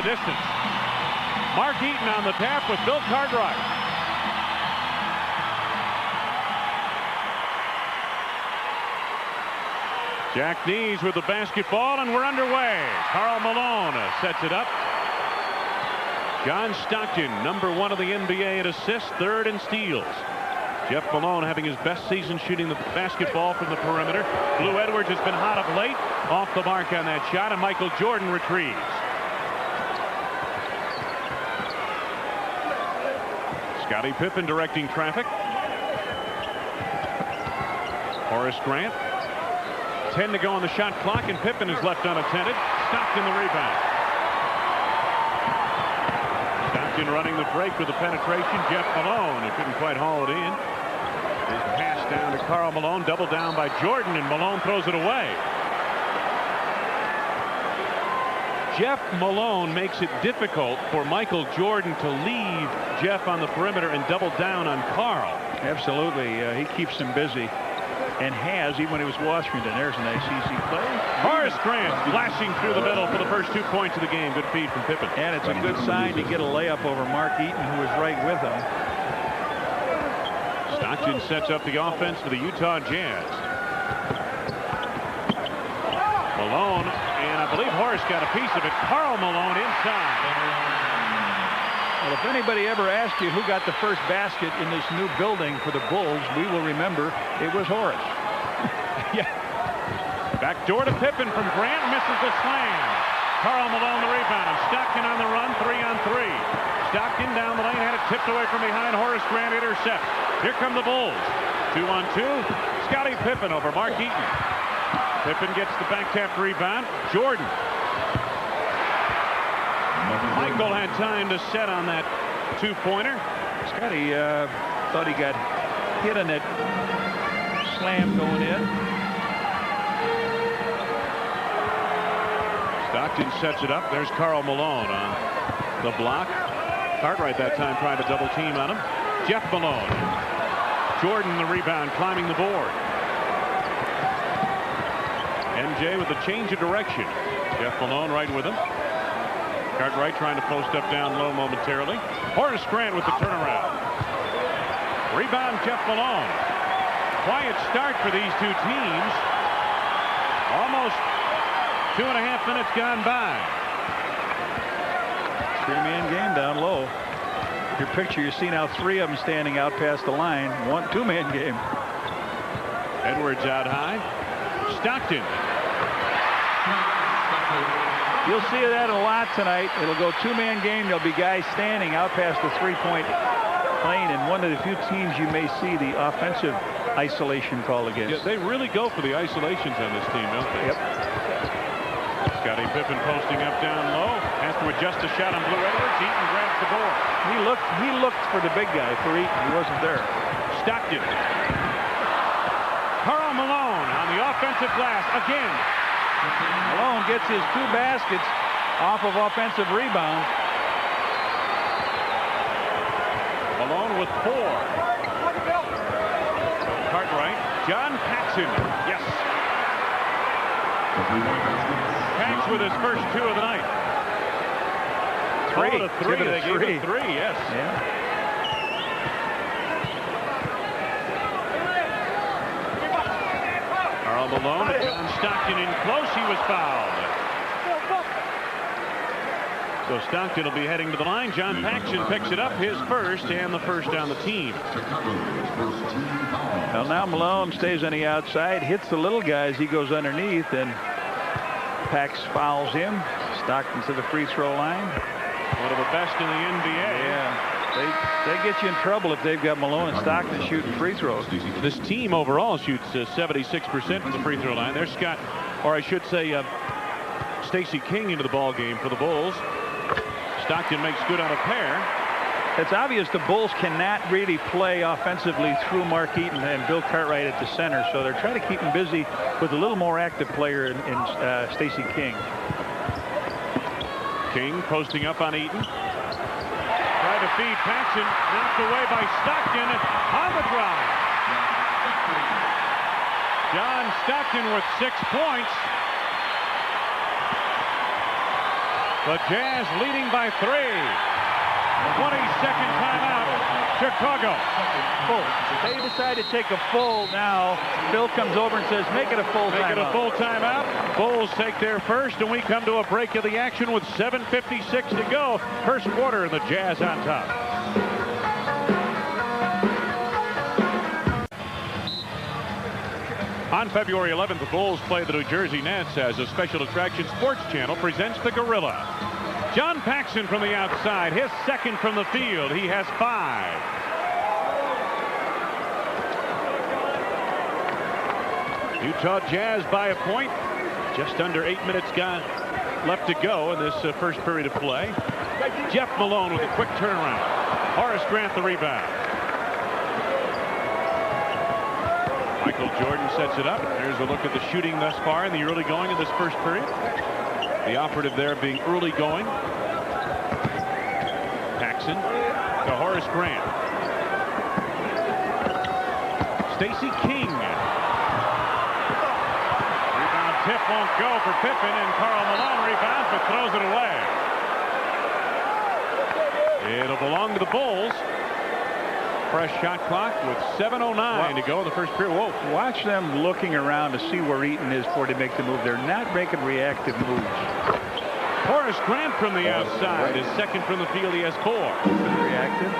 the distance. Mark Eaton on the tap with Bill Cartwright. Jack Nees with the basketball, and we're underway. Karl Malone sets it up. John Stockton, #1 of the NBA in assists, 3rd in steals. Jeff Malone having his best season shooting the basketball from the perimeter. Blue Edwards has been hot of late. Off the mark on that shot, and Michael Jordan retrieves. Scottie Pippen directing traffic. Horace Grant. 10 to go on the shot clock, and Pippen is left unattended. Stockton the rebound. Stockton running the break with the penetration. Jeff Malone, who couldn't quite haul it in. His pass down to Karl Malone, double down by Jordan, and Malone throws it away. Jeff Malone makes it difficult for Michael Jordan to leave Jeff on the perimeter and double down on Karl. Absolutely. He keeps him busy. And has, even when he was Washington. There's a nice easy play. Horace Grant flashing through the middle for the first 2 points of the game. Good feed from Pippen. And it's a good sign to get a layup over Mark Eaton, who was right with him. Stockton sets up the offense for the Utah Jazz. Malone, and I believe Horace got a piece of it. Karl Malone inside. Well, if anybody ever asked you who got the first basket in this new building for the Bulls, we will remember it was Horace. Yeah. Back door to Pippen from Grant, misses the slam. Karl Malone the rebound. Stockton on the run, 3-on-3. Stockton down the lane, had it tipped away from behind. Horace Grant intercepts. Here come the Bulls. 2-on-2. Scottie Pippen over Mark Eaton. Pippen gets the back tap rebound. Jordan. Michael had time to set on that 2-pointer. Scottie thought he got hit on that slam going in. Stockton sets it up. There's Karl Malone on the block. Cartwright that time trying to double team on him. Jeff Malone. Jordan the rebound, climbing the board. MJ with a change of direction. Jeff Malone right with him. Cartwright trying to post up down low momentarily. Horace Grant with the turnaround. Rebound Jeff Malone. Quiet start for these two teams. Almost 2.5 minutes gone by. 3-man game down low. Your picture, you see now 3 of them standing out past the line. 2-man game. Edwards out high. Stockton. You'll see that a lot tonight. It'll go 2-man game. There'll be guys standing out past the 3-point lane, and one of the few teams you may see the offensive isolation call against. Yeah, they really go for the isolations on this team, don't they? Yep. Scottie Pippen posting up down low. Has to adjust a shot on Blue Edwards. Eaton grabs the board. He looked for the big guy, for Eaton. He wasn't there. Stockton. Karl Malone on the offensive glass again. Malone gets his 2 baskets off of offensive rebounds. Malone with 4. Cartwright. John Paxson. Yes. Pax with his first 2 of the night. 3. 3. They gave it 3. Yes. Yeah. Karl Malone. John Stockton in close. He was fouled. So Stockton will be heading to the line. John Paxson picks it up, his first, and the first on the team. Well, now Malone stays on the outside, hits the little guys. He goes underneath, and Pax fouls him. Stockton to the free throw line. One of the best in the NBA. Yeah. They get you in trouble if they've got Malone and Stockton shooting free throws. This team overall shoots 76% from the free throw line. There's Scott, or I should say Stacey King into the ball game for the Bulls. Stockton makes good on a pair. It's obvious the Bulls cannot really play offensively through Mark Eaton and Bill Cartwright at the center, so they're trying to keep him busy with a little more active player in Stacey King. King posting up on Eaton. Tried to feed Paxson, knocked away by Stockton on the drive. John Stockton with 6 points. The Jazz leading by 3. 22nd timeout, Chicago. They decide to take a full now. Phil comes over and says, make it a full timeout. Make it a full timeout. Bulls take their first, and we come to a break of the action with 7:56 to go. First quarter, and the Jazz on top. On February 11th, the Bulls play the New Jersey Nets as a special attraction. Sports Channel presents the Gorilla. John Paxson from the outside, his second from the field. He has 5. Utah Jazz by a point. Just under 8 minutes left to go in this first period of play. Jeff Malone with a quick turnaround. Horace Grant the rebound. Michael Jordan sets it up. Here's a look at the shooting thus far in the early going of this first period. The operative there being early going. Paxson to Horace Grant. Stacey King. Rebound tip won't go for Pippen, and Karl Malone rebounds but throws it away. It'll belong to the Bulls. Fresh shot clock with 7:09 to go in the first period. Whoa. Watch them looking around to see where Eaton is before they make the move. They're not making reactive moves. Horace Grant from the outside is second from the field. He has 4. Reactive.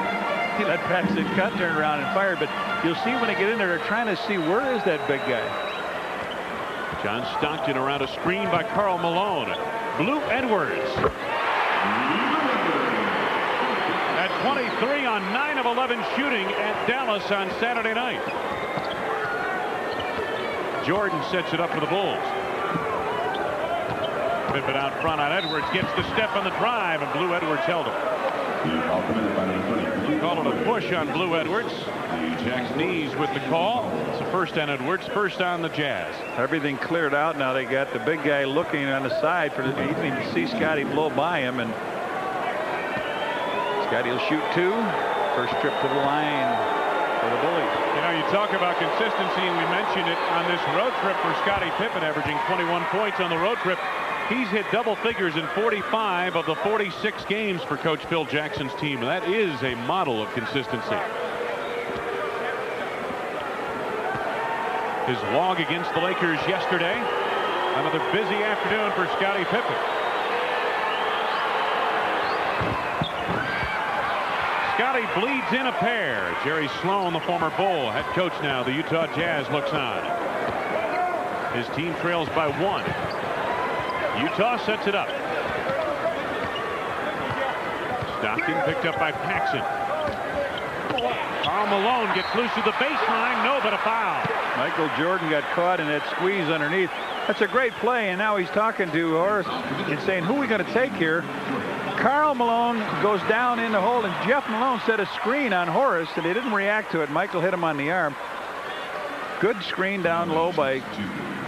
He let Paxson cut, turn around and fire. But you'll see when they get in there, they're trying to see where is that big guy. John Stockton around a screen by Karl Malone. Blue Edwards. At 23 on 9 of 11 shooting at Dallas on Saturday night. Jordan sets it up for the Bulls. Pippen out front on Edwards, gets the step on the drive, and Blue Edwards held him. Call it a push on Blue Edwards. Jack's knees with the call. It's a first on Edwards, first on the Jazz. Everything cleared out now. They got the big guy looking on the side for the. You can even see Scotty blow by him, and Scotty will shoot 2. First trip to the line for the Bullies. You know, you talk about consistency, and we mentioned it on this road trip for Scottie Pippen, averaging 21 points on the road trip. He's hit double figures in 45 of the 46 games for Coach Phil Jackson's team. That is a model of consistency. His log against the Lakers yesterday. Another busy afternoon for Scottie Pippen. Scotty bleeds in a pair. Jerry Sloan, the former Bull, head coach now. The Utah Jazz looks on. His team trails by 1. Utah sets it up. Stockton picked up by Paxson. Karl Malone gets loose to the baseline. No, but a foul. Michael Jordan got caught in that squeeze underneath. That's a great play, and now he's talking to Horace and saying, who are we going to take here? Karl Malone goes down in the hole, and Jeff Malone set a screen on Horace, and he didn't react to it. Michael hit him on the arm. Good screen down low by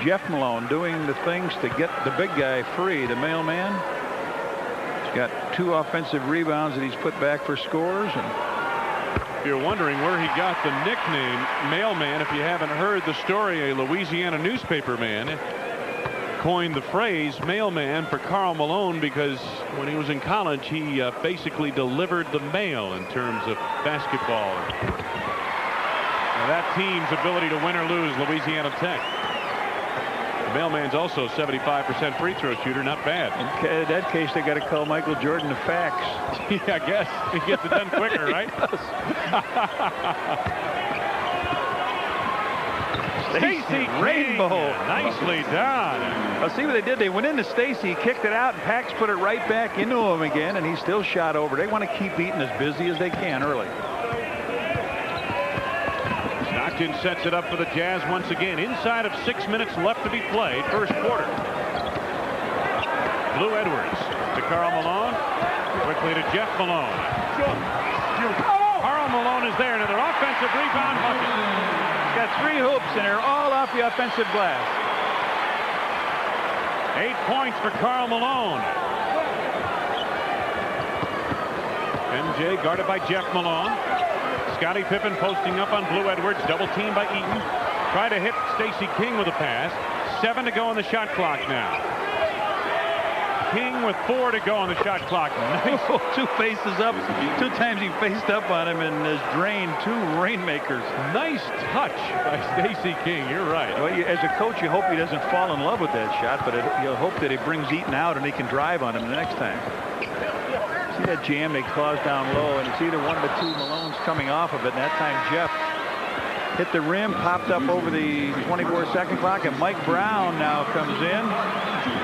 Jeff Malone, doing the things to get the big guy free. The mailman. He's got 2 offensive rebounds that he's put back for scores. And if you're wondering where he got the nickname Mailman, if you haven't heard the story, a Louisiana newspaper man coined the phrase mailman for Karl Malone because when he was in college, he basically delivered the mail in terms of basketball. Now, that team's ability to win or lose, Louisiana Tech. The mailman's also 75% free throw shooter. Not bad. In that case, they got to call Michael Jordan a fax. Yeah, I guess he gets it done quicker, right? Stacey Rainbow. Nicely done. I'll see what they did. They went into Stacey, kicked it out, and Pax put it right back into him again, and he still shot over. They want to keep Eaton as busy as they can early. Stockton sets it up for the Jazz once again. Inside of 6 minutes left to be played. First quarter. Blue Edwards to Karl Malone. Quickly to Jeff Malone. Karl Malone is there. Another offensive rebound bucket. He's got 3 hoops, and they're all off the offensive glass. 8 points for Karl Malone. MJ guarded by Jeff Malone. Scottie Pippen posting up on Blue Edwards. Double team by Eaton. Try to hit Stacey King with a pass. 7 to go on the shot clock now. King with 4 to go on the shot clock. Nice. Two faces up. 2 times he faced up on him and has drained 2 rainmakers. Nice touch by Stacey King. You're right. Well, as a coach, you hope he doesn't fall in love with that shot, but you'll hope that it brings Eaton out and he can drive on him the next time. See that jam they caused down low, and it's either one of the 2 Malones coming off of it. And that time Jeff hit the rim, popped up over the 24-second clock, and Mike Brown now comes in.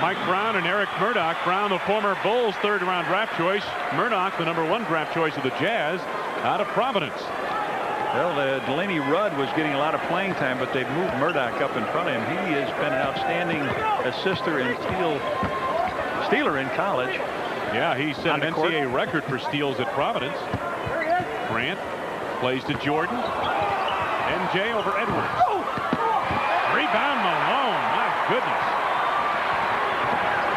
Mike Brown and Eric Murdoch. Brown, the former Bulls 3rd-round draft choice. Murdoch, the #1 draft choice of the Jazz, out of Providence. Well, Delaney Rudd was getting a lot of playing time, but they've moved Murdoch up in front of him. He has been an outstanding assister and stealer in college. Yeah, he set an NCAA record for steals at Providence. Grant plays to Jordan. MJ over Edwards. Rebound Malone. My goodness.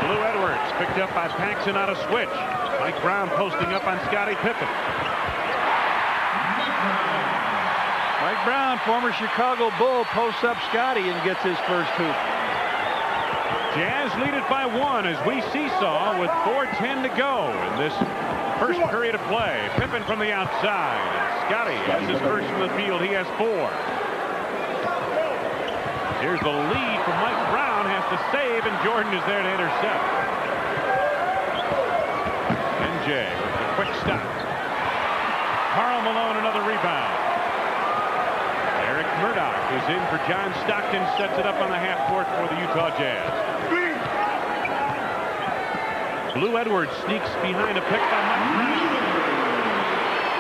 Blue Edwards picked up by Paxson on a switch. Mike Brown posting up on Scottie Pippen. Mike Brown, former Chicago Bull, posts up Scottie and gets his first hoop. Jazz lead it by 1 as we seesaw with 4:10 to go in this first period of play. Pippen from the outside. Scottie has his first from the field. He has 4. Here's the lead from Mike Brown. Has to save, and Jordan is there to intercept. MJ with a quick stop. Karl Malone another rebound. Eric Murdoch is in for John Stockton. Sets it up on the half court for the Utah Jazz. Blue Edwards sneaks behind a pick by Mike Brown.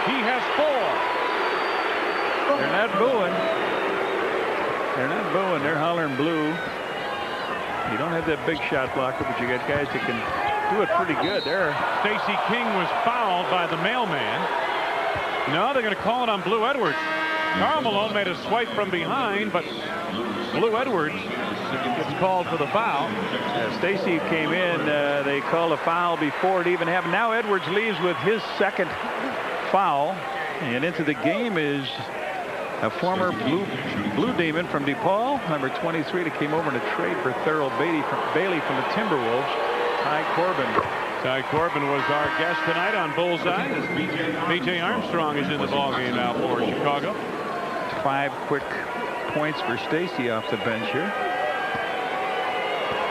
He has 4. They're not booing. They're not booing. They're hollering blue. You don't have that big shot blocker, but you got guys that can do it pretty good there. Stacey King was fouled by the mailman. No, they're going to call it on Blue Edwards. Karl Malone made a swipe from behind, but Blue Edwards gets called for the foul. Stacey came in. They called a foul before it even happened. Now Edwards leaves with his 2nd foul, and into the game is a former Blue Demon from DePaul, number 23, that came over in a trade for Thurl Bailey from the Timberwolves, Ty Corbin. Ty Corbin was our guest tonight on Bullseye. B.J. Armstrong is in the ballgame now for Chicago. 5 quick points for Stacey off the bench here.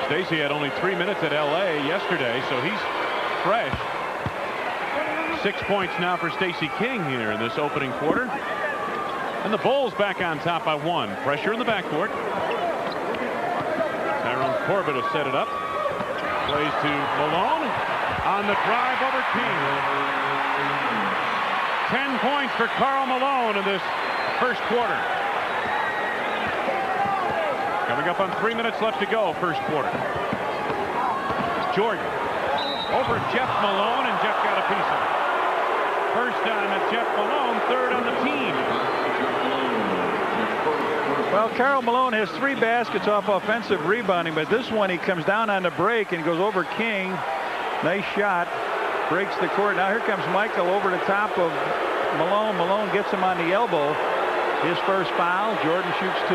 Stacey had only 3 minutes at L.A. yesterday, so he's fresh. 6 points now for Stacey King here in this opening quarter. And the Bulls back on top by 1. Pressure in the backcourt. Tyrone Corbett has set it up. Plays to Malone. On the drive over King. 10 points for Karl Malone in this first quarter. Coming up on 3 minutes left to go, first quarter. Jordan over Jeff Malone, and Jeff got a piece of it. First time at Jeff Malone, 3rd on the team. Well, Karl Malone has 3 baskets off offensive rebounding, but this one he comes down on the break and goes over King. Nice shot. Breaks the court. Now here comes Michael over the top of Malone. Malone gets him on the elbow. His first foul. Jordan shoots 2.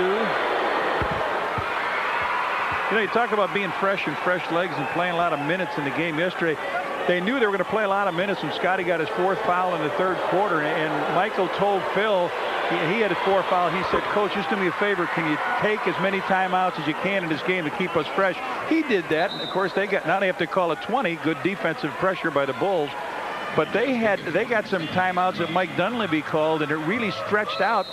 You know, you talk about being fresh and fresh legs and playing a lot of minutes in the game yesterday. They knew they were going to play a lot of minutes when Scottie got his 4th foul in the 3rd quarter. And Michael told Phil, he had his 4th foul. He said, Coach, just do me a favor. Can you take as many timeouts as you can in this game to keep us fresh? He did that. And of course, now they have to call it 20. Good defensive pressure by the Bulls. But they got some timeouts that Mike Dunleavy called, and it really stretched out.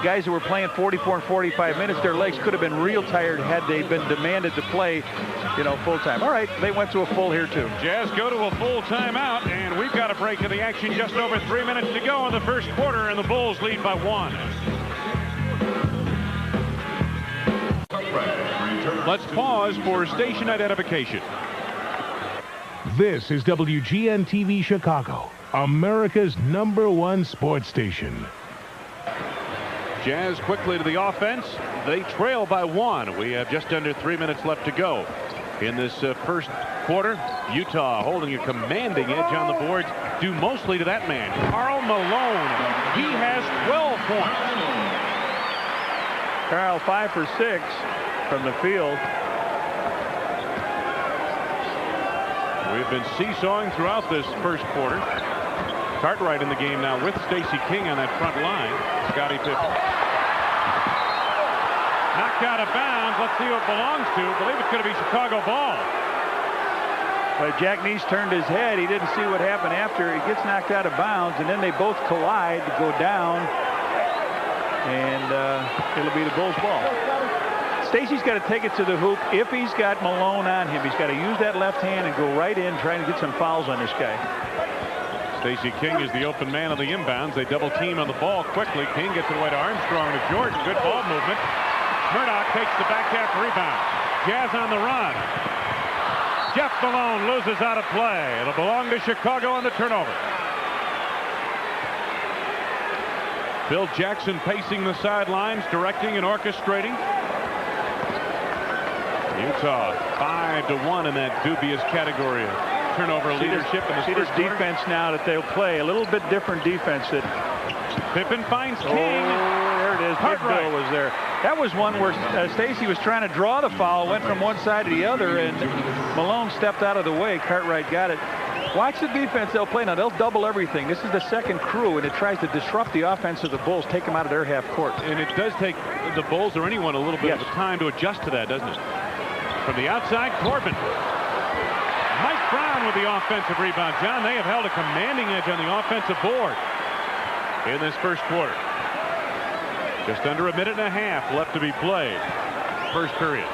Guys who were playing 44 and 45 minutes, their legs could have been real tired had they been demanded to play, full time. All right, they went to a full here too. Jazz go to a full timeout, and we've got a break in the action. Just over 3 minutes to go in the first quarter, and the Bulls lead by 1. Let's pause for station identification. This is WGN-TV Chicago, America's #1 sports station. Jazz quickly to the offense. They trail by 1. We have just under 3 minutes left to go in this first quarter. Utah holding a commanding edge on the boards, due mostly to that man, Karl Malone. He has 12 points. Karl 5 for 6 from the field. been seesawing throughout this first quarter. Cartwright in the game now with Stacey King on that front line. Scottie Pippen. Knocked out of bounds. Let's see who it belongs to. I believe it's going to be Chicago ball. But Jack Neese turned his head. He didn't see what happened after. He gets knocked out of bounds, and then they both collide to go down. And it'll be the Bulls ball. Stacey's got to take it to the hoop. If he's got Malone on him, he's got to use that left hand and go right in, trying to get some fouls on this guy. Stacey King is the open man on the inbounds. They double team on the ball quickly. King gets it away to Armstrong to Jordan. Good ball movement. Murdoch takes the back half rebound. Jazz on the run. Jeff Malone loses out of play. It'll belong to Chicago on the turnover. Phil Jackson pacing the sidelines, directing and orchestrating. Utah 5-1 in that dubious category of turnover leadership in the see this defense now that they'll play. A little bit different defense. That Pippen finds King. Oh, there it is. Big Bill was there. That was one where Stacey was trying to draw the foul, went from one side to the other, and Malone stepped out of the way. Cartwright got it. Watch the defense they'll play now. They'll double everything. This is the second crew, and it tries to disrupt the offense of the Bulls, take them out of their half court. And it does take the Bulls or anyone a little bit of time to adjust to that, doesn't it? From the outside, Corbin. Mike Brown with the offensive rebound. John, they have held a commanding edge on the offensive board in this first quarter. Just under a minute and a half left to be played. First period.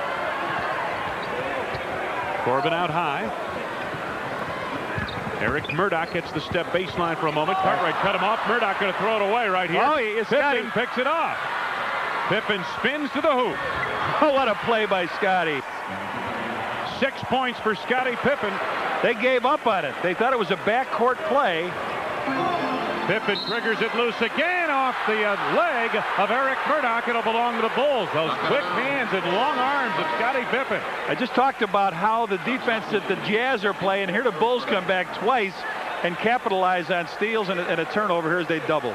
Corbin out high. Eric Murdoch gets the step baseline for a moment. Cartwright cut him off. Murdoch going to throw it away right here. Oh, Pippen picks it off. Pippen spins to the hoop. Oh, what a play by Scottie. 6 points for Scottie Pippen. They gave up on it. They thought it was a backcourt play. Pippen triggers it loose again off the leg of Eric Murdoch. It'll belong to the Bulls. Those quick hands and long arms of Scottie Pippen. I just talked about how the defense that the Jazz are playing. Here the Bulls come back twice and capitalize on steals and a turnover. Here as they double.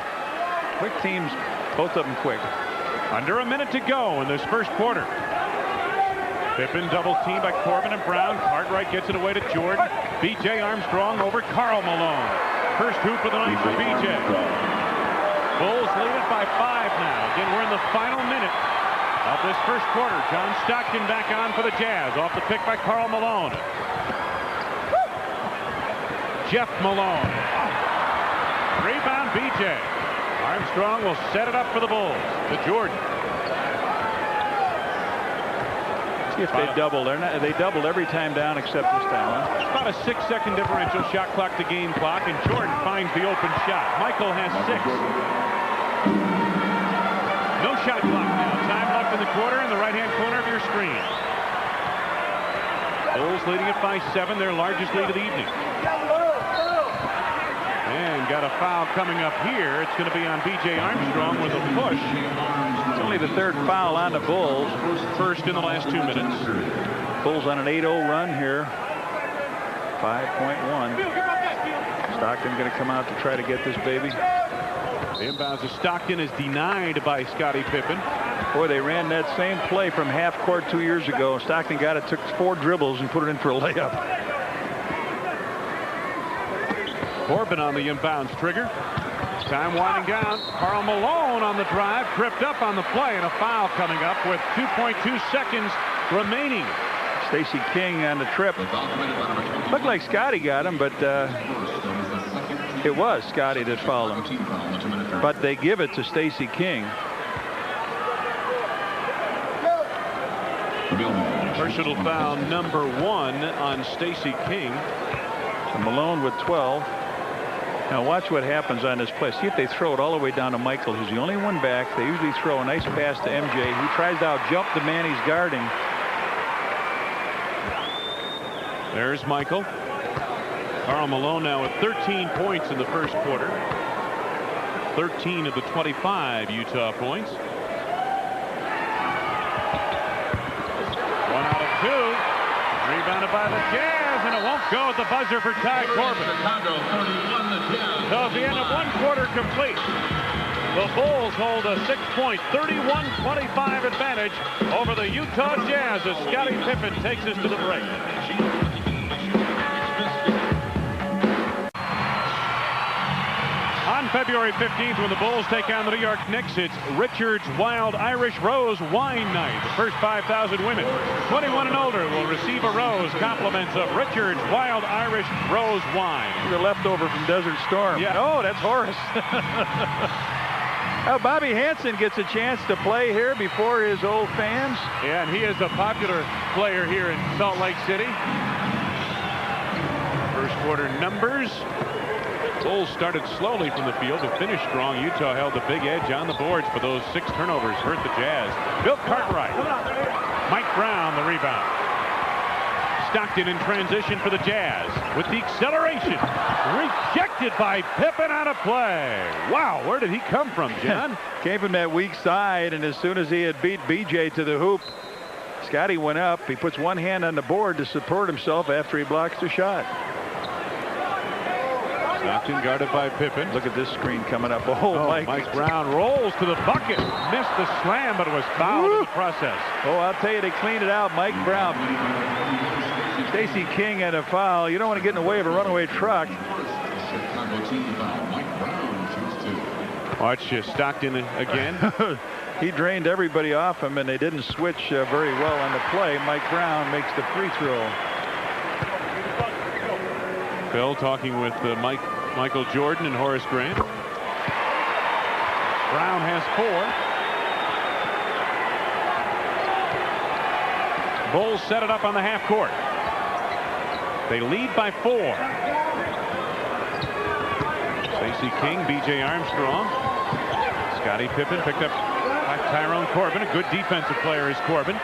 Quick teams, both of them quick. Under a minute to go in this first quarter. Pippen double teamed by Corbin and Brown. Cartwright gets it away to Jordan. B.J. Armstrong over Karl Malone. First hoop of the night for B.J. Bulls lead it by 5 now. Again, we're in the final minute of this first quarter. John Stockton back on for the Jazz. Off the pick by Karl Malone. Jeff Malone. Rebound B.J. Armstrong will set it up for the Bulls. To Jordan. See if they double. They doubled every time down except this time. Huh? About a 6-second differential. Shot clock to game clock, and Jordan finds the open shot. Michael has 6. No shot clock now. Time left in the quarter in the right-hand corner of your screen. Bulls leading it by 7, their largest lead of the evening. And got a foul coming up here. It's going to be on B.J. Armstrong with a push. It's only the 3rd foul on the Bulls. First in the last 2 minutes. Bulls on an 8-0 run here. 5.1. Stockton going to come out to try to get this baby. The inbounds to Stockton is denied by Scottie Pippen. Boy, they ran that same play from half court 2 years ago. Stockton got it, took 4 dribbles and put it in for a layup. Corbin on the inbounds trigger. Time winding down. Karl Malone on the drive, tripped up on the play, and a foul coming up with 2.2 seconds remaining. Stacey King on the trip. Looked like Scottie got him, but it was Scottie that fouled him. But they give it to Stacey King. Personal foul number 1 on Stacey King. So Malone with 12. Now watch what happens on this play. See if they throw it all the way down to Michael, who's the only one back. They usually throw a nice pass to MJ. He tries to out-jump the man he's guarding. There's Michael. Karl Malone now with 13 points in the first quarter. 13 of the 25 Utah points. 1 out of 2. Rebounded by the Jazz, and it won't go at the buzzer for Ty Corbin. So at the end of 1 quarter complete, the Bulls hold a 6-point, 31-25 advantage over the Utah Jazz as Scottie Pippen takes us to the break. February 15th, when the Bulls take on the New York Knicks, it's Richard's Wild Irish Rose Wine Night. The first 5,000 women 21 and older will receive a rose, compliments of Richard's Wild Irish Rose Wine. The leftover from Desert Storm. Yeah. Oh, that's Horace. Now, Bobby Hansen gets a chance to play here before his old fans. Yeah, and he is a popular player here in Salt Lake City. First quarter numbers. Bulls started slowly from the field, but finished strong. Utah held the big edge on the boards, but those 6 turnovers hurt the Jazz. Bill Cartwright. Mike Brown, the rebound. Stockton in transition for the Jazz with the acceleration. Rejected by Pippen out of play. Wow, where did he come from, John? Came from that weak side, and as soon as he had beat BJ to the hoop, Scotty went up. He puts one hand on the board to support himself after he blocks the shot. Stockton guarded by Pippen. Look at this screen coming up. Oh, Mike Brown rolls to the bucket. Missed the slam, but was fouled in the process. Oh, I'll tell you, they cleaned it out. Mike Brown. Stacey King had a foul. You don't want to get in the way of a runaway truck. Watch Stockton again. He drained everybody off him, and they didn't switch very well on the play. Mike Brown makes the free throw. Phil talking with Michael Jordan and Horace Grant. Brown has 4. Bulls set it up on the half court. They lead by 4. Stacey King, B.J. Armstrong. Scottie Pippen picked up by Tyrone Corbin. A good defensive player is Corbin.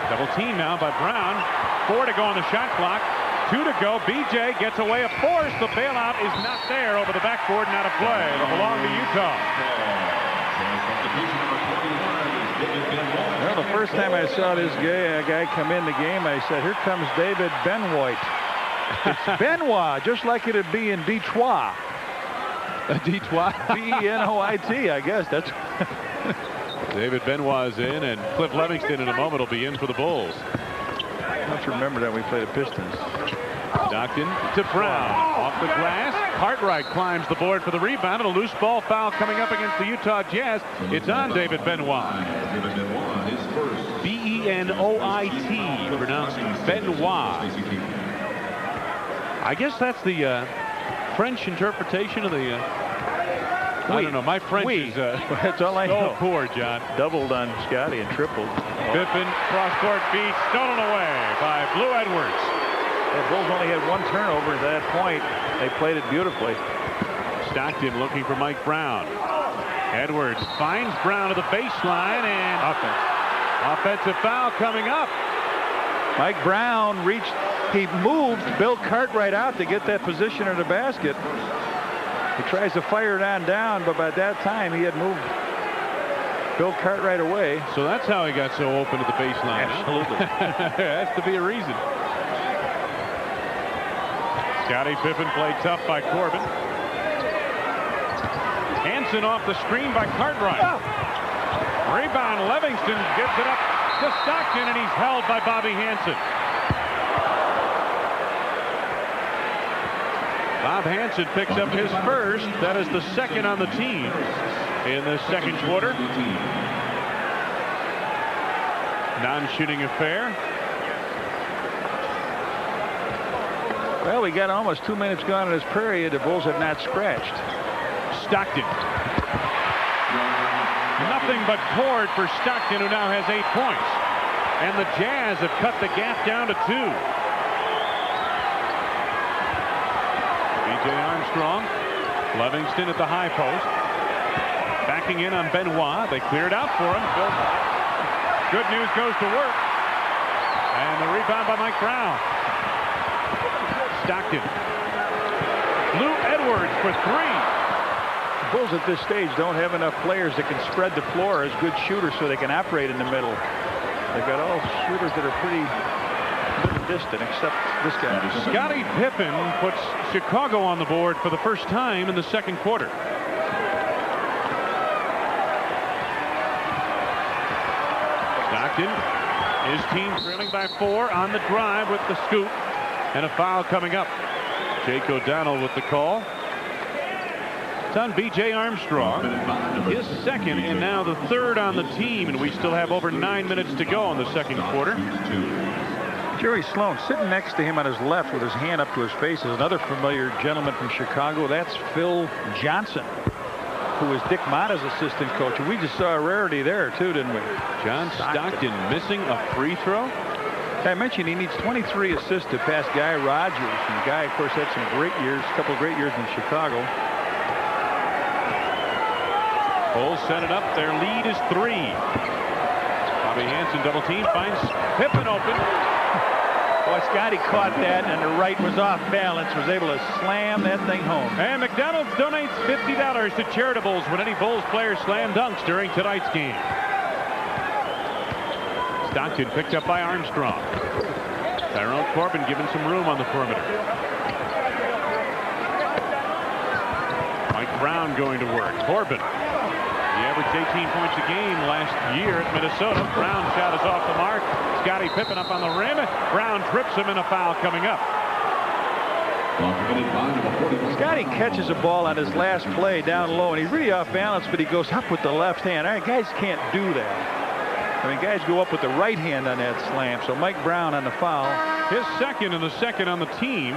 Double team now by Brown. 4 to go on the shot clock. 2 to go. B.J. gets away a force. The bailout is not there over the backboard and out of play. It'll belong to Utah. Well, the first time I saw this guy come in the game, I said, here comes David Benoit. It's Benoit, just like it'd be in Detroit. Detroit. B-E-N-O-I-T, I guess. That's David Benoit is in, and Cliff Livingston in a moment will be in for the Bulls. Let's remember that we play the Pistons. Stockton to Brown. Off the glass. Cartwright climbs the board for the rebound. And a loose ball foul coming up against the Utah Jazz. It's on David Benoit. B-E-N-O-I-T. Pronounced Benoit. I guess that's the French interpretation of the... I don't know. My French is that's all I know. Poor, John. Doubled on Scotty and tripled. Pippen, cross-court feed, stolen away by Blue Edwards. The Bulls only had 1 turnover at that point. They played it beautifully. Stockton looking for Mike Brown. Edwards finds Brown to the baseline, and offensive foul coming up. Mike Brown reached, he moved Bill Cartwright out to get that position in the basket. He tries to fire it on down, but by that time he had moved Bill Cartwright away. So that's how he got so open at the baseline. Absolutely. There has to be a reason. Scottie Pippen played tough by Corbin. Hansen off the screen by Cartwright. Rebound, Livingston gives it up to Stockton, and he's held by Bobby Hansen. Bob Hansen picks up his first. That is the second on the team in the second quarter. Non-shooting affair. Well, we got almost 2 minutes gone in this period. The Bulls have not scratched. Stockton. Nothing but cord for Stockton, who now has 8 points. And the Jazz have cut the gap down to 2. B.J. Armstrong. Livingston at the high post. Backing in on Benoit. They cleared out for him. Good news goes to work. And the rebound by Mike Brown. Stockton. Lou Edwards for 3. The Bulls at this stage don't have enough players that can spread the floor as good shooters so they can operate in the middle. They've got all shooters that are pretty distant, except this guy. Scottie Pippen puts Chicago on the board for the first time in the second quarter. Stockton, his team trailing by 4 on the drive with the scoop, and a foul coming up. Jake O'Donnell with the call. It's on B.J. Armstrong. His second and now the third on the team, and we still have over 9 minutes to go in the second quarter. Jerry Sloan sitting next to him on his left with his hand up to his face is another familiar gentleman from Chicago. That's Phil Johnson, who was Dick Motta's assistant coach. And we just saw a rarity there, too, didn't we? John Stockton missing a free throw. I mentioned he needs 23 assists to pass Guy Rogers. And Guy, of course, had some great years, a couple of great years in Chicago. Bulls set it up. Their lead is 3. Bobby Hansen double team finds Pippen open. Boy, Scotty caught that, and the right was off balance, was able to slam that thing home. And McDonald's donates $50 to charitables when any Bulls player slam dunks during tonight's game. Stockton picked up by Armstrong. Tyrone Corbin given some room on the perimeter. Mike Brown going to work. Corbin. He averaged 18 points a game last year at Minnesota. Brown shot is off the mark. Scottie Pippen up on the rim. Brown trips him in a foul coming up. Scotty catches a ball on his last play down low, and he's really off balance, but he goes up with the left hand. All right, guys can't do that. I mean, guys go up with the right hand on that slam. So Mike Brown on the foul. His second and the second on the team.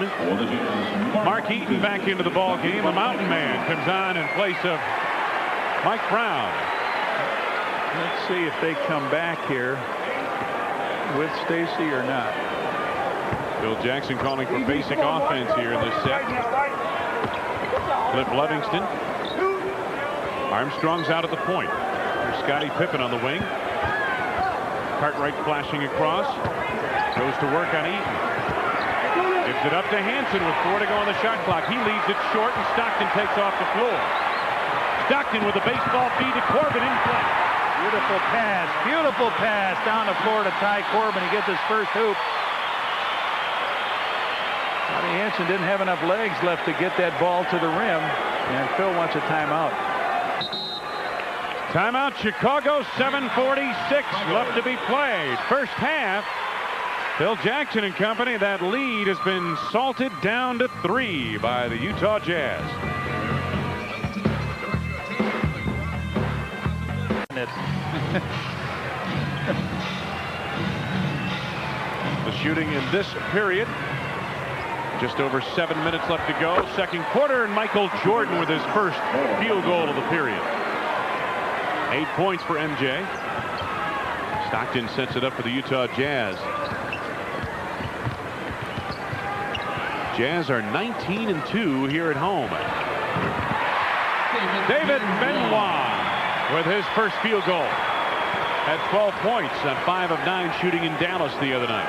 Mark Eaton back into the ball game. The Mountain Man comes on in place of Mike Brown. Let's see if they come back here with Stacy or not. Bill Jackson calling for basic offense here in this set. Cliff Livingston. Armstrong's out at the point. There's Scottie Pippen on the wing. Cartwright flashing across. Goes to work on Eaton. Gives it up to Hansen with 4 to go on the shot clock. He leaves it short, and Stockton takes off the floor. Stockton with a baseball feed to Corbin in play. Beautiful pass down the floor to Ty Corbin. He gets his first hoop. Bobby Hansen didn't have enough legs left to get that ball to the rim, and Phil wants a timeout. Timeout, Chicago. 7:46 left to be played. First half. Phil Jackson and company. That lead has been salted down to 3 by the Utah Jazz. The shooting in this period. Just over 7 minutes left to go. Second quarter, and Michael Jordan with his first field goal of the period. 8 points for MJ. Stockton sets it up for the Utah Jazz. Jazz are 19-2 here at home. David Benoit with his first field goal. Had 12 points on 5 of 9 shooting in Dallas the other night.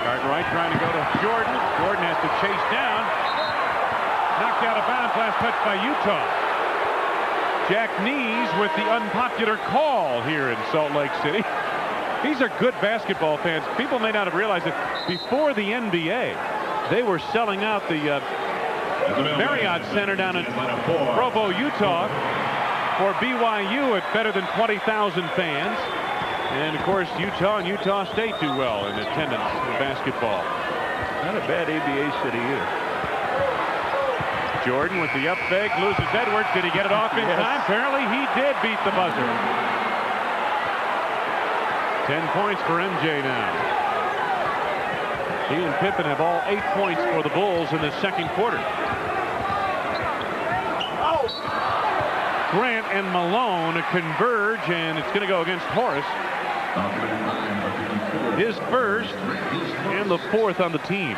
Cartwright trying to go to Jordan. Jordan has to chase down. Knocked out of bounds. Last touch by Utah. Jack Nees with the unpopular call here in Salt Lake City. These are good basketball fans. People may not have realized that before the NBA, they were selling out the Marriott Center down in Provo, Utah for BYU at better than 20,000 fans. And of course, Utah and Utah State do well in attendance in basketball. Not a bad ABA city either. Jordan with the up fake, loses Edwards. Did he get it off in time? Apparently he did beat the buzzer. 10 points for MJ now. He and Pippen have all 8 points for the Bulls in the second quarter. Grant and Malone converge, and it's going to go against Horace. His first and the 4th on the team.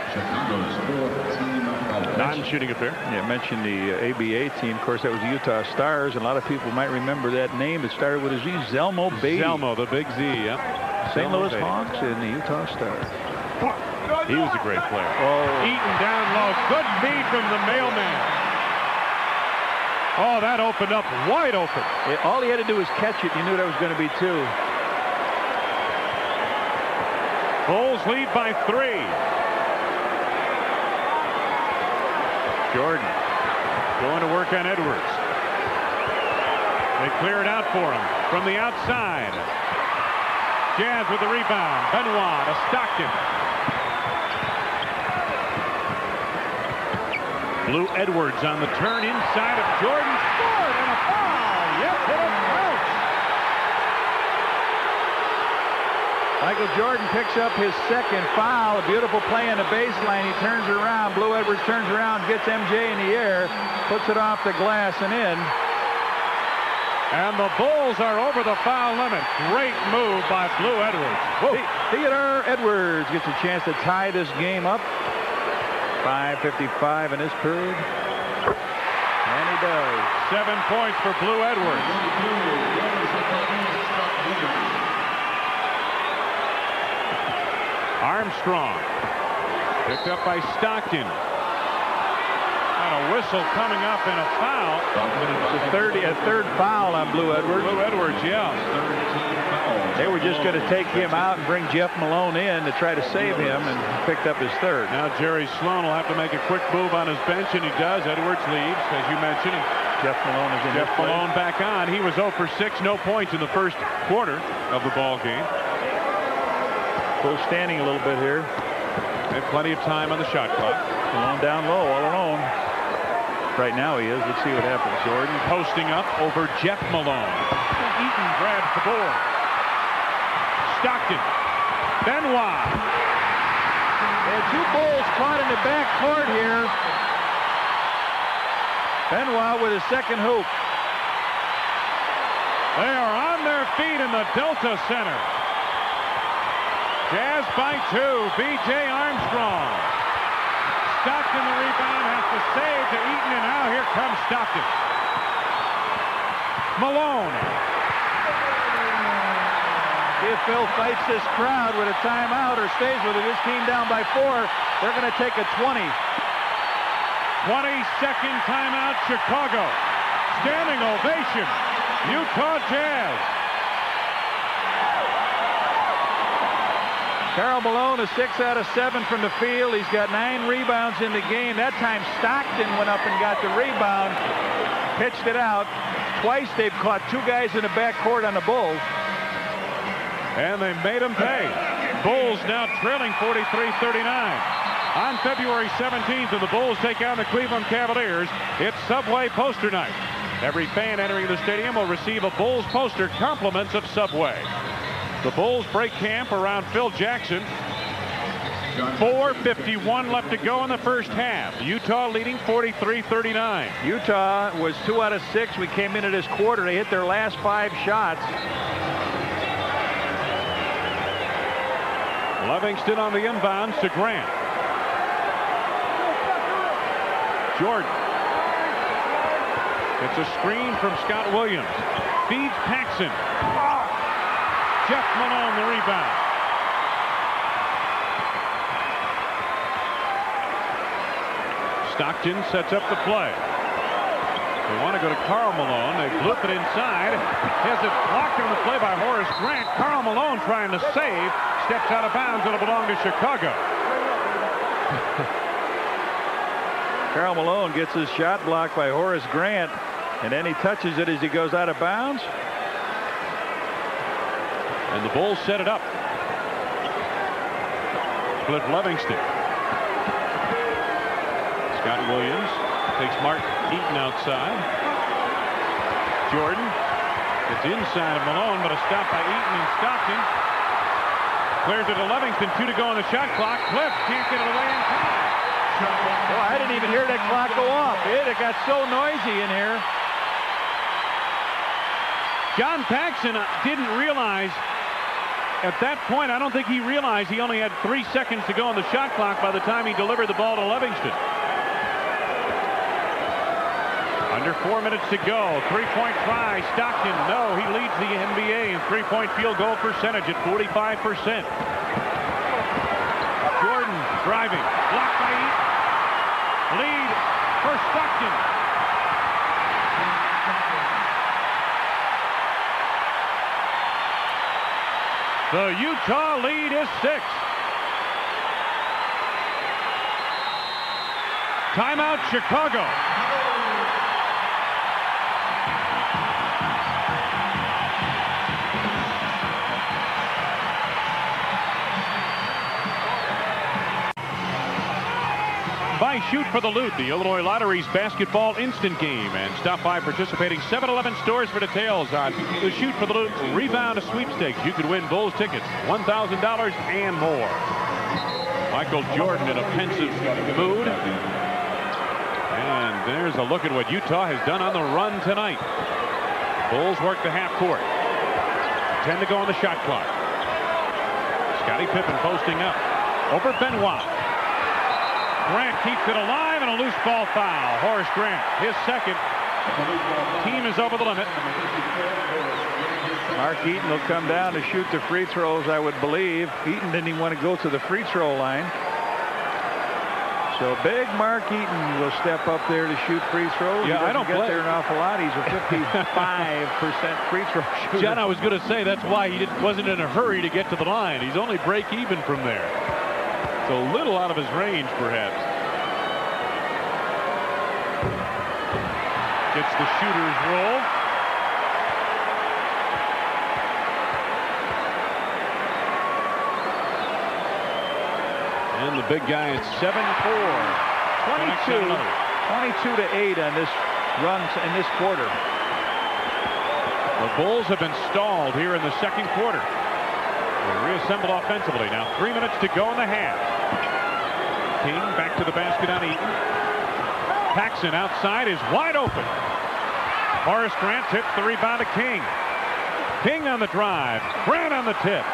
Non-shooting affair. Yeah, I mentioned the ABA team. Of course, that was the Utah Stars, and a lot of people might remember that name. It started with a Z, Zelmo Beatty. Zelmo, the big Z, yeah. St. Louis Hawks and the Utah Stars. He was a great player. Oh. Eaton down low. Good feed from the mailman. Oh, that opened up wide open. All he had to do was catch it. You knew that was going to be 2. Bulls lead by 3. Jordan going to work on Edwards. They clear it out for him from the outside. Jazz with the rebound. Benoit to Stockton. Blue Edwards on the turn inside of Jordan. Scored and a foul. Yep, hit a crouch. Michael Jordan picks up his second foul. A beautiful play on the baseline. He turns around. Blue Edwards turns around, gets MJ in the air, puts it off the glass and in. And the Bulls are over the foul limit. Great move by Blue Edwards. Theodore Edwards gets a chance to tie this game up. 5:55 in this period. And he does. 7 points for Blue Edwards. Armstrong. Picked up by Stockton. And a whistle coming up and a foul. It's a third foul on Blue Edwards. Blue Edwards, yeah. They were just going to take him out and bring Jeff Malone in to try to save him, and picked up his third. Now Jerry Sloan will have to make a quick move on his bench, and he does. Edwards leaves, as you mentioned. Jeff Malone is in. Jeff Malone back on. He was 0 for 6, no points in the first quarter of the ball game. Bulls standing a little bit here. They have plenty of time on the shot clock. Malone down low, all alone. Right now he is. Let's see what happens. Jordan posting up over Jeff Malone. Eaton grabs the board. Stockton. Benoit. And two Bulls caught in the back court here. Benoit with his second hoop. They are on their feet in the Delta Center. Jazz by 2. B.J. Armstrong. Stockton the rebound, has to save to Eaton, and now here comes Stockton. Malone. See if Phil fights this crowd with a timeout or stays with it. His team down by 4. They're going to take a 20. 20-second timeout, Chicago. Standing ovation, Utah Jazz. Karl Malone is 6 out of 7 from the field. He's got 9 rebounds in the game. That time Stockton went up and got the rebound, pitched it out. Twice they've caught 2 guys in the backcourt on the Bulls. And they made them pay. Bulls now trailing 43-39. On February 17th, when the Bulls take on the Cleveland Cavaliers, it's Subway poster night. Every fan entering the stadium will receive a Bulls poster, compliments of Subway. The Bulls break camp around Phil Jackson. 4:51 left to go in the first half. Utah leading 43-39. Utah was 2 out of 6. We came into this quarter. They hit their last 5 shots. Livingston on the inbounds to Grant. Jordan. It's a screen from Scott Williams. Feeds Paxson. Jeff Malone the rebound. Stockton sets up the play. They want to go to Karl Malone. They loop it inside. Has it blocked on the play by Horace Grant. Karl Malone trying to save. Steps out of bounds. It'll belong to Chicago. Karl Malone gets his shot blocked by Horace Grant, and then he touches it as he goes out of bounds. And the Bulls set it up. Cliff Livingston. Scott Williams takes Mark Eaton outside. Jordan. It's inside of Malone, but a stop by Eaton and Stockton. Clears it to Livingston. 2 to go on the shot clock. Cliff can't get it away in time. Oh, I didn't even hear that clock go off. It got so noisy in here. John Paxson didn't realize at that point. I don't think he realized he only had 3 seconds to go on the shot clock by the time he delivered the ball to Livingston. Under 4 minutes to go. 3-point try. Stockton, no. He leads the NBA in 3-point field goal percentage at 45%. Jordan driving. Blocked by Eaton. Lead for Stockton. The Utah lead is 6. Timeout, Chicago. By by Shoot for the Loot, the Illinois Lottery's basketball instant game. And stop by participating 7-Eleven stores for details on the Shoot for the Loot Rebound Sweepstakes. You could win Bulls tickets, $1,000 and more. Michael Jordan in a pensive mood. And there's a look at what Utah has done on the run tonight. Bulls work the half court. 10 to go on the shot clock. Scottie Pippen posting up. Over Benoit. Grant keeps it alive and a loose ball foul. Horace Grant, his second. Team is over the limit. Mark Eaton will come down to shoot the free throws, I would believe. Eaton didn't even want to go to the free throw line. So big Mark Eaton will step up there to shoot free throws. Yeah, I don't get there an awful lot. He's a 55% free throw shooter. John, I was going to say that's why he wasn't in a hurry to get to the line. He's only break even from there. It's a little out of his range, perhaps. Gets the shooter's roll. And the big guy at 7-4. 22-8 on this run in this quarter. The Bulls have been stalled here in the second quarter. They reassembled offensively. Now 3 minutes to go in the half. King back to the basket on Eaton. Paxson outside is wide open. Horace Grant tips the rebound to King. King on the drive. Grant on the tip.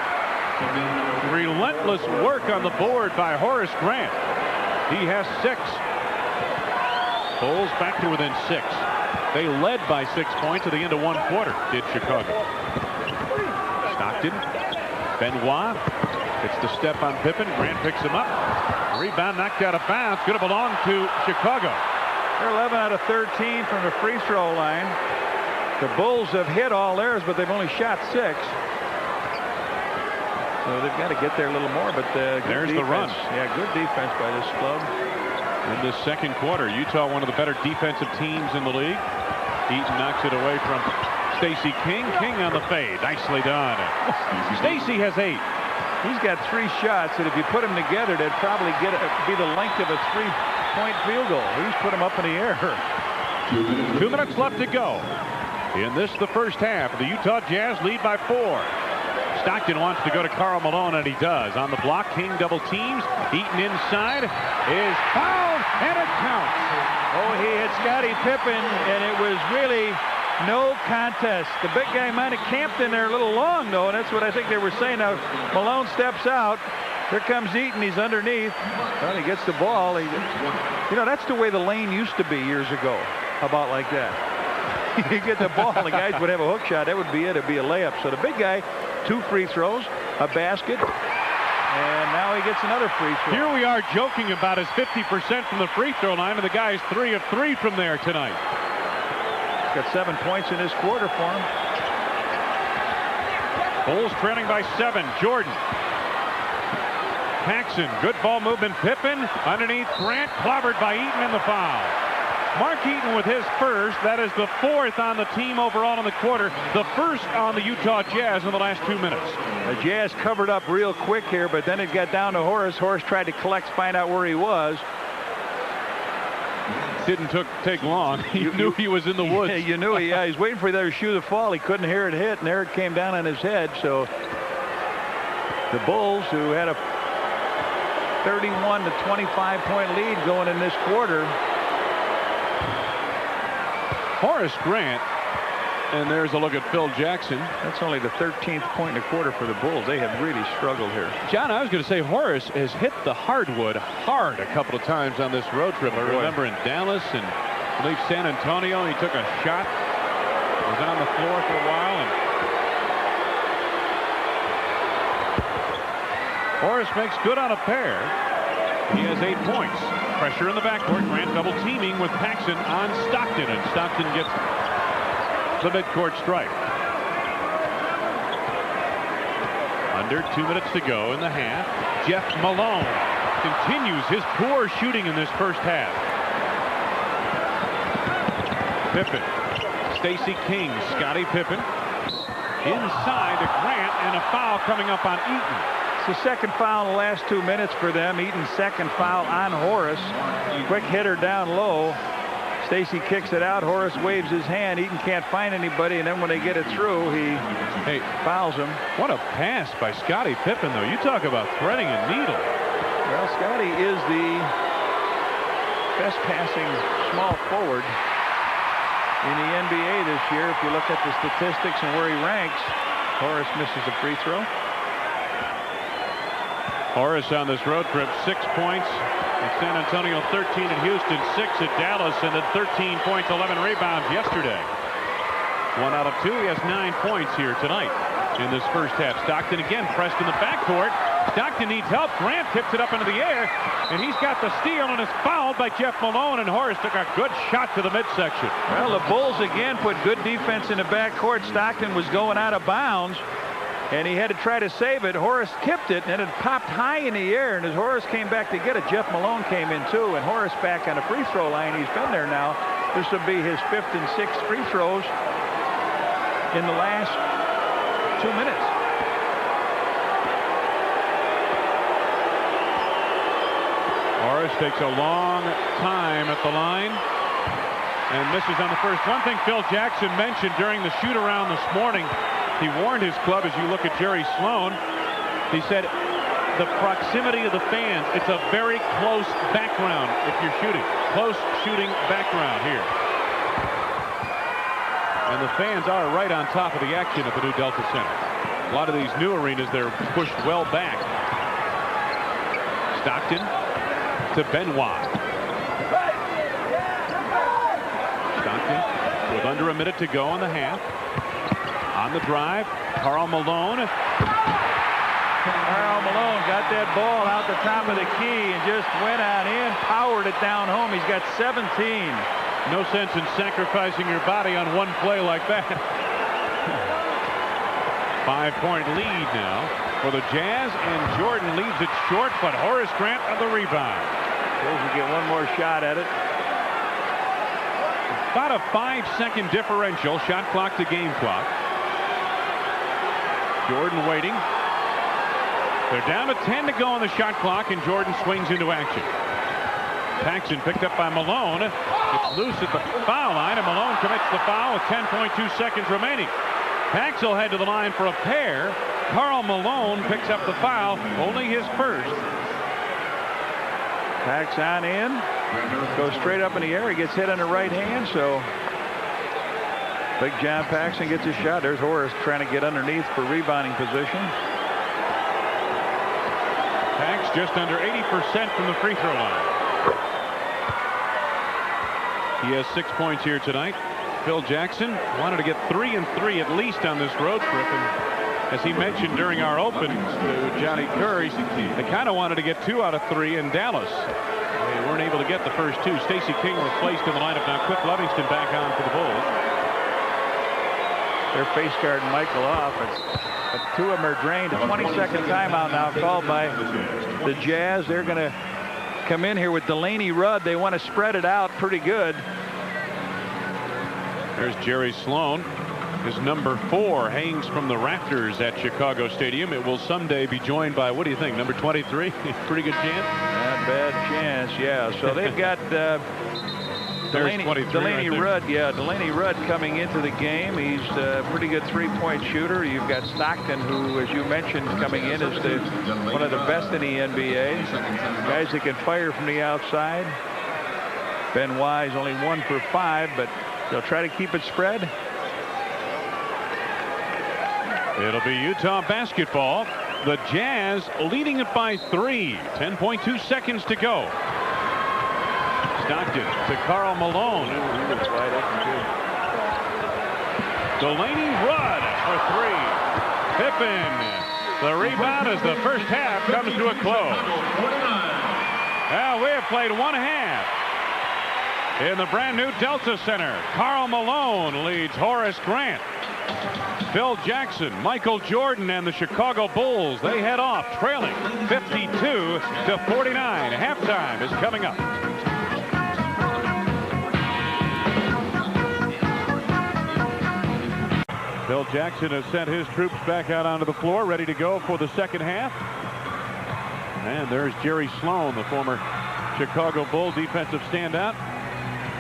Relentless work on the board by Horace Grant. He has 6. Bulls back to within 6. They led by 6 points at the end of one quarter, did Chicago. Stockton. Benoit. It's the step on Pippen. Grant picks him up. Rebound knocked out of bounds. Could have belonged to Chicago. They're 11 out of 13 from the free throw line. The Bulls have hit all theirs, but they've only shot 6. So they've got to get there a little more, but there's the run. Yeah, good defense by this club. In this second quarter, Utah, one of the better defensive teams in the league. Eaton knocks it away from Stacey King. King on the fade. Nicely done. Stacey has 8. He's got 3 shots that if you put them together, they'd probably be the length of a 3-point field goal. He's put them up in the air. 2 minutes left to go. In this, the first half, the Utah Jazz lead by 4. Stockton wants to go to Karl Malone, and he does. On the block, King double teams. Eaton inside is fouled, and it counts. Oh, he hit Scottie Pippen, and it was really no contest. The big guy might have camped in there a little long, though, and that's what I think they were saying. Now, Malone steps out. Here comes Eaton. He's underneath. Well, he gets the ball. You know, that's the way the lane used to be years ago, about like that. You get the ball, the guys would have a hook shot. That would be it. It'd be a layup. So the big guy, 2 free throws, a basket, and now he gets another free throw. Here we are joking about his 50% from the free throw line, and the guy's 3 of 3 from there tonight. He's got 7 points in this quarter for him. Bulls trailing by 7. Jordan. Paxson, good ball movement. Pippen underneath Grant, clobbered by Eaton in the foul. Mark Eaton with his first. That is the 4th on the team overall in the quarter. The first on the Utah Jazz in the last 2 minutes. The Jazz covered up real quick here, but then it got down to Horace. Horace tried to collect, find out where he was. Didn't take long. You knew he was in the woods. Yeah, you knew he was waiting for the other shoe to fall. He couldn't hear it hit, and there it came down on his head. So the Bulls, who had a 31 to 25 point lead going in this quarter. Horace Grant, and there's a look at Phil Jackson. That's only the 13th point in the quarter for the Bulls. They have really struggled here. John, I was going to say Horace has hit the hardwood hard a couple of times on this road trip. I remember in Dallas and I believe San Antonio, he took a shot, was on the floor for a while, and Horace makes good on a pair. He has 8 points. Pressure in the backcourt. Grant double teaming with Paxson on Stockton, and Stockton gets the midcourt strike. Under 2 minutes to go in the half. Jeff Malone continues his poor shooting in this first half. Pippen. Stacey King. Scottie Pippen. Inside to Grant, and a foul coming up on Eaton. It's the second foul in the last 2 minutes for them. Eaton's second foul on Horace. Quick hitter down low. Stacy kicks it out. Horace waves his hand. Eaton can't find anybody, and then when they get it through, he fouls him. What a pass by Scottie Pippen, though. You talk about threading a needle. Well, Scottie is the best passing small forward in the NBA this year. If you look at the statistics and where he ranks, Horace misses a free throw. Horace on this road trip, 6 points in San Antonio, 13 in Houston, 6 at Dallas, and then 13 points, 11 rebounds yesterday. 1 out of 2. He has 9 points here tonight in this first half. Stockton again pressed in the backcourt. Stockton needs help. Grant tips it up into the air, and he's got the steal and is fouled by Jeff Malone, and Horace took a good shot to the midsection. Well, the Bulls again put good defense in the backcourt. Stockton was going out of bounds, and he had to try to save it. Horace tipped it, and it popped high in the air, and as Horace came back to get it, Jeff Malone came in too, and Horace back on the free throw line. He's been there now. This will be his 5th and 6th free throws in the last 2 minutes. Horace takes a long time at the line and misses on the first. One thing Phil Jackson mentioned during the shoot-around this morning, he warned his club as you look at Jerry Sloan. He said the proximity of the fans, it's a very close background if you're shooting. Close shooting background here. And the fans are right on top of the action at the new Delta Center. A lot of these new arenas, they're pushed well back. Stockton to Benoit. Stockton with under a minute to go in the half. On the drive, Karl Malone. Karl Malone got that ball out the top of the key and just went on in, powered it down home. He's got 17. No sense in sacrificing your body on one play like that. 5-point lead now for the Jazz, and Jordan leaves it short, but Horace Grant on the rebound. Bulls will get one more shot at it. About a 5-second differential, shot clock to game clock. Jordan waiting. They're down to 10 to go on the shot clock, and Jordan swings into action. Paxson picked up by Malone. It's loose at the foul line, and Malone commits the foul with 10.2 seconds remaining. Paxson head to the line for a pair. Karl Malone picks up the foul, only his first. Paxson in, goes straight up in the air. He gets hit on the right hand, so Big John Paxson gets his shot. There's Horace trying to get underneath for rebounding position. Pax just under 80% from the free throw line. He has 6 points here tonight. Phil Jackson wanted to get 3 and 3 at least on this road trip, and as he mentioned during our open to Johnny Curry, they kind of wanted to get 2 out of 3 in Dallas. They weren't able to get the first 2. Stacey King replaced in the lineup now. Quip Livingston back on for the Bulls. They're face guarding Michael off. But 2 of them are drained. A 20-second timeout now called by the Jazz. They're going to come in here with Delaney Rudd. They want to spread it out pretty good. There's Jerry Sloan. His number 4 hangs from the rafters at Chicago Stadium. It will someday be joined by, what do you think, number 23? Pretty good chance? Not bad chance, yeah. So they've got Delaney Rudd. Yeah, Delaney Rudd coming into the game. He's a pretty good 3-point shooter. You've got Stockton, who, as you mentioned, coming in as one of the best in the NBA. Guys that can fire from the outside. Benoit is only 1 for 5, but they'll try to keep it spread. It'll be Utah basketball. The Jazz leading it by 3. 10.2 seconds to go. Stockton to Karl Malone. Delaney Rudd for 3. Pippen. The rebound as the first half comes to a close. Well, we have played one half in the brand new Delta Center. Karl Malone leads Horace Grant. Phil Jackson, Michael Jordan, and the Chicago Bulls, they head off trailing 52-49. Halftime is coming up. Phil Jackson has sent his troops back out onto the floor, ready to go for the second half. And there's Jerry Sloan, the former Chicago Bull defensive standout.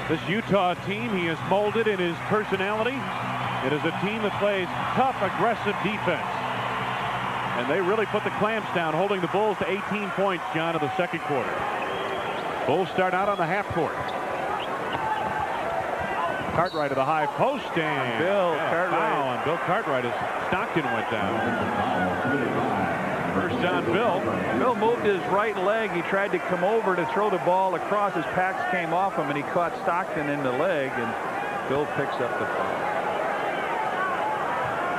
This Utah team he has molded in his personality. It is a team that plays tough, aggressive defense. And they really put the clamps down, holding the Bulls to 18 points, John, in the second quarter. Bulls start out on the half court. Cartwright to the high post, and Bill Cartwright. And Bill Cartwright as Stockton went down. First on Bill. Bill moved his right leg. He tried to come over to throw the ball across. His packs came off him, and he caught Stockton in the leg, and Bill picks up the foul.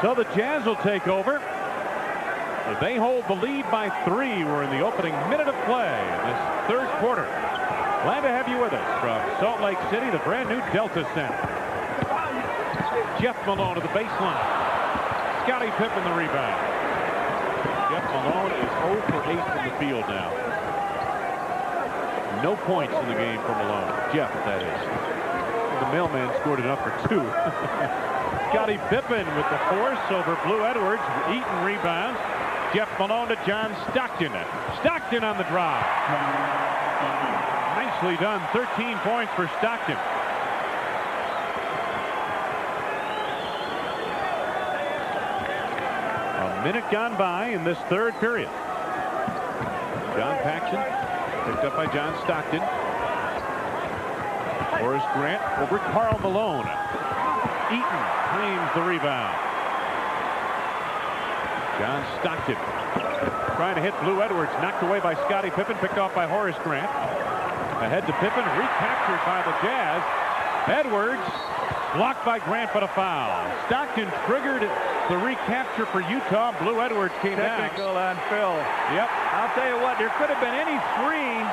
So the Jazz will take over. They hold the lead by 3. We're in the opening minute of play in this third quarter. Glad to have you with us from Salt Lake City, the brand new Delta Center. Jeff Malone to the baseline. Scottie Pippen the rebound. Jeff Malone is 0 for 8 from the field now. No points in the game for Malone. Jeff, that is. The mailman scored enough for 2. Scottie Pippen with the force over Blue Edwards. Eaton rebounds. Jeff Malone to John Stockton. Stockton on the drive. Nicely done. 13 points for Stockton. A minute gone by in this third period. John Paxson picked up by John Stockton. Horace Grant over Karl Malone. Eaton claims the rebound. John Stockton trying to hit Blue Edwards, knocked away by Scottie Pippen, picked off by Horace Grant. Ahead to Pippen, recaptured by the Jazz. Edwards blocked by Grant, but a foul. Stockton triggered the recapture for Utah. Blue Edwards came down. Technical on Phil. Yep. I'll tell you what, there could have been any 3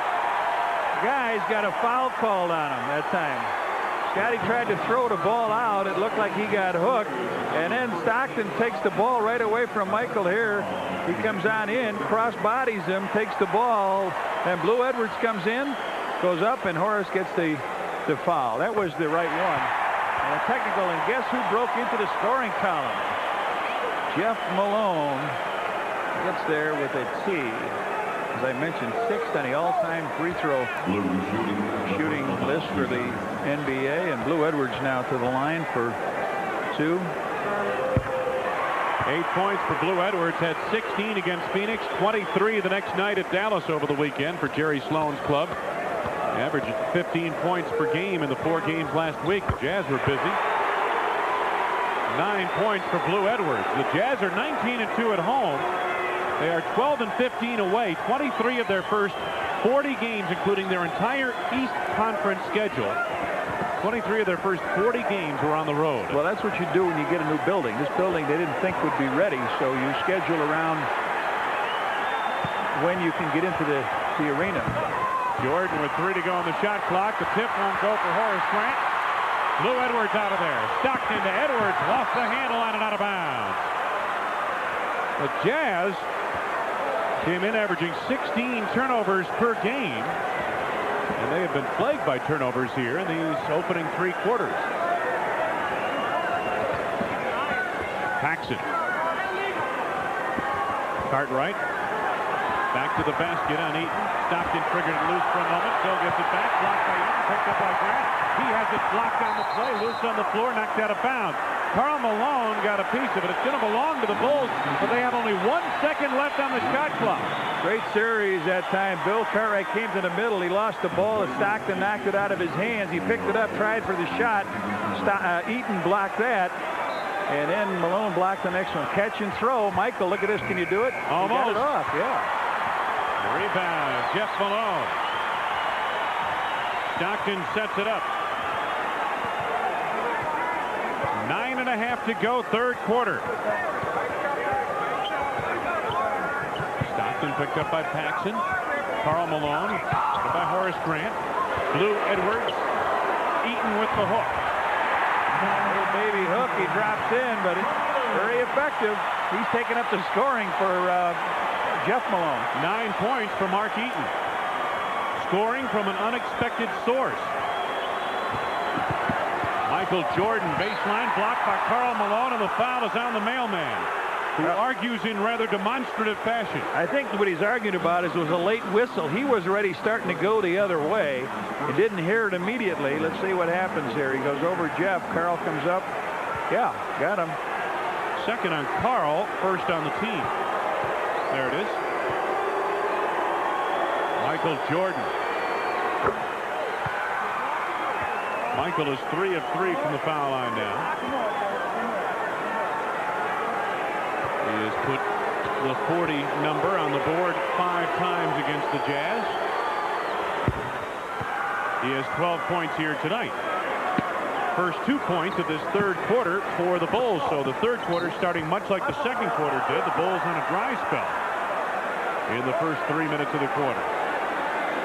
guys got a foul called on him that time. Scottie tried to throw the ball out. It looked like he got hooked. And then Stockton takes the ball right away from Michael here. He comes on in, cross bodies him, takes the ball, and Blue Edwards comes in, goes up, and Horace gets the foul. That was the right one. And a technical, and guess who broke into the scoring column? Jeff Malone gets there with a T. As I mentioned, 6th on the all-time free throw shooting list for the NBA, and Blue Edwards now to the line for 2. 8 points for Blue Edwards. Had 16 against Phoenix, 23 the next night at Dallas over the weekend for Jerry Sloan's club. Averaged 15 points per game in the 4 games last week. The Jazz were busy. 9 points for Blue Edwards. The Jazz are 19-2 at home. They are 12-15 away. 23 of their first 40 games, including their entire East Conference schedule. 23 of their first 40 games were on the road. Well, that's what you do when you get a new building. This building they didn't think would be ready, so you schedule around when you can get into the arena. Jordan with 3 to go on the shot clock. The tip won't go for Horace Grant. Blue Edwards out of there. Stockton to Edwards. Lost the handle on it, out of bounds. The Jazz came in averaging 16 turnovers per game. And they have been plagued by turnovers here in these opening 3 quarters. Paxson. Cartwright. Back to the basket on Eaton. Stockton triggered it loose for a moment. Still gets it back. Blocked by Eaton. Picked up by Grant. He has it blocked on the play. Loose on the floor. Knocked out of bounds. Karl Malone got a piece of it. It's going to belong to the Bulls, but they have only 1 second left on the shot clock. Great series that time. Bill Cartwright came to the middle. He lost the ball. Stockton knocked it out of his hands. He picked it up, tried for the shot. Eaton blocked that. And then Malone blocked the next one. Catch and throw. Michael, look at this. Can you do it? Almost. He got it off, yeah. Rebound, Jeff Malone. Stockton sets it up. 9.5 to go, third quarter. Stockton picked up by Paxson. Karl Malone by Horace Grant. Blue Edwards. Eaton with the hook. Little baby hook. He drops in, but it's very effective. He's taking up the scoring for Jeff Malone. 9 points for Mark Eaton. Scoring from an unexpected source. Michael Jordan, baseline, blocked by Karl Malone, and the foul is on the mailman. who argues in rather demonstrative fashion. I think what he's arguing about is it was a late whistle. He was already starting to go the other way. He didn't hear it immediately. Let's see what happens here. He goes over Jeff. Carl comes up. Yeah, got him. Second on Carl, first on the team. There it is. Michael Jordan. Michael is 3 of 3 from the foul line now. He has put the 40 number on the board 5 times against the Jazz. He has 12 points here tonight. First 2 points of this third quarter for the Bulls. So the third quarter starting much like the second quarter did. The Bulls on a dry spell in the first 3 minutes of the quarter.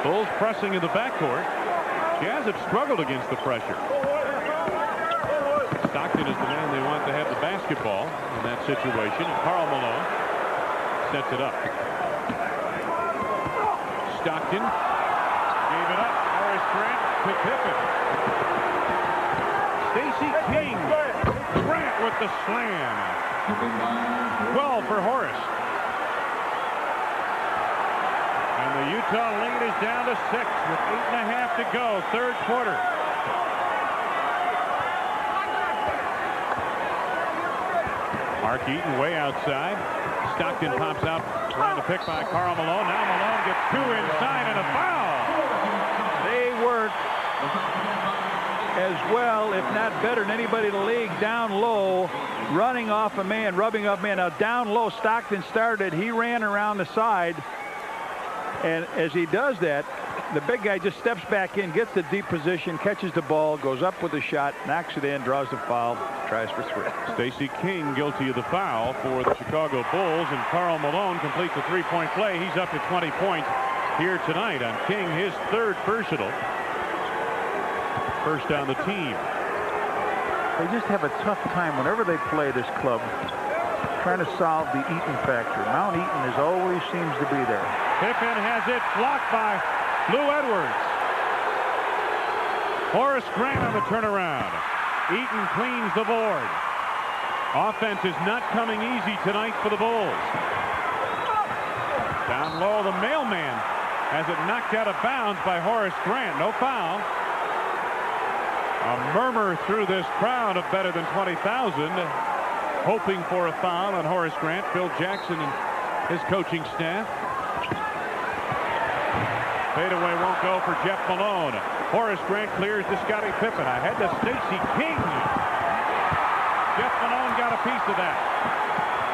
Bulls pressing in the backcourt. Jazz have struggled against the pressure. Stockton is the man they want to have the basketball in that situation. And Karl Malone sets it up. Stockton gave it up. Horace Grant to Pippen. Stacey King. Grant with the slam. 12 for Horace. And the Utah lead is down to 6 with 8.5 to go. Third quarter. Mark Eaton way outside. Stockton pops out. Trying to pick by Karl Malone. Now Malone gets 2 inside and a foul. They work as well, if not better than anybody in the league, down low, running off a man, rubbing up man. Now down low, Stockton started. He ran around the side. And as he does that, the big guy just steps back in, gets the deep position, catches the ball, goes up with a shot, knocks it in, draws the foul, tries for 3. Stacey King guilty of the foul for the Chicago Bulls, and Karl Malone completes a 3-point play. He's up to 20 points here tonight on King, his third personal. First on the team. They just have a tough time whenever they play this club trying to solve the Eaton factor. Mount Eaton always seems to be there. Pippen has it blocked by Lou Edwards. Horace Grant on the turnaround. Eaton cleans the board. Offense is not coming easy tonight for the Bulls. Down low, the mailman has it knocked out of bounds by Horace Grant. No foul. A murmur through this crowd of better than 20,000 hoping for a foul on Horace Grant. Phil Jackson and his coaching staff. Fadeaway won't go for Jeff Malone. Horace Grant clears to Scottie Pippen. Ahead to Stacey King. Jeff Malone got a piece of that.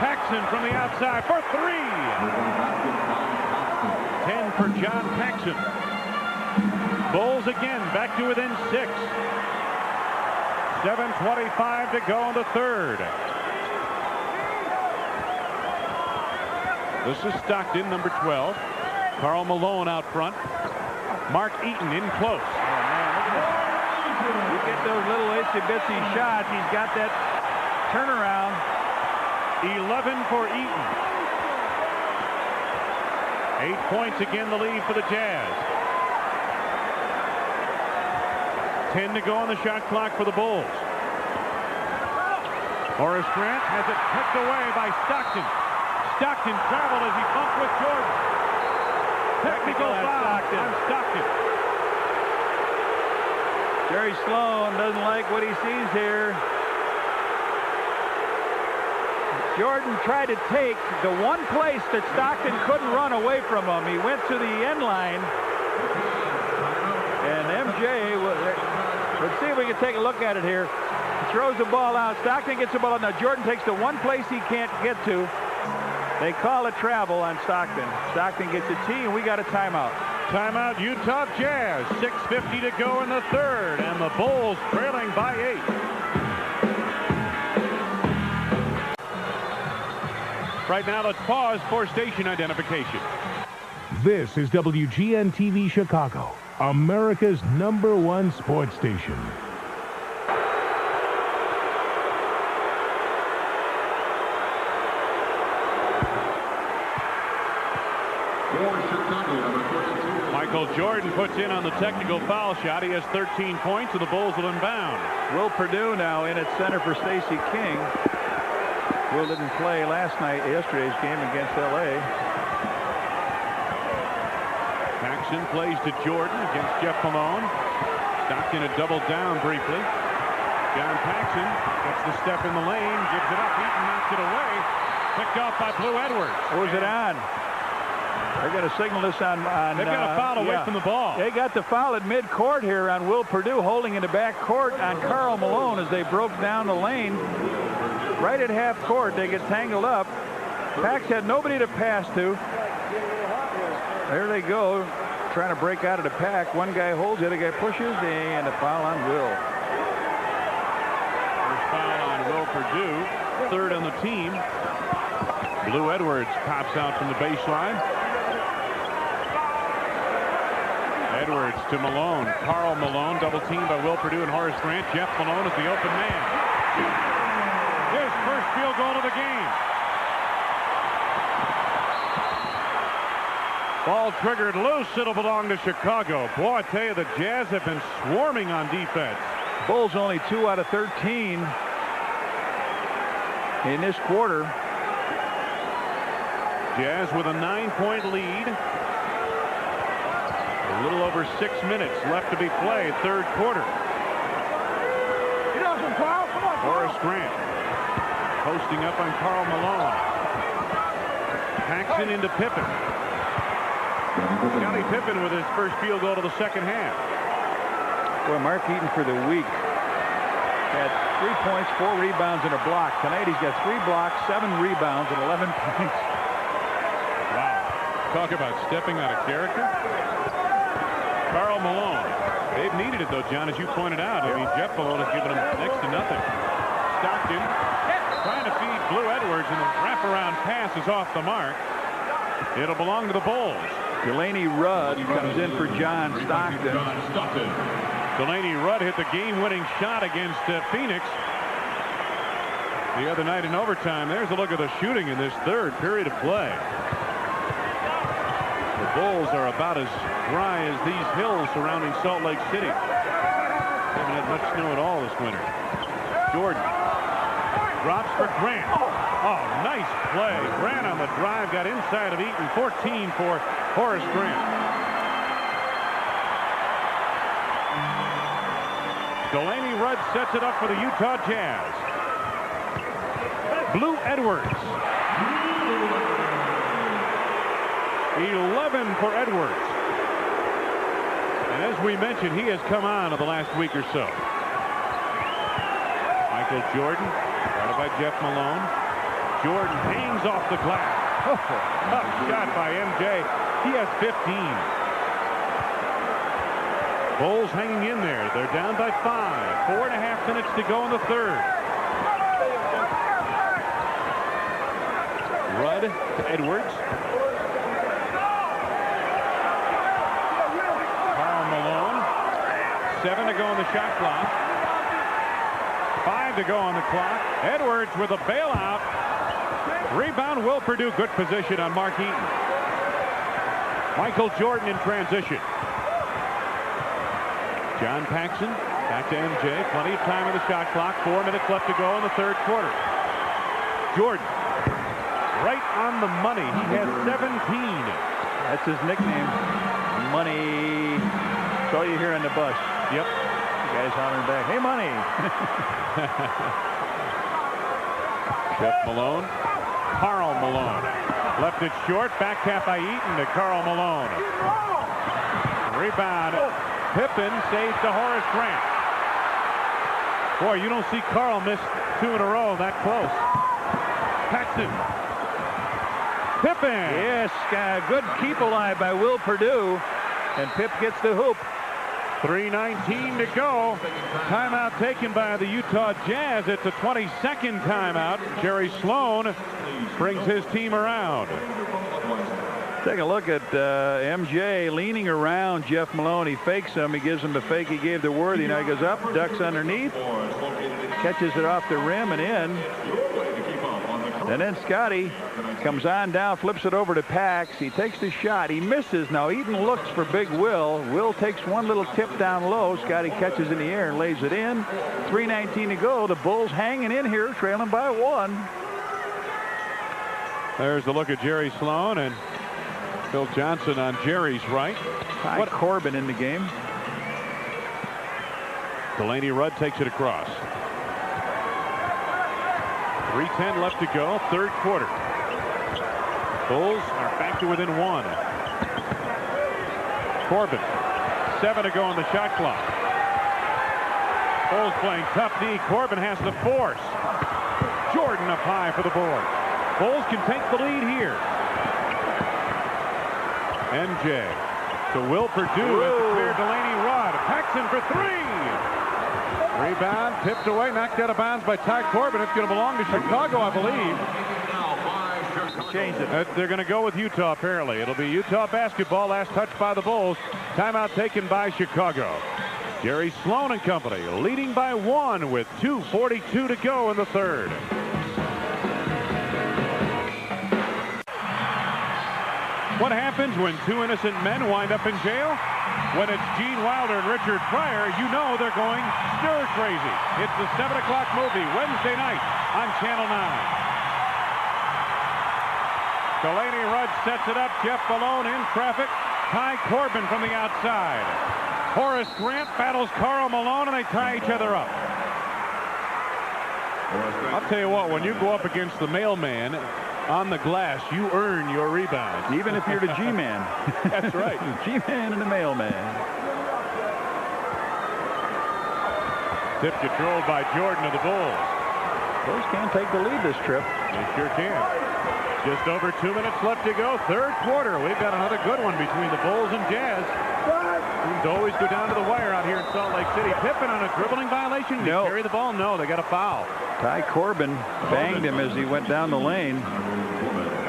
Paxson from the outside for 3. 10 for John Paxson. Bulls again back to within 6. 7:25 to go in the third. This is Stockton, number 12. Karl Malone out front. Mark Eaton in close. Oh, man, look at this. You get those little itsy-bitsy shots. He's got that turnaround. 11 for Eaton. 8 points again, the lead for the Jazz. 10 to go on the shot clock for the Bulls. Horace Grant has it picked away by Stockton. Stockton traveled as he bumped with Jordan. Technical foul on Stockton. Jerry Sloan doesn't like what he sees here. Jordan tried to take the one place that Stockton couldn't run away from him. He went to the end line. And MJ, let's see if we can take a look at it here. He throws the ball out. Stockton gets the ball out. Now Jordan takes the one place he can't get to. They call a travel on Stockton. Stockton gets a tee, and we got a timeout. Timeout, Utah Jazz. 6:50 to go in the third, and the Bulls trailing by 8. Right now, let's pause for station identification. This is WGN-TV Chicago, America's #1 sports station. Michael Jordan puts in on the technical foul shot. He has 13 points, and the Bulls will inbound. Will Perdue now in at center for Stacey King. Will didn't play yesterday's game against L.A. Paxson plays to Jordan against Jeff Malone. Stockton a double down briefly. John Paxson gets the step in the lane, gives it up. Eaton knocks it away. Picked off by Blue Edwards. Who's it on? They're going to signal this on. They've got a foul away from the ball. They got the foul at mid-court here on Will Perdue, holding in the back court on Karl Malone as they broke down the lane. Right at half court, they get tangled up. Pax had nobody to pass to. There they go, trying to break out of the pack. One guy holds, the other guy pushes, and a foul on Will. First foul on Will Perdue, third on the team. Blue Edwards pops out from the baseline. Edwards to Malone. Karl Malone, double teamed by Will Perdue and Horace Grant. Jeff Malone is the open man. His first field goal of the game. Ball triggered loose. It'll belong to Chicago. Boy, I tell you, the Jazz have been swarming on defense. Bulls only 2 out of 13 in this quarter. Jazz with a 9-point lead. A little over 6 minutes left to be played. Third quarter. Horace Grant posting up on Karl Malone. Paxson into Pippen. Scottie Pippen with his first field goal of the second half. Boy, Mark Eaton for the week had 3 points, 4 rebounds, and a block. Tonight he's got 3 blocks, 7 rebounds, and 11 points. Wow. Talk about stepping out of character. Karl Malone. They've needed it, though, John, as you pointed out. I mean, Jeff Malone has given them next to nothing. Stockton trying to feed Blue Edwards, and the wraparound pass is off the mark. It'll belong to the Bulls. Delaney Rudd comes in for John Stockton. Delaney Rudd hit the game-winning shot against Phoenix the other night in overtime. There's a look at the shooting in this third period of play. The Bulls are about as dry as these hills surrounding Salt Lake City. Haven't had much snow at all this winter. Jordan drops for Grant. Oh, nice play. Grant on the drive, got inside of Eaton. 14 for Horace Grant. Delaney Rudd sets it up for the Utah Jazz. Blue Edwards. 11 for Edwards. And as we mentioned, he has come on in the last week or so. Michael Jordan, guarded by Jeff Malone. Jordan hangs off the glass. Oh, tough shot by MJ. He has 15. Bulls hanging in there. They're down by 5. 4.5 minutes to go in the third. Rudd to Edwards. Karl Malone. 7 to go on the shot clock. 5 to go on the clock. Edwards with a bailout. Rebound, Will Perdue. Good position on Mark Eaton. Michael Jordan in transition. John Paxson back to MJ. Plenty of time on the shot clock. 4 minutes left to go in the third quarter. Jordan right on the money. He has 17. That's his nickname. Money. That's all you hear on the bus. Yep. The guy's hollering back, hey, money. Jeff Malone. Karl Malone. Left it short. Back tap by Eaton to Karl Malone. Rebound. Pippen saves to Horace Grant. Boy, you don't see Karl miss 2 in a row that close. Paxson. Pippen. Yes, good keep alive by Will Perdue. And Pip gets the hoop. 3:19 to go. Timeout taken by the Utah Jazz. It's a 22nd timeout. Jerry Sloan brings his team around. Take a look at MJ leaning around Jeff Malone. He fakes him. He gives him the fake he gave to Worthy. Now he goes up, ducks underneath, catches it off the rim and in. And then Scotty comes on down, flips it over to Pax. He takes the shot. He misses. Now Eaton looks for Big Will. Will takes one little tip down low. Scotty catches in the air and lays it in. 3:19 to go. The Bulls hanging in here, trailing by 1. There's the look at Jerry Sloan and Phil Johnson on Jerry's right. Ty Corbin in the game. Delaney Rudd takes it across. 3:10 left to go, third quarter. Bulls are back to within 1. Corbin, 7 to go on the shot clock. Bulls playing tough D. Corbin has the force. Jordan up high for the board. Bulls can take the lead here. MJ to Will Perdue as the clear Delaney Rudd. Paxson for 3. Rebound, tipped away, knocked out of bounds by Ty Corbin. It's going to belong to Chicago, I believe. Change it. They're going to go with Utah, apparently. It'll be Utah basketball, last touch by the Bulls. Timeout taken by Chicago. Jerry Sloan and company leading by 1 with 2:42 to go in the third. What happens when 2 innocent men wind up in jail? When it's Gene Wilder and Richard Pryor, you know they're going stir crazy. It's the 7 o'clock movie Wednesday night on Channel 9. Delaney Rudd sets it up. Jeff Malone in traffic. Ty Corbin from the outside. Horace Grant battles Karl Malone, and they tie each other up. I'll tell you what, when you go up against the mailman on the glass, you earn your rebounds. Even if you're the G-man. That's right. The G-man and the mailman. Tip controlled by Jordan of the Bulls. Bulls can't take the lead this trip. They sure can. Just over 2 minutes left to go. Third quarter. We've got another good one between the Bulls and Jazz. Teams always go down to the wire out here in Salt Lake City. Pippen on a dribbling violation. Did he carry the ball? No, they got a foul. Ty Corbin banged him as he went down the lane.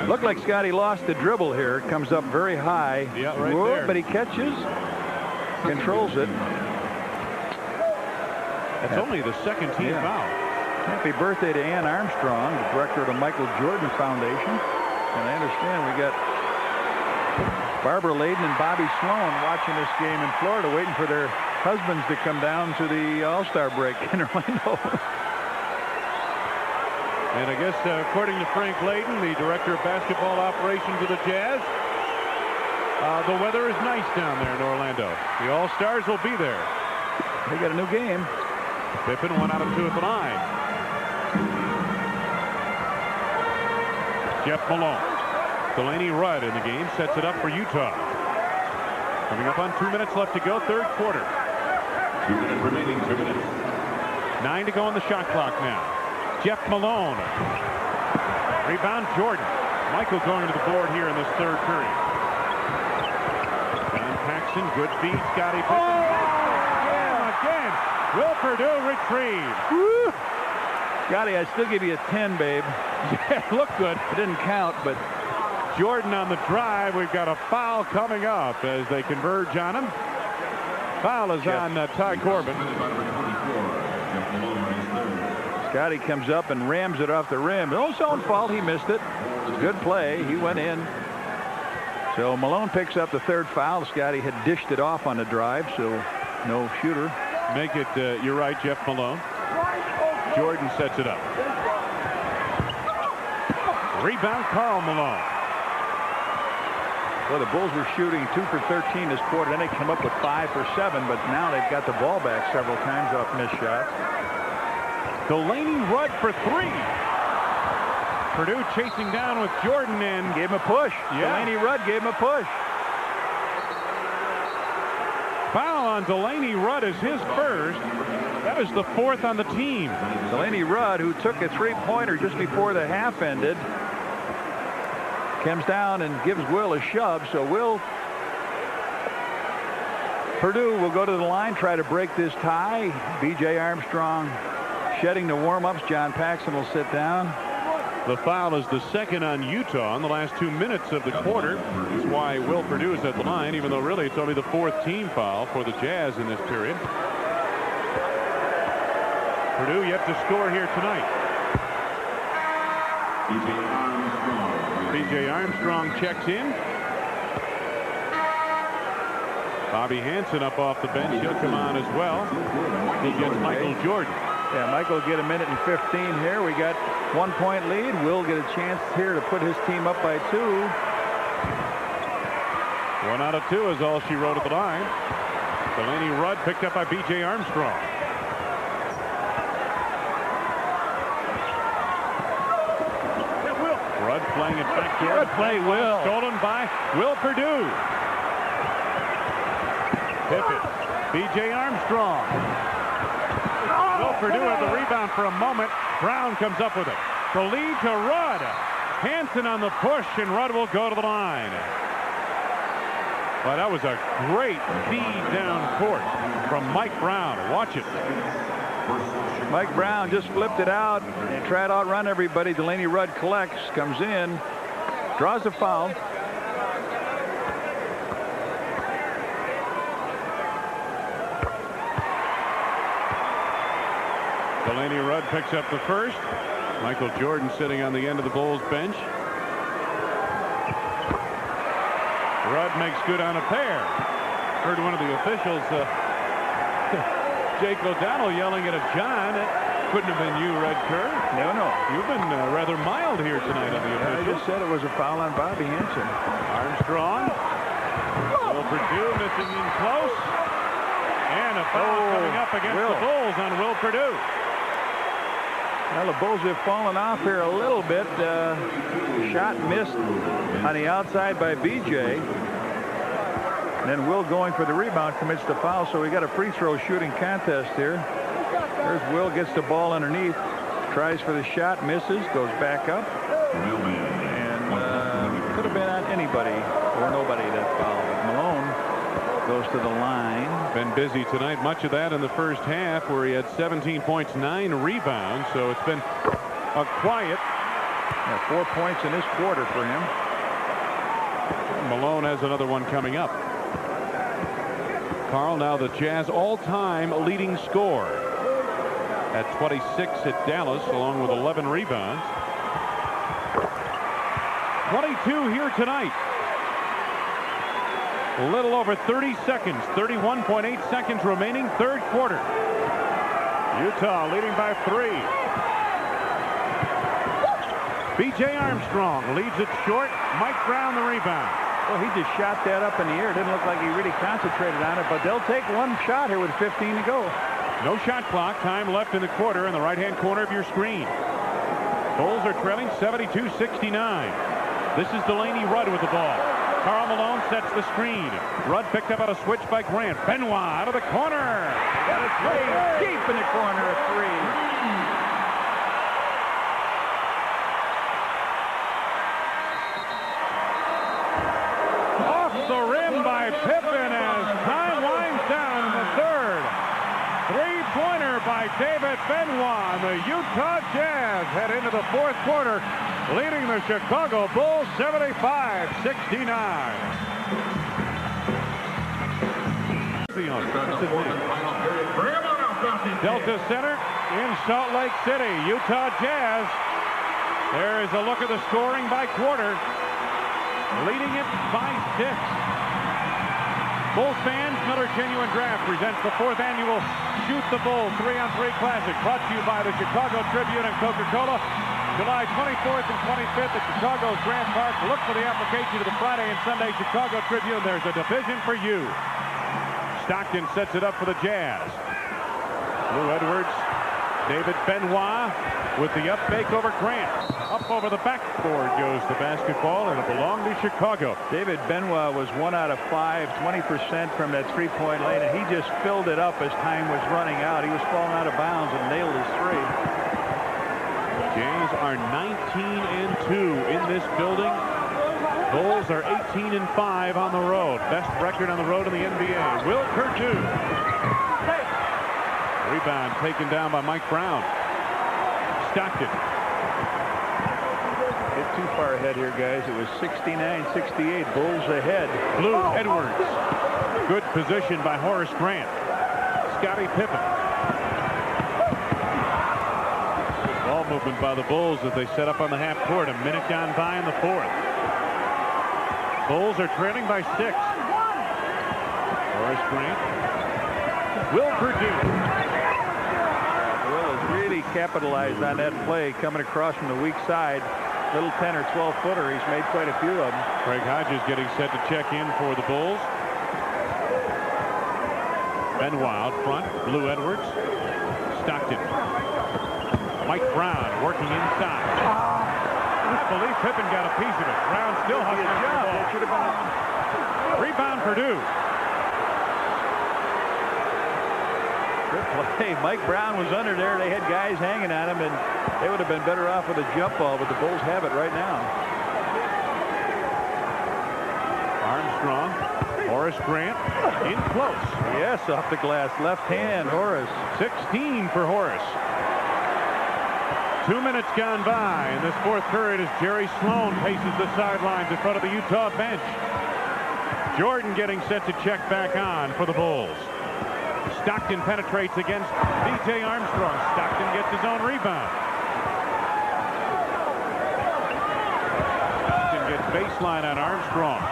Looked like Scotty lost the dribble here. Comes up very high. Yeah, right there. But he catches, controls it. That's only the second team foul. Happy birthday to Ann Armstrong, the director of the Michael Jordan Foundation. And I understand we got Barbara Layden and Bobby Sloan watching this game in Florida, waiting for their husbands to come down to the All-Star break in Orlando. And I guess, according to Frank Layden, the director of basketball operations of the Jazz, the weather is nice down there in Orlando. The All-Stars will be there. They got a new game. Pippen 1 out of 2 at the line. Jeff Malone. Delaney Rudd in the game, sets it up for Utah. Coming up on 2 minutes left to go, third quarter. 2 minutes remaining, 2 minutes. 9 to go on the shot clock now. Jeff Malone. Rebound Jordan. Michael going to the board here in this third period. John Paxson, good feed. Scottie Pippen. Again. Will Perdue retrieve. Woo! Scotty, I still give you a 10, babe. Yeah, looked good. It didn't count, but Jordan on the drive. We've got a foul coming up as they converge on him. Foul is on Ty Corbin. Scotty comes up and rams it off the rim. No, his own fault. He missed it. Good play. He went in. So Malone picks up the third foul. Scotty had dished it off on the drive, so no shooter. Make it, you're right, Jeff Malone. Jordan sets it up. Rebound, Karl Malone. Well, the Bulls were shooting 2 for 13 this quarter. Then they come up with 5 for 7, but now they've got the ball back several times off missed shots. Delaney Rudd for 3. Perdue chasing down with Jordan and gave him a push. Yeah. Delaney Rudd gave him a push. Foul on Delaney Rudd is his first. That was the 4th on the team. Delaney Rudd, who took a three-pointer just before the half ended, comes down and gives Will a shove. So Perdue will go to the line, try to break this tie. B.J. Armstrong shedding the warm-ups. John Paxson will sit down. The foul is the second on Utah in the last 2 minutes of the quarter. That's why Will Perdue is at the line, even though really it's only the 4th team foul for the Jazz in this period. Perdue yet to score here tonight. B.J. Armstrong checks in. Bobby Hansen up off the bench. He'll come on as well. He gets Michael Jordan. Yeah, Michael will get a minute and 15 here. We got 1 point lead. Will get a chance here to put his team up by 2. 1 out of 2 is all she wrote at the line. Delaney Rudd picked up by B.J. Armstrong. Rudd playing it back door. Good play, Will. Stolen by Will Perdue. Pippen. B.J. Armstrong. Will Perdue had the rebound for a moment. Brown comes up with it. The lead to Rudd. Hansen on the push, and Rudd will go to the line. Well, that was a great feed down court from Mike Brown. Watch it. Mike Brown just flipped it out and tried to outrun everybody. Delaney Rudd collects, comes in, draws a foul. Delaney Rudd picks up the first. Michael Jordan sitting on the end of the Bulls bench. Rudd makes good on a pair. Heard one of the officials, Jake O'Donnell, yelling at a John. It couldn't have been you, Red Kerr. No. You've been rather mild here tonight on the officials. I just said it was a foul on Bobby Hansen. Armstrong. Will Perdue missing in close. And a foul coming up against the Bulls on Will Perdue. Well, the Bulls have fallen off here a little bit. Shot missed on the outside by B.J. And then Will going for the rebound commits the foul, so we got a free throw shooting contest here. There's Will, gets the ball underneath, tries for the shot, misses, goes back up. And could have been on anybody or nobody that foul. Malone goes to the line. Been busy tonight, much of that in the first half, where he had 17 points, 9 rebounds, so it's been a quiet. 4 points in this quarter for him. Malone has another one coming up. Carl, now the Jazz all-time leading scorer at 26 at Dallas, along with 11 rebounds. 22 here tonight. A little over 30 seconds, 31.8 seconds remaining, third quarter. Utah leading by 3. B.J. Armstrong leads it short. Mike Brown the rebound. Well, he just shot that up in the air. It didn't look like he really concentrated on it, but they'll take one shot here with 15 to go. No shot clock. Time left in the quarter in the right-hand corner of your screen. Bulls are trailing 72-69. This is Delaney Rudd with the ball. Karl Malone sets the screen. Rudd picked up on a switch by Grant. Benoit out of the corner. Got a three deep in the corner, a 3. Off the rim by Pippen as time winds down in the third. Three-pointer by David Benoit. The Utah Jazz head into the fourth quarter, leading the Chicago Bulls 75-69. Delta Center in Salt Lake City. Utah Jazz. There is a look at the scoring by quarter. Leading it by 6. Bulls fans, Miller Genuine Draft presents the 4th annual Shoot the Bull 3-on-3 Classic, brought to you by the Chicago Tribune and Coca-Cola. July 24th and 25th at Chicago's Grant Park. Look for the application to the Friday and Sunday Chicago Tribune. There's a division for you. Stockton sets it up for the Jazz. Lou Edwards, David Benoit with the up fake over Grant. Up over the backboard goes the basketball, and it belonged to Chicago. David Benoit was 1 out of 5, 20% from that three-point lane, and he just filled it up as time was running out. He was falling out of bounds and nailed his 3. Jays are 19-2 in this building. Bulls are 18-5 on the road. Best record on the road in the NBA. Will Perdue. Rebound taken down by Mike Brown. Stockton. Get too far ahead here, guys. It was 69-68. Bulls ahead. Lou Edwards. Good position by Horace Grant. Scottie Pippen. Ball movement by the Bulls as they set up on the half court. A minute gone by in the fourth. Bulls are trailing by 6. Horace Grant. Will Perdue. Will is capitalized on that play coming across from the weak side. Little 10 or 12 footer. He's made quite a few of them. Craig Hodges getting set to check in for the Bulls. Benoit out front. Lou Edwards. Stockton. Mike Brown working inside. Believe Pippen got a piece of it. Brown still hustling the ball. That should have been a rebound Purdue. good play. Mike Brown was under there. They had guys hanging on him, and they would have been better off with a jump ball, but the Bulls have it right now. Armstrong. Horace Grant in close. Yes, off the glass. Left hand, Horace. 16 for Horace. 2 minutes gone by in this fourth period as Jerry Sloan paces the sidelines in front of the Utah bench. Jordan getting set to check back on for the Bulls. Stockton penetrates against B.J. Armstrong. Stockton gets his own rebound. Stockton gets baseline on Armstrong.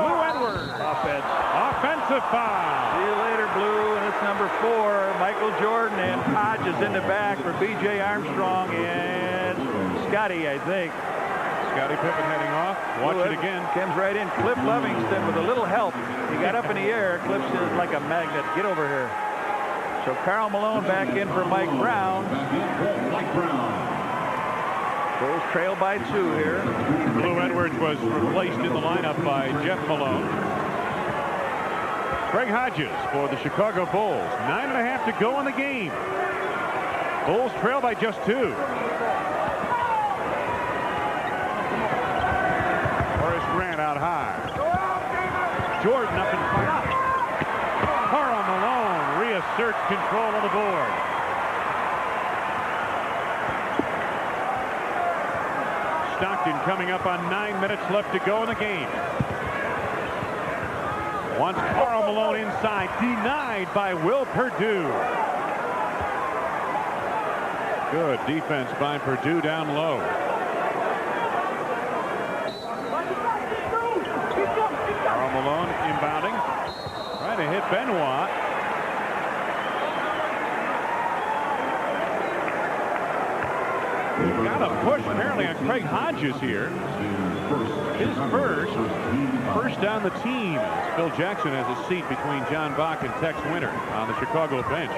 Lou Edwards. Offensive foul. See you later, Blue, and it's number 4. Michael Jordan and Hodges in the back for B.J. Armstrong and Scotty, I think. Scottie Pippen heading off. Watch it again. Comes right in. Cliff Livingston with a little help. He got up in the air. Cliff is like a magnet. Get over here. So Karl Malone back in for Mike Brown. Bulls trail by 2 here. Lou Edwards was replaced in the lineup by Jeff Malone. Craig Hodges for the Chicago Bulls. 9.5 to go in the game. Bulls trail by just 2. Horace Grant out high. Jordan up in front. Karl Malone reasserts control of the board. Stockton coming up on 9 minutes left to go in the game. Wants Karl Malone inside. Denied by Will Perdue. Good defense by Perdue down low. Karl Malone inbounding. Trying to hit Benoit. Got a push apparently on Craig Hodges here. His first on the team. Phil Jackson has a seat between John Bach and Tex Winter on the Chicago bench.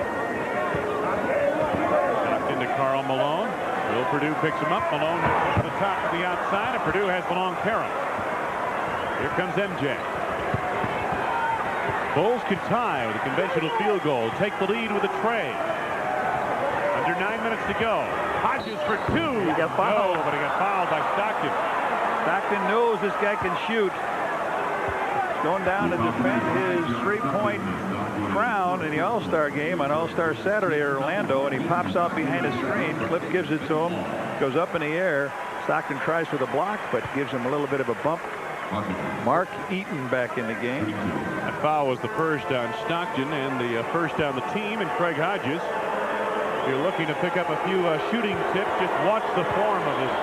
Knocked into Karl Malone. Will Perdue picks him up. Malone to the top of the outside, and Perdue has the long carom. Here comes MJ. Bulls could tie with a conventional field goal. Take the lead with a tray. Under 9 minutes to go. Hodges for 2. He got fouled. No, but he got fouled by Stockton. Stockton knows this guy can shoot. Going down to defend his 3-point crown in the All-Star game on All-Star Saturday at Orlando, and he pops out behind a screen. Cliff gives it to him. Goes up in the air. Stockton tries for the block, but gives him a little bit of a bump. Mark Eaton back in the game. That foul was the first on Stockton and the first on the team, and Craig Hodges. If you're looking to pick up a few shooting tips, just watch the form of this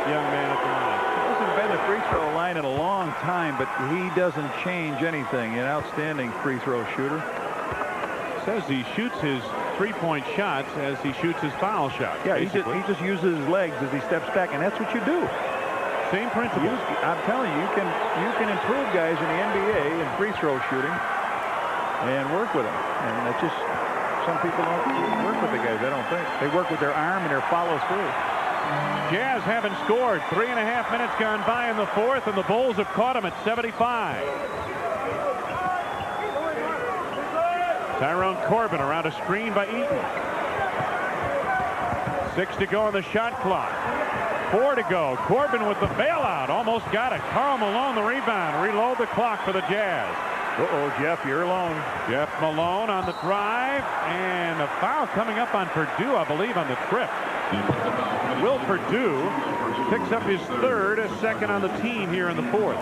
young man at the line. He hasn't been the free throw line in a long time, but he doesn't change anything. An outstanding free throw shooter. Says he shoots his 3-point shots as he shoots his foul shots. Yeah, he just uses his legs as he steps back, and that's what you do. Same principle. I'm telling you, you can improve guys in the NBA in free throw shooting and work with them. And that's just, some people don't work with the guys, I don't think. They work with their arm and their follow through. Jazz haven't scored. 3.5 minutes gone by in the fourth, and the Bulls have caught them at 75. Tyrone Corbin around a screen by Eaton. 6 to go on the shot clock. 4 to go. Corbin with the bailout. Almost got it. Karl Malone the rebound. Reload the clock for the Jazz. Uh-oh, Jeff, you're alone. Jeff Malone on the drive. And a foul coming up on Perdue, I believe, on the trip. Will Perdue picks up his third, a second on the team here in the fourth.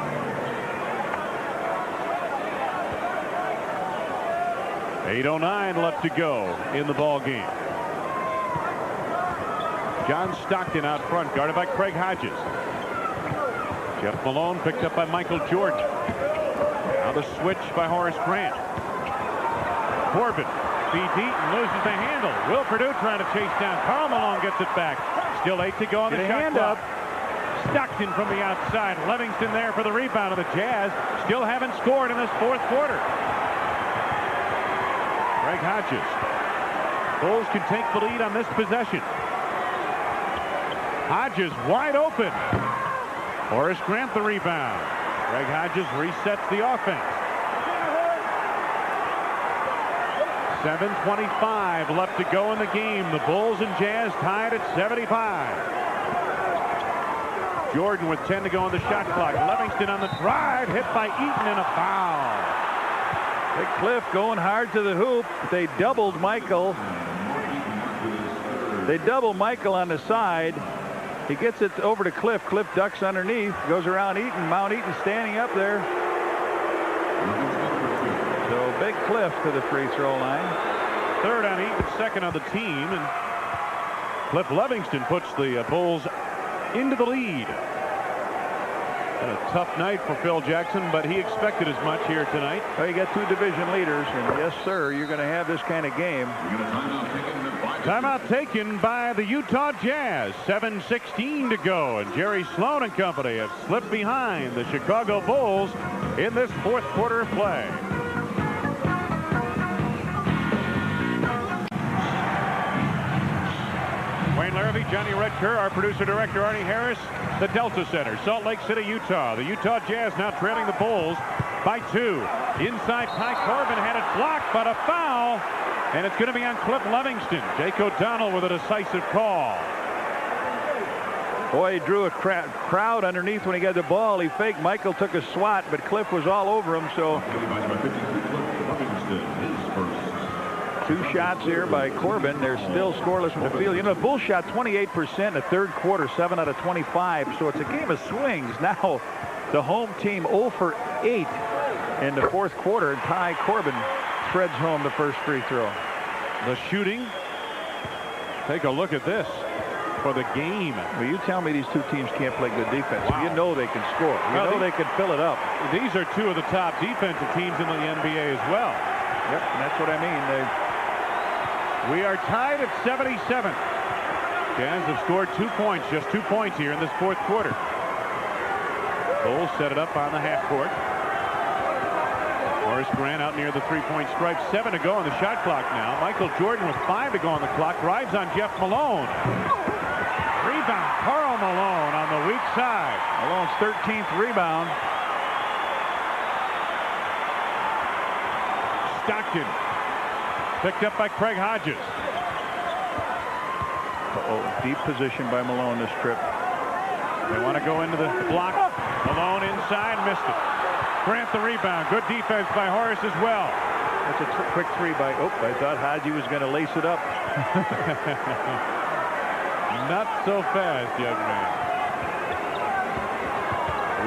.809 left to go in the ball game. John Stockton out front, guarded by Craig Hodges. Jeff Malone picked up by Michael Jordan. Now the switch by Horace Grant. Corbin Feeds Eaton, loses the handle. Will Perdue trying to chase down. Karl Malone gets it back. Still 8 to go on the shot clock. Stockton from the outside. Livingston there for the rebound of the Jazz. Still haven't scored in this fourth quarter. Greg Hodges. Bulls can take the lead on this possession. Hodges wide open. Horace Grant the rebound. Greg Hodges resets the offense. 7:25 left to go in the game. The Bulls and Jazz tied at 75. Jordan with 10 to go on the shot clock. Livingston on the drive, hit by Eaton and a foul. Big Cliff going hard to the hoop. They doubled Michael. They double Michael on the side. He gets it over to Cliff. Cliff ducks underneath, goes around Eaton. Mount Eaton standing up there. So Big Cliff to the free throw line. Third on Eaton, second on the team, and Cliff Livingston puts the Bulls into the lead. Had a tough night for Phil Jackson, but he expected as much here tonight. Well, you got two division leaders, and yes, sir, you're going to have this kind of game. Timeout taken by the Utah Jazz. 7:16 to go, and Jerry Sloan and company have slipped behind the Chicago Bulls in this fourth quarter of play. Wayne Larrabee, Johnny Redker, our producer-director Arnie Harris, the Delta Center, Salt Lake City, Utah. The Utah Jazz now trailing the Bulls by 2. Inside, Ty Corbin had it blocked, but a foul, and it's going to be on Cliff Livingston. Jake O'Donnell with a decisive call. Boy, he drew a crowd underneath when he got the ball. He faked. Michael took a swat, but Cliff was all over him, so 2 shots here by Corbin. They're still scoreless from the field. You know, the Bulls shot 28% in the third quarter, 7 out of 25. So it's a game of swings. Now the home team 0 for 8 in the fourth quarter. And Ty Corbin threads home the first free throw. The shooting. Take a look at this for the game. Well, you tell me these two teams can't play good defense. Wow. You know they can score. You know they can fill it up. These are 2 of the top defensive teams in the NBA as well. Yep, and that's what I mean. We are tied at 77. Jazz have scored 2 points, just 2 points here in this fourth quarter. Bulls set it up on the half court. Horace Grant out near the three-point stripe. 7 to go on the shot clock now. Michael Jordan with 5 to go on the clock. Drives on Jeff Malone. Rebound, Karl Malone on the weak side. Malone's 13th rebound. Stockton. Picked up by Craig Hodges. Deep position by Malone this trip. They want to go into the block. Malone inside, missed it. Grant the rebound. Good defense by Horace as well. That's a quick 3 by. Oh, I thought Hodges was going to lace it up. Not so fast, young man.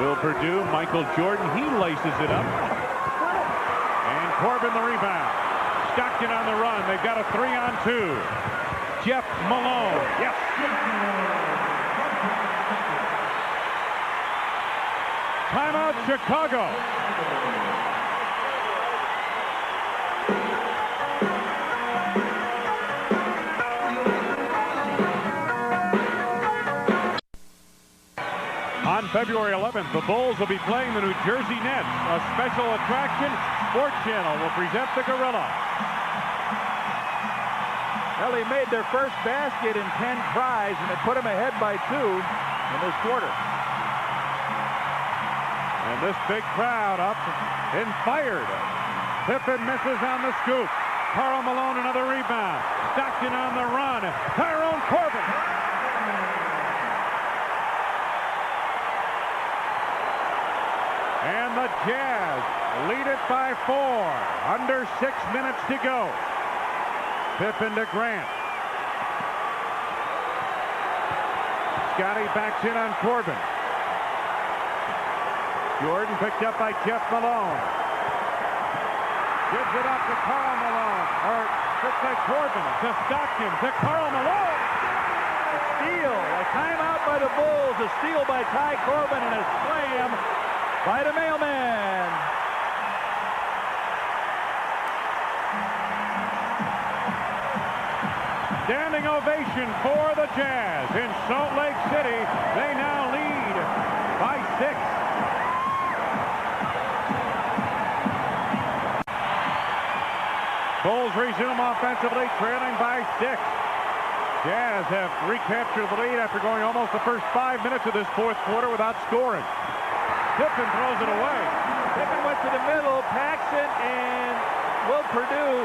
Will Perdue, Michael Jordan, he laces it up. And Corbin the rebound. Stockton on the run. They've got a 3-on-2. Jeff Malone. Yes. Timeout, Chicago. On February 11th, the Bulls will be playing the New Jersey Nets. A special attraction. Sports Channel will present the Gorilla. Well, they made their first basket in 10 tries, and they put them ahead by 2 in this quarter. And this big crowd up and fired. Pippen misses on the scoop. Karl Malone another rebound. Stockton on the run. Tyrone Corbin. And the Jazz lead it by 4. Under 6 minutes to go. Pippen to Grant. Scotty backs in on Corbin. Jordan picked up by Jeff Malone. Gives it up to Karl Malone. Or to Corbin. To Stockton. To Karl Malone. A steal. A timeout by the Bulls. A steal by Ty Corbin and a slam by the mailman. Standing ovation for the Jazz in Salt Lake City. They now lead by 6. Bulls resume offensively, trailing by 6. Jazz have recaptured the lead after going almost the first 5 minutes of this fourth quarter without scoring. Pippen throws it away. Pippen went to the middle. Paxson and Will Perdue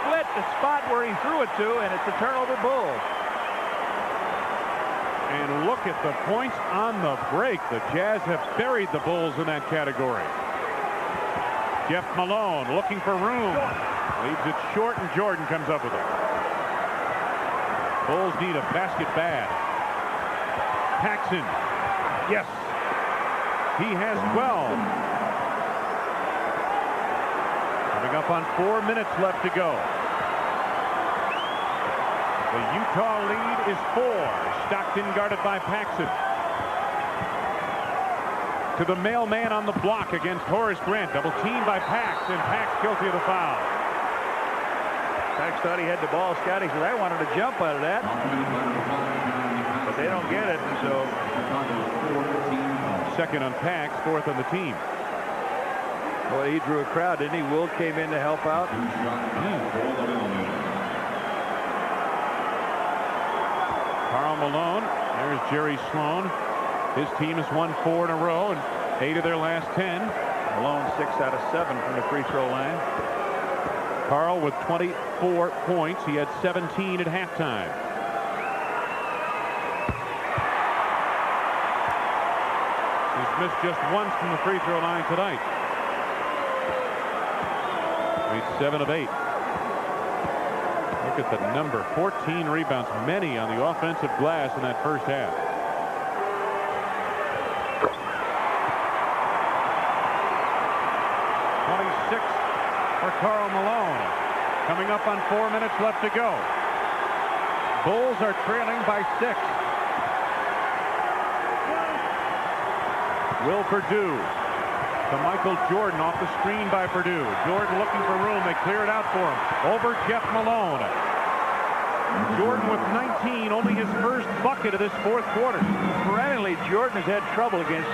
split the spot where he threw it to, and it's a turnover. Bulls. And look at the points on the break. The Jazz have buried the Bulls in that category. Jeff Malone looking for room. Leaves it short, and Jordan comes up with it. Bulls need a basket bad. Paxson. Yes. He has 12. Coming up on 4 minutes left to go. The Utah lead is 4. Stockton guarded by Paxson. To the mailman on the block against Horace Grant. Double teamed by Pax, and Pax guilty of the foul. Pax thought he had the ball. Scotty said, I wanted to jump out of that. But they don't get it, so. Second on Pax, 4th on the team. Boy, he drew a crowd, didn't he? Wilt came in to help out. Karl Malone. There's Jerry Sloan. His team has won 4 in a row and 8 of their last 10. Malone 6 out of 7 from the free throw line. Karl with 24 points. He had 17 at halftime. He's missed just once from the free throw line tonight. He's 7 of 8. Look at the number. 14 rebounds, many on the offensive glass in that first half. For Karl Malone. Coming up on 4 minutes left to go. Bulls are trailing by 6. Will Perdue to Michael Jordan off the screen by Perdue. Jordan looking for room. They clear it out for him. Over Jeff Malone. Jordan with 19, only his first bucket of this fourth quarter. Perennially, Jordan has had trouble against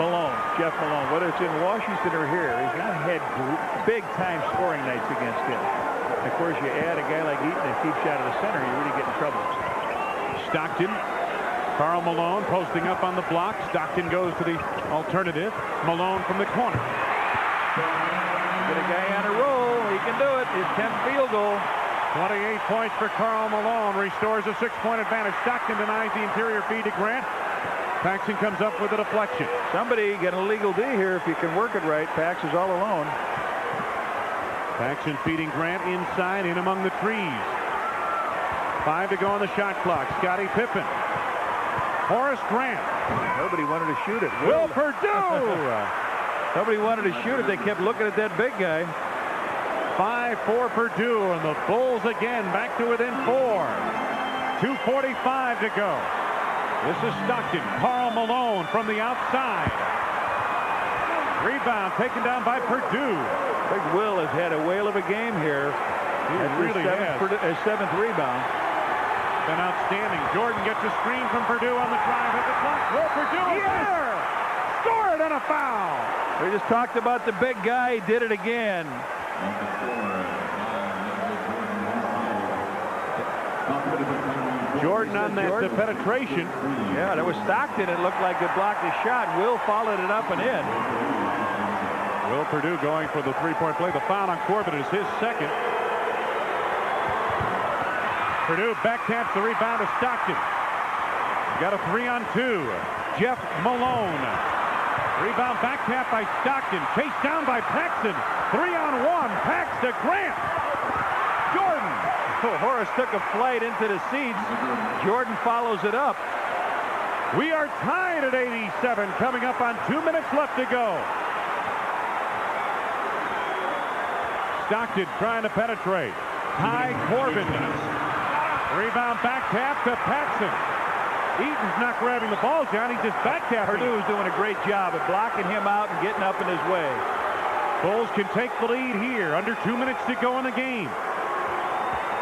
Malone, Jeff Malone, whether it's in Washington or here. He's not had big-time scoring nights against him. Of course, you add a guy like Eaton that keeps you out of the center, you really get in trouble. Stockton. Karl Malone posting up on the block. Stockton goes to the alternative. Malone from the corner. Get a guy on a roll. He can do it. His 10th field goal. 28 points for Karl Malone. Restores a 6-point advantage. Stockton denies the interior feed to Grant. Paxson comes up with a deflection. Somebody get a legal D here if you can work it right. Pax is all alone. Paxson feeding Grant inside in among the trees. 5 to go on the shot clock. Scottie Pippen. Horace Grant. Nobody wanted to shoot it. Will Perdue. Nobody wanted to shoot it. They kept looking at that big guy. 5 for Perdue, and the Bulls again back to within 4. 2:45 to go. This is Stockton. Karl Malone from the outside. Rebound taken down by Perdue. Big Will has had a whale of a game here. He really has. His 7th rebound. Been outstanding. Jordan gets a screen from Perdue on the drive at the clock. Will Perdue here. Scored and a foul. We just talked about the big guy. He did it again. Jordan on that penetration. Yeah, that was Stockton. It looked like it blocked his shot. Will followed it up and in. Will Perdue going for the three-point play. The foul on Corbett is his second. Perdue back taps the rebound to Stockton. Got a 3-on-2. Jeff Malone. Rebound back tap by Stockton. Chased down by Paxson. 3-on-1. Pax to Grant. Jordan. Oh, Horace took a flight into the seats. Jordan follows it up. We are tied at 87. Coming up on 2 minutes left to go. Stockton trying to penetrate. Ty Corbin. Rebound back tap to Paxson. Eaton's not grabbing the ball, John. He's just back tapping. Perdue is doing a great job of blocking him out and getting up in his way. Bulls can take the lead here. Under 2 minutes to go in the game.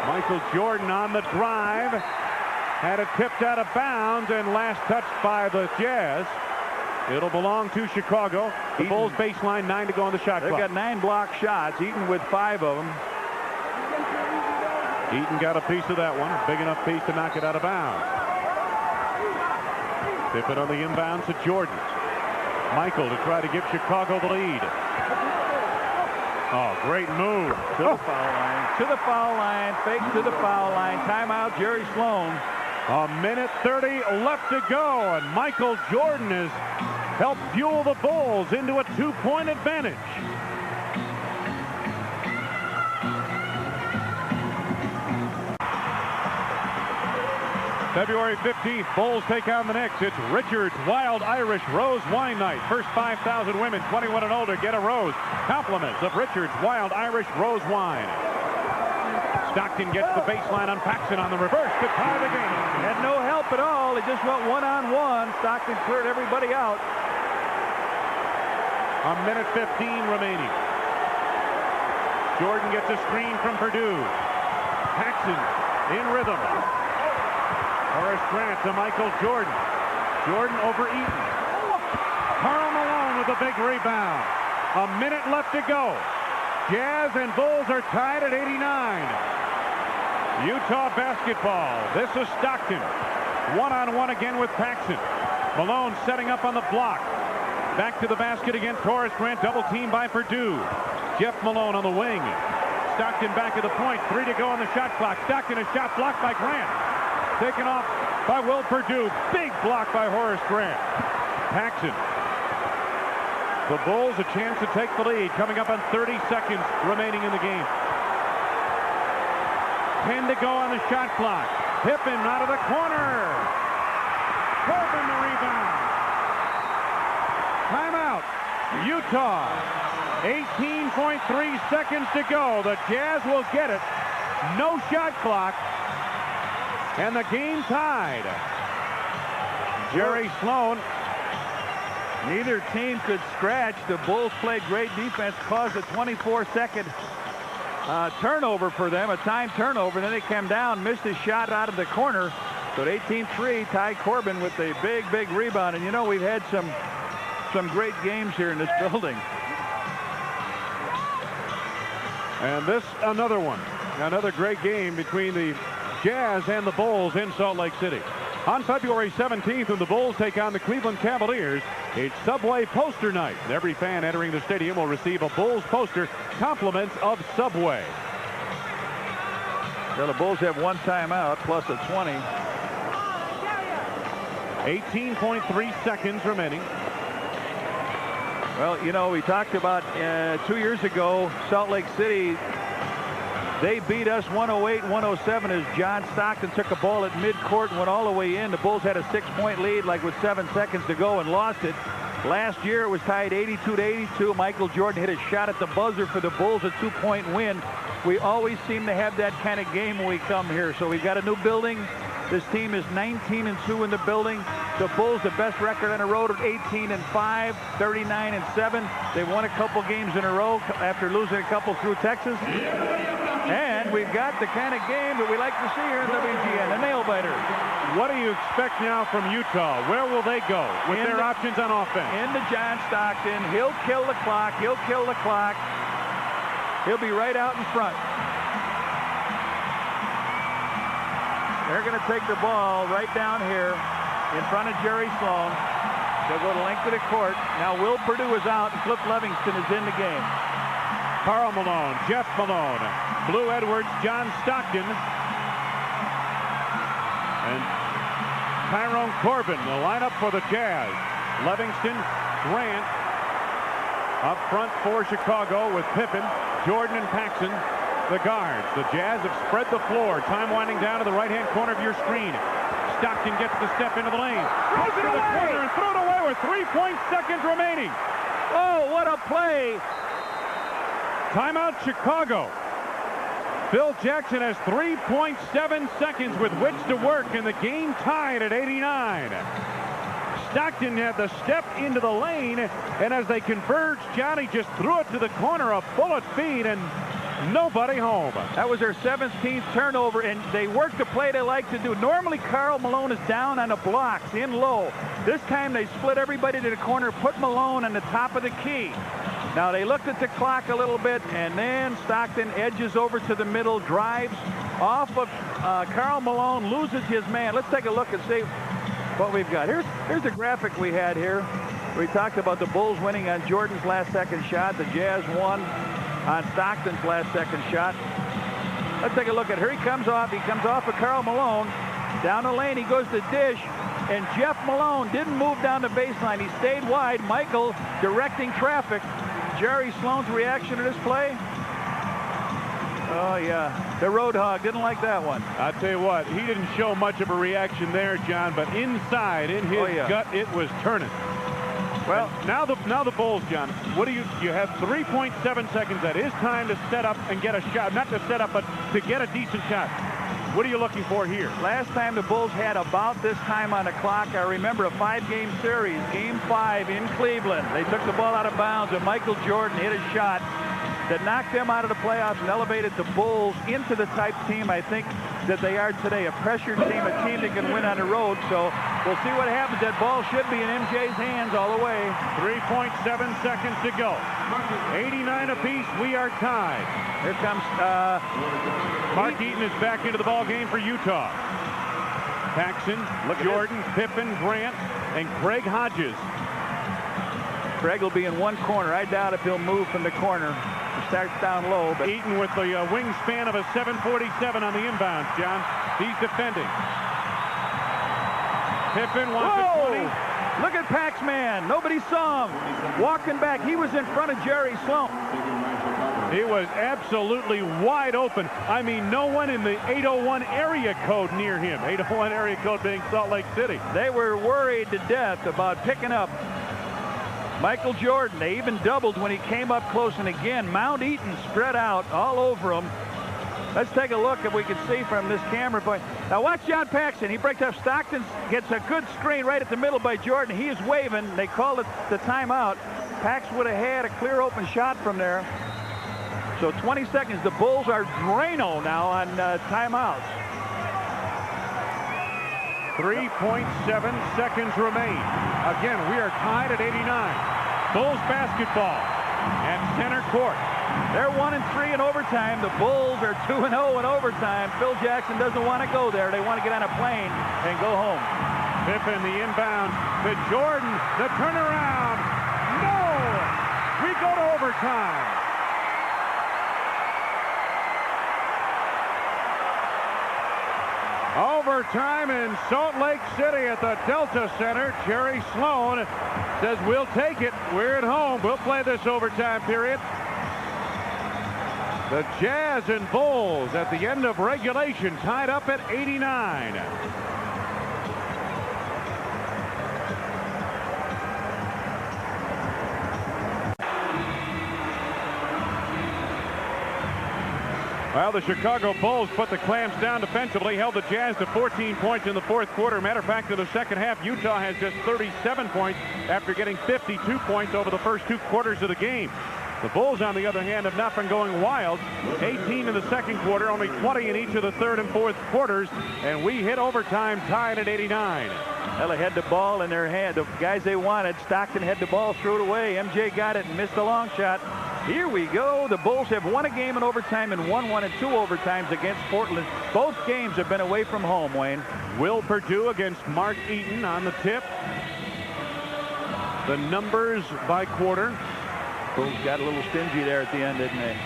Michael Jordan on the drive. Had it tipped out of bounds and last touched by the Jazz. It'll belong to Chicago. The Bulls baseline, 9 to go on the shot clock. They've got 9 block shots. Eaton with 5 of them. Eaton got a piece of that one. A big enough piece to knock it out of bounds. Pippen on the inbound to Jordan. Michael to try to give Chicago the lead. Oh, great move. To the foul line. To the foul line. Fake to the foul line. Timeout, Jerry Sloan. A minute 30 left to go, and Michael Jordan has helped fuel the Bulls into a 2-point advantage. February 15th, Bulls take on the Knicks. It's Richard's Wild Irish Rose Wine Night. First 5,000 women 21 and older get a rose. Compliments of Richard's Wild Irish Rose Wine. Stockton gets the baseline on Paxson on the reverse to tie the game. Had no help at all. He just went one-on-one. Stockton cleared everybody out. A minute 15 remaining. Jordan gets a screen from Purdue. Paxson in rhythm. Horace Grant to Michael Jordan. Jordan over Eaton. Karl Malone with a big rebound. A minute left to go. Jazz and Bulls are tied at 89. Utah basketball. This is Stockton. One-on-one again with Paxson. Malone setting up on the block. Back to the basket against Horace Grant. Double team by Purdue. Jeff Malone on the wing. Stockton back at the point. 3 to go on the shot clock. Stockton, a shot blocked by Grant. Taken off by Will Purdue. Big block by Horace Grant. Paxson. The Bulls a chance to take the lead. Coming up on 30 seconds remaining in the game. 10 to go on the shot clock. Pippen out of the corner. Corbin the rebound. Timeout. Utah. 18.3 seconds to go. The Jazz will get it. No shot clock. And the game tied. Jerry Sloan. Neither team could scratch. The Bulls played great defense, caused a 24-second turnover for them, a time turnover. Then they came down, missed his shot out of the corner. So at 18-3, Ty Corbin with a big rebound. And you know, we've had some great games here in this building. And this another one. Another great game between the Jazz and the Bulls in Salt Lake City. On February 17th, when the Bulls take on the Cleveland Cavaliers, it's Subway Poster Night. Every fan entering the stadium will receive a Bulls poster, compliments of Subway. Well, the Bulls have 1 timeout plus a 20. 18.3 seconds remaining. Well, you know, we talked about 2 years ago, Salt Lake City. They beat us 108-107 as John Stockton took a ball at midcourt and went all the way in. The Bulls had a 6-point lead, like with 7 seconds to go, and lost it. Last year it was tied 82-82. Michael Jordan hit a shot at the buzzer for the Bulls, a 2-point win. We always seem to have that kind of game when we come here. So we've got a new building. This team is 19-2 in the building. The Bulls, the best record on the road, at 18-5, 39-7. They won a couple games in a row after losing a couple through Texas. And we've got the kind of game that we like to see here in WGN, the nail biter. What do you expect now from Utah? Where will they go with their options on offense? Into John Stockton. He'll kill the clock. He'll kill the clock. He'll be right out in front. They're going to take the ball right down here in front of Jerry Sloan. They'll go the length of the court. Now Will Purdue is out and Cliff Levingston is in the game. Karl Malone, Jeff Malone, Blue Edwards, John Stockton, and Tyrone Corbin, the lineup for the Jazz. Levingston, Grant, up front for Chicago with Pippen, Jordan, and Paxson, the guards. The Jazz have spread the floor. Time winding down to the right-hand corner of your screen. Stockton gets the step into the lane. Throws it to the corner and throw it away with 3.0 seconds remaining. Oh, what a play! Timeout Chicago. Phil Jackson has 3.7 seconds with which to work, and the game tied at 89. Stockton had the step into the lane, and as they converged, Johnny just threw it to the corner, a bullet feed, and Nobody home. That was their 17th turnover, and they worked the play they like to do. Normally, Karl Malone is down on the blocks, in low. This time, they split everybody to the corner, put Malone on the top of the key. Now, they looked at the clock a little bit, and then Stockton edges over to the middle, drives off of Karl Malone, loses his man. Let's take a look and see what we've got. Here's the graphic we had here. We talked about the Bulls winning on Jordan's last second shot. The Jazz won on Stockton's last second shot. Let's take a look at here. He comes off of Karl Malone. Down the lane, he goes to dish. And Jeff Malone didn't move down the baseline. He stayed wide. Michael directing traffic. Jerry Sloan's reaction to this play? Oh, yeah. The Road Hog didn't like that one. I'll tell you what, he didn't show much of a reaction there, John, but inside, in his gut, it was turning. Well, now the Bulls, John, what do you have 3.7 seconds. That is time to set up and get a shot. Not to set up, but to get a decent shot. What are you looking for here? Last time the Bulls had about this time on the clock, I remember a 5-game series, Game 5 in Cleveland. They took the ball out of bounds, and Michael Jordan hit a shot that knocked them out of the playoffs and elevated the Bulls into the type team I think that they are today. A pressured team, a team that can win on the road. So we'll see what happens. That ball should be in MJ's hands all the way. 3.7 seconds to go. 89 apiece. We are tied. Here comes Mark Eaton is back into the ball game for Utah. Paxson, Jordan, Pippen, Grant, and Craig Hodges. Craig will be in one corner. I doubt if he'll move from the corner. He starts down low, but Eaton with the wingspan of a 747 on the inbounds, John. He's defending. Pippen wants a 20. Look at Paxman. Nobody saw him. Walking back. He was in front of Jerry Sloan. He was absolutely wide open. I mean, no one in the 801 area code near him. 801 area code being Salt Lake City. They were worried to death about picking up Michael Jordan. They even doubled when he came up close, and again, Mount Eaton spread out all over him. Let's take a look if we can see from this camera point. Now watch John Paxson. He breaks up. Stockton gets a good screen right at the middle by Jordan. He is waving. They called it the timeout. Pax would have had a clear open shot from there. So 20 seconds. The Bulls are Drano now on timeouts. 3.7 seconds remain. Again, we are tied at 89. Bulls basketball at center court. They're 1-3 in overtime. The Bulls are 2-0 in overtime. Phil Jackson doesn't want to go there. They want to get on a plane and go home. Pippen, the inbound to Jordan. The turnaround. No! We go to overtime. Overtime in Salt Lake City at the Delta Center. Jerry Sloan says, we'll take it. We're at home. We'll play this overtime period. The Jazz and Bulls at the end of regulation tied up at 89. Well, the Chicago Bulls put the clamps down defensively, held the Jazz to 14 points in the fourth quarter. Matter of fact, in the second half, Utah has just 37 points after getting 52 points over the first 2 quarters of the game. The Bulls, on the other hand, have not been going wild. 18 in the second quarter, only 20 in each of the third and fourth quarters, and we hit overtime tied at 89. Well, they had the ball in their hand. The guys they wanted, Stockton had the ball, threw it away. MJ got it and missed a long shot. Here we go. The Bulls have won a game in overtime and won 1 and 2 overtimes against Portland. Both games have been away from home, Wayne. Will Perdue against Mark Eaton on the tip. The numbers by quarter. Bulls got a little stingy there at the end, didn't they?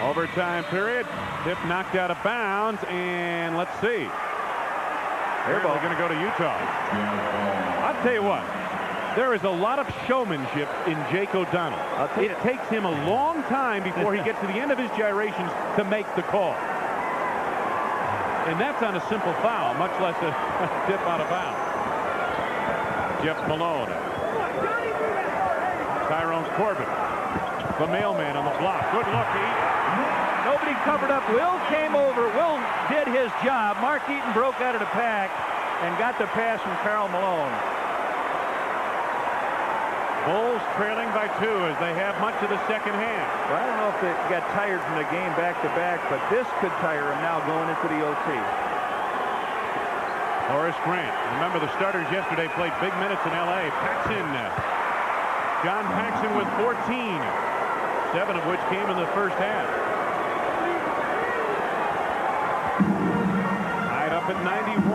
Overtime period. Tip knocked out of bounds, and let's see. They're going to go to Utah. I'll tell you what. There is a lot of showmanship in Jake O'Donnell. It takes him a long time before he gets to the end of his gyrations to make the call. And that's on a simple foul, much less a tip out of bounds. Jeff Malone. Tyrone Corbin. The mailman on the block. Good look, Eaton. Nobody covered up. Will came over. Will did his job. Mark Eaton broke out of the pack and got the pass from Karl Malone. Bulls trailing by 2 as they have much of the second half. Well, I don't know if they got tired from the game back-to-back, but this could tire them now going into the OT. Horace Grant. Remember, the starters yesterday played big minutes in L.A. Paxson. John Paxson with 14, 7 of which came in the first half. Tied up at 91.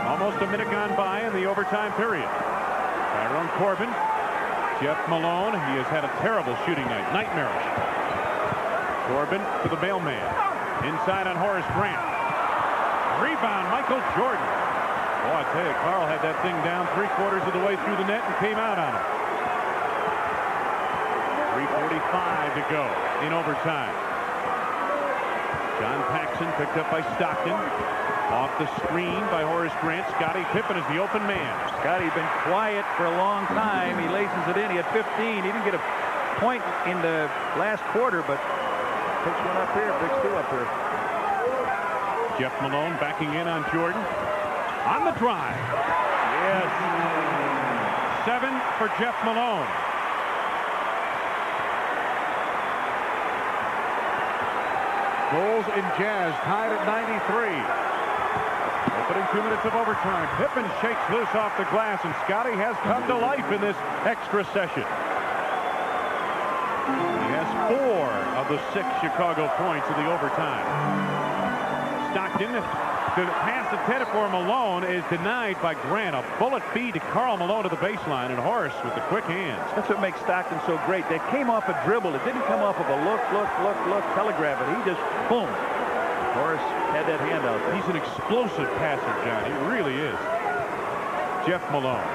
Almost a minute gone by in the overtime period. Tyrone Corbin, Jeff Malone. He has had a terrible shooting night, nightmarish. Corbin to the mailman. Inside on Horace Grant. Rebound, Michael Jordan. Oh, I tell you, Carl had that thing down 3/4 of the way through the net and came out on it. 3:45 to go in overtime. John Paxson picked up by Stockton. Off the screen by Horace Grant. Scottie Pippen is the open man. Scottie's been quiet for a long time. He laces it in. He had 15. He didn't get a point in the last quarter, but picks one up here, picks 2 up here. Jeff Malone backing in on Jordan. On the drive. Yes. 7 for Jeff Malone. Bulls and Jazz tied at 93. Opening 2 minutes of overtime. Pippen shakes loose off the glass, and Scottie has come to life in this extra session. He has 4 of the 6 Chicago points in the overtime. Stockton, the pass intended for Malone is denied by Grant. A bullet feed to Karl Malone to the baseline, and Horace with the quick hands. That's what makes Stockton so great. They came off a dribble. It didn't come off of a look, telegraph it. He just, boom. Horace had that hand out there. He's an explosive passer, John. He really is. Jeff Malone.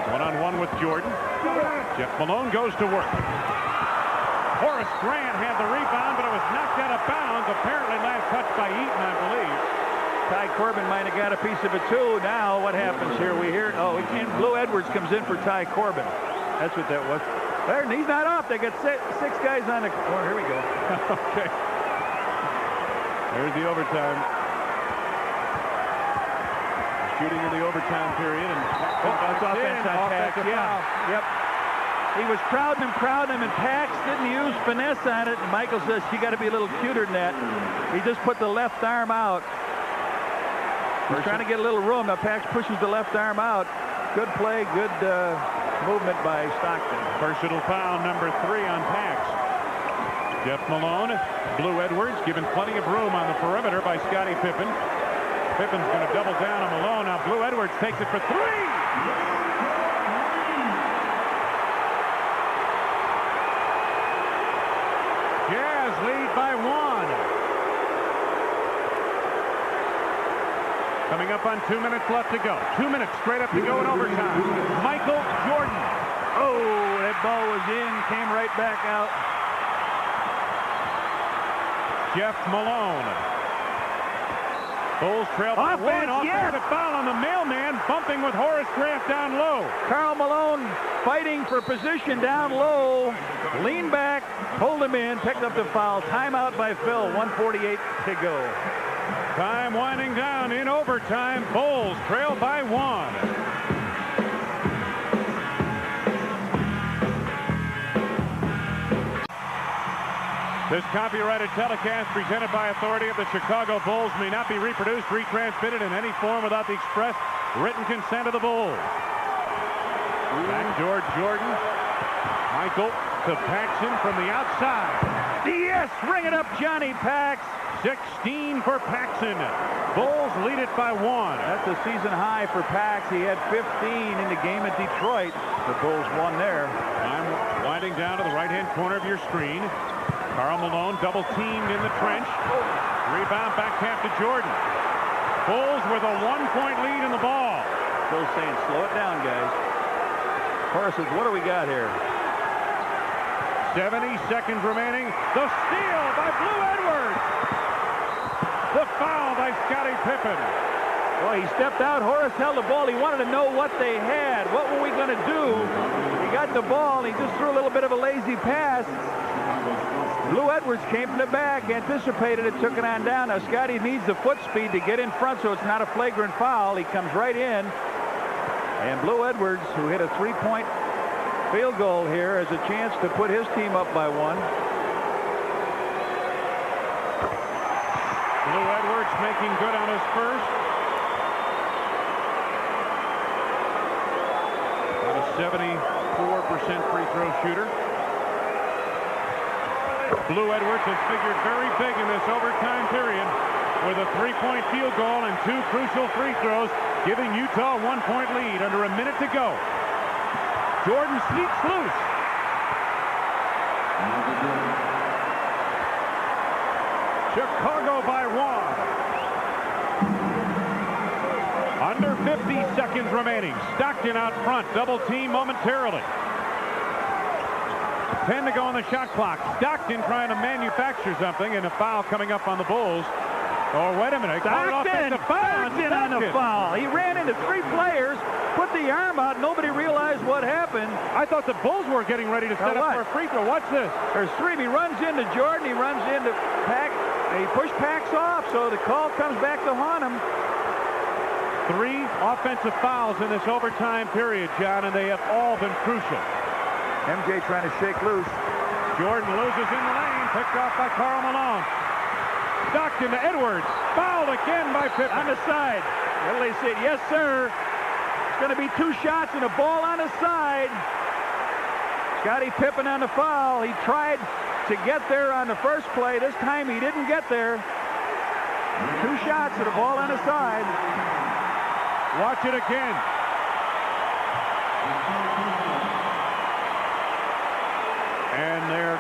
One-on-one with Jordan. Jeff Malone goes to work. Horace Grant had the rebound, but it was knocked out of bounds. Apparently last touch by Eaton, I believe. Ty Corbin might have got a piece of it, too. Now what happens here? We hear, oh, and Blue Edwards comes in for Ty Corbin. That's what that was. There, and he's not off. They got 6 guys on the corner. Here we go. Okay. There's the overtime. Shooting in the overtime period. And that's offense on Pax. Yeah. Yep. He was crowding him, and Pax didn't use finesse on it. And Michael says, you got to be a little cuter than that. He just put the left arm out. He's trying to get a little room. Now Pax pushes the left arm out. Good play, good movement by Stockton. Personal foul number 3 on Pax. Jeff Malone, Blue Edwards, given plenty of room on the perimeter by Scottie Pippen. Pippen's going to double down on Malone. Now Blue Edwards takes it for 3. Jazz lead by 1. Coming up on 2 minutes left to go. 2 minutes straight up to go in overtime. Michael Jordan. Oh, that ball was in, came right back out. Jeff Malone. Bulls trail by 1. Offensive foul on the mailman, bumping with Horace Grant down low. Karl Malone fighting for position down low. Lean back, pulled him in, picked up the foul. Timeout by Phil, 1:48 to go. Time winding down in overtime. Bulls trail by 1. This copyrighted telecast presented by authority of the Chicago Bulls may not be reproduced, retransmitted in any form without the express written consent of the Bulls. Backdoor Jordan. Michael to Paxson from the outside. Yes, ring it up, Johnny Pax. 16 for Paxson. Bulls lead it by 1. That's a season high for Pax. He had 15 in the game at Detroit. The Bulls won there. I'm winding down to the right-hand corner of your screen. Karl Malone double teamed in the trench. Rebound back half to Jordan. Bulls with a 1-point lead in the ball. Still saying, slow it down, guys. Horace says, what do we got here? 70 seconds remaining. The steal by Blue Edwards. The foul by Scottie Pippen. Well, he stepped out. Horace held the ball. He wanted to know what they had. What were we going to do? He got the ball. And he just threw a little bit of a lazy pass. Blue Edwards came from the back, anticipated it, took it on down. Now Scottie needs the foot speed to get in front so it's not a flagrant foul. He comes right in. And Blue Edwards, who hit a 3-point field goal here, has a chance to put his team up by 1. Blue Edwards making good on his first. A 74% free throw shooter. Blue Edwards has figured very big in this overtime period with a 3-point field goal and 2 crucial free throws, giving Utah a 1-point lead under a minute to go. Jordan sneaks loose. Chicago by 1. Under 50 seconds remaining. Stockton out front. Double team momentarily. 10 to go on the shot clock. Stockton trying to manufacture something, and a foul coming up on the Bulls. Oh, wait a minute. Stockton on the foul. He ran into 3 players, put the arm out. Nobody realized what happened. I thought the Bulls were getting ready to set up for a free throw. Watch this. There's 3. He runs into Jordan. He runs into Pack. He Packs off, so the call comes back to haunt him. 3 offensive fouls in this overtime period, John, and they have all been crucial. MJ trying to shake loose. Jordan loses in the lane, picked off by Karl Malone. Stockton to Edwards, fouled again by Pippen. On the side. Well, they said, yes, sir. It's going to be 2 shots and a ball on the side. Scottie Pippen on the foul. He tried to get there on the first play. This time he didn't get there. 2 shots and a ball on the side. Watch it again. And they're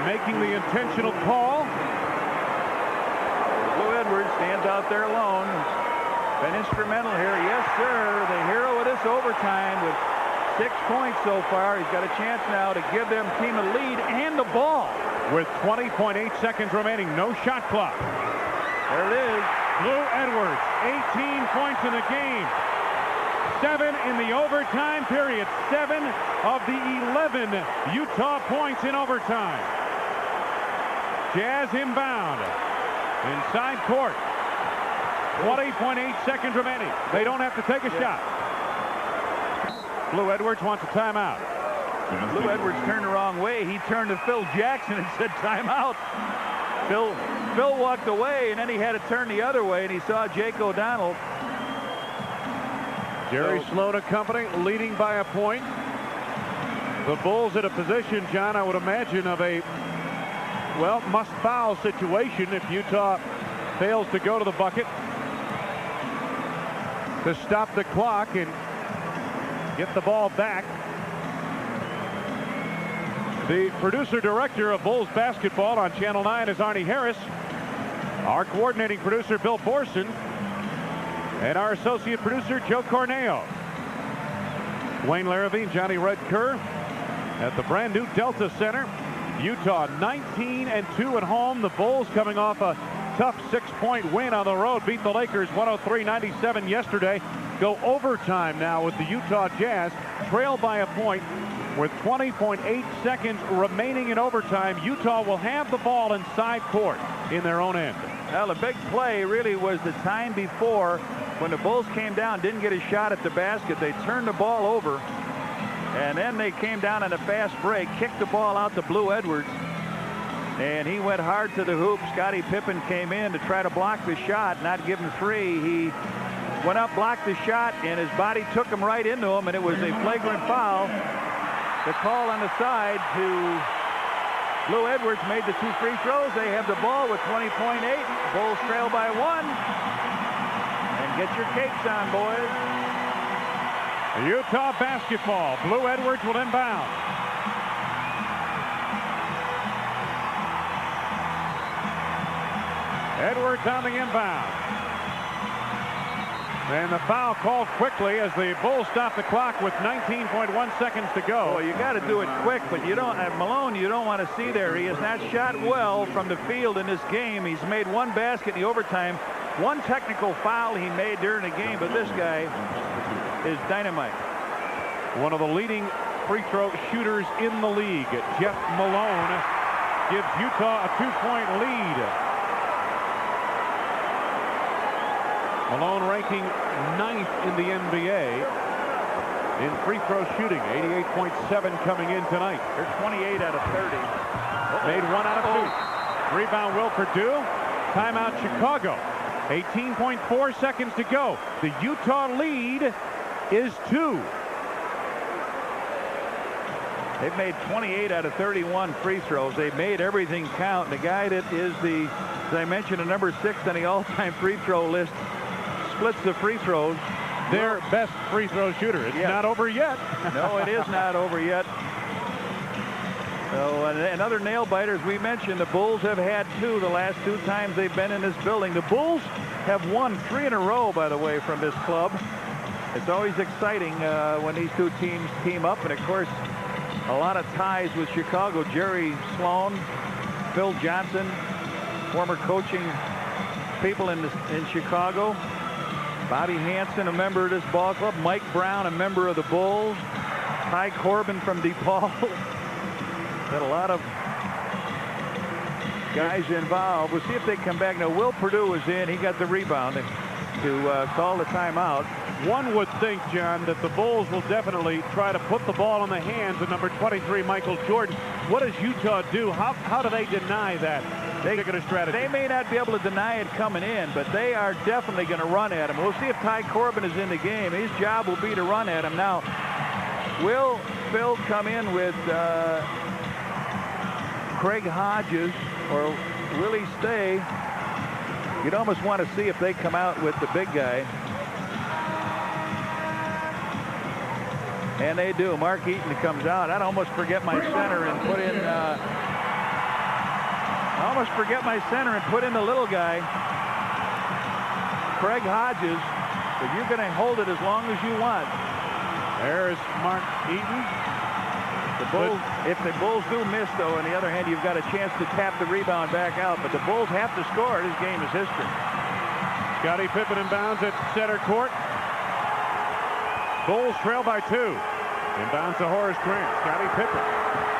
making the intentional call. Blue Edwards stands out there alone. Been instrumental here. Yes, sir. The hero of this overtime with 6 points so far. He's got a chance now to give them team a lead and the ball. With 20.8 seconds remaining. No shot clock. There it is. Blue Edwards, 18 points in the game. 7 in the overtime period. 7 of the 11 Utah points in overtime. Jazz inbound. Inside court. 20.8 seconds remaining. They don't have to take a shot. Blue Edwards wants a timeout. Blue Edwards turned the wrong way. He turned to Phil Jackson and said timeout. Phil walked away, and then he had to turn the other way, and he saw Jake O'Donnell. Jerry Sloan and company leading by a point. The Bulls in a position, John, I would imagine, of a, well, must-foul situation if Utah fails to go to the bucket to stop the clock and get the ball back. The producer-director of Bulls basketball on Channel 9 is Arnie Harris. Our coordinating producer, Bill Borson. And our associate producer, Joe Corneo. Wayne Larrabee, Johnny Red Kerr at the brand new Delta Center. Utah 19-2 at home. The Bulls coming off a tough 6-point win on the road. Beat the Lakers 103-97 yesterday. Go overtime now with the Utah Jazz. Trailed by a point with 20.8 seconds remaining in overtime. Utah will have the ball inside court in their own end. Well, the big play really was the time before when the Bulls came down, didn't get a shot at the basket. They turned the ball over, and then they came down on a fast break, kicked the ball out to Blue Edwards, and he went hard to the hoop. Scottie Pippen came in to try to block the shot, not give him 3. He went up, blocked the shot, and his body took him right into him, and it was a flagrant foul. The call on the side to Blue Edwards made the 2 free throws. They have the ball with 20.8. Bulls trail by 1. And get your cakes on, boys. Utah basketball. Blue Edwards will inbound. Edwards on the inbound. And the foul called quickly as the Bulls stop the clock with 19.1 seconds to go. Well, you got to do it quick, but you don't, at Malone, you don't want to see there. He has not shot well from the field in this game. He's made 1 basket in the overtime, 1 technical foul he made during the game, but this guy is dynamite. One of the leading free throw shooters in the league, Jeff Malone, gives Utah a 2-point lead. Malone ranking 9th in the NBA in free throw shooting. 88.7 coming in tonight. They're 28 out of 30. Made 1 out of 2. Rebound will Purdue. Timeout Chicago. 18.4 seconds to go. The Utah lead is 2. They've made 28 out of 31 free throws. They've made everything count. The guy that is the, as I mentioned, a number 6 on the all-time free throw list, splits the free throws. Their best free throw shooter. It's not over yet. No, it is not over yet. So another nail biter, as we mentioned, the Bulls have had 2 the last 2 times they've been in this building. The Bulls have won 3 in a row, by the way, from this club. It's always exciting when these 2 teams team up, and of course, a lot of ties with Chicago. Jerry Sloan, Phil Johnson, former coaching people in Chicago. Bobby Hansen, a member of this ball club. Mike Brown, a member of the Bulls. Ty Corbin from DePaul. Got a lot of guys involved. We'll see if they come back. Now, Will Perdue is in. He got the rebound to call the timeout. One would think, John, that the Bulls will definitely try to put the ball in the hands of number 23, Michael Jordan. What does Utah do? How do they deny that particular strategy? They may not be able to deny it coming in, but they are definitely going to run at him. We'll see if Ty Corbin is in the game. His job will be to run at him. Now, will Phil come in with Craig Hodges, or will he stay? You'd almost want to see if they come out with the big guy. And they do. Mark Eaton comes out. I'd almost forget my center and put in the little guy, Craig Hodges. But you're going to hold it as long as you want. There's Mark Eaton. The Bulls, if the Bulls do miss, though, on the other hand, you've got a chance to tap the rebound back out. But the Bulls have to score. This game is history. Scottie Pippen inbounds at center court. Bulls trail by 2. Inbounds to Horace Grant. Scottie Pippen.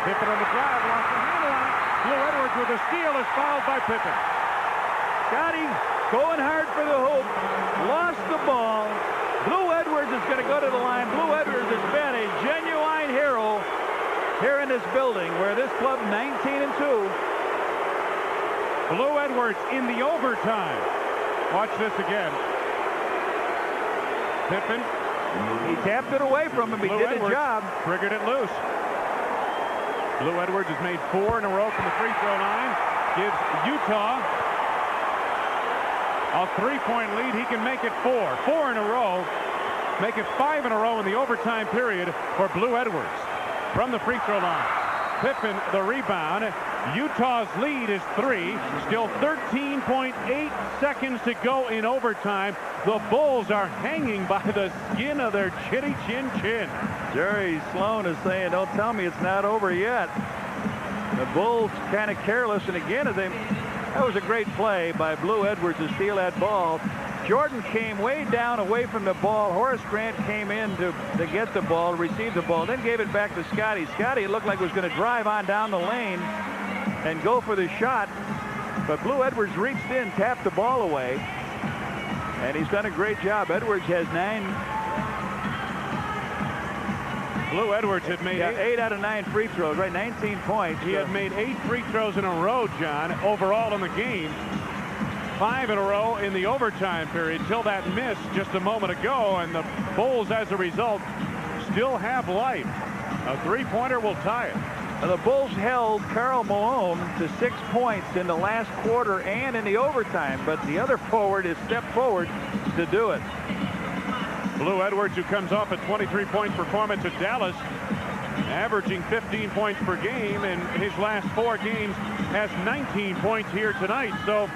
Pippen on the drive. Lost the handle on it. Lou Edwards with a steal is fouled by Pippen. Scottie going hard for the hoop. Lost the ball. Lou Edwards is going to go to the line. Lou Edwards has been a genuine hero here in this building, where this club 19-2. Lou Edwards in the overtime. Watch this again. Pippen. He tapped it away from him. He did a job. Triggered it loose. Lou Edwards has made 4 in a row from the free throw line. Gives Utah a 3-point lead. He can make it 4. 4 in a row. Make it 5 in a row in the overtime period for Blue Edwards from the free throw line. Pippen the rebound. Utah's lead is 3. Still 13.8 seconds to go in overtime. The Bulls are hanging by the skin of their chinny chin chin. Jerry Sloan is saying, don't tell me it's not over yet. The Bulls kind of careless, and again, that was a great play by Blue Edwards to steal that ball. Jordan came way down away from the ball. Horace Grant came in to get the ball, receive the ball, then gave it back to Scottie. Scottie looked like was going to drive on down the lane and go for the shot, but Blue Edwards reached in, tapped the ball away, and he's done a great job. Edwards has 9. Blue Edwards had made 8 out of 9 free throws, right? 19 points. He had made 8 free throws in a row, John, overall in the game. 5 in a row in the overtime period till that miss just a moment ago, and the Bulls, as a result, still have life. A 3-pointer will tie it. The Bulls held Karl Malone to 6 points in the last quarter and in the overtime, but the other forward has stepped forward to do it. Blue Edwards, who comes off a 23-point performance at Dallas, averaging 15 points per game in his last 4 games, has 19 points here tonight. So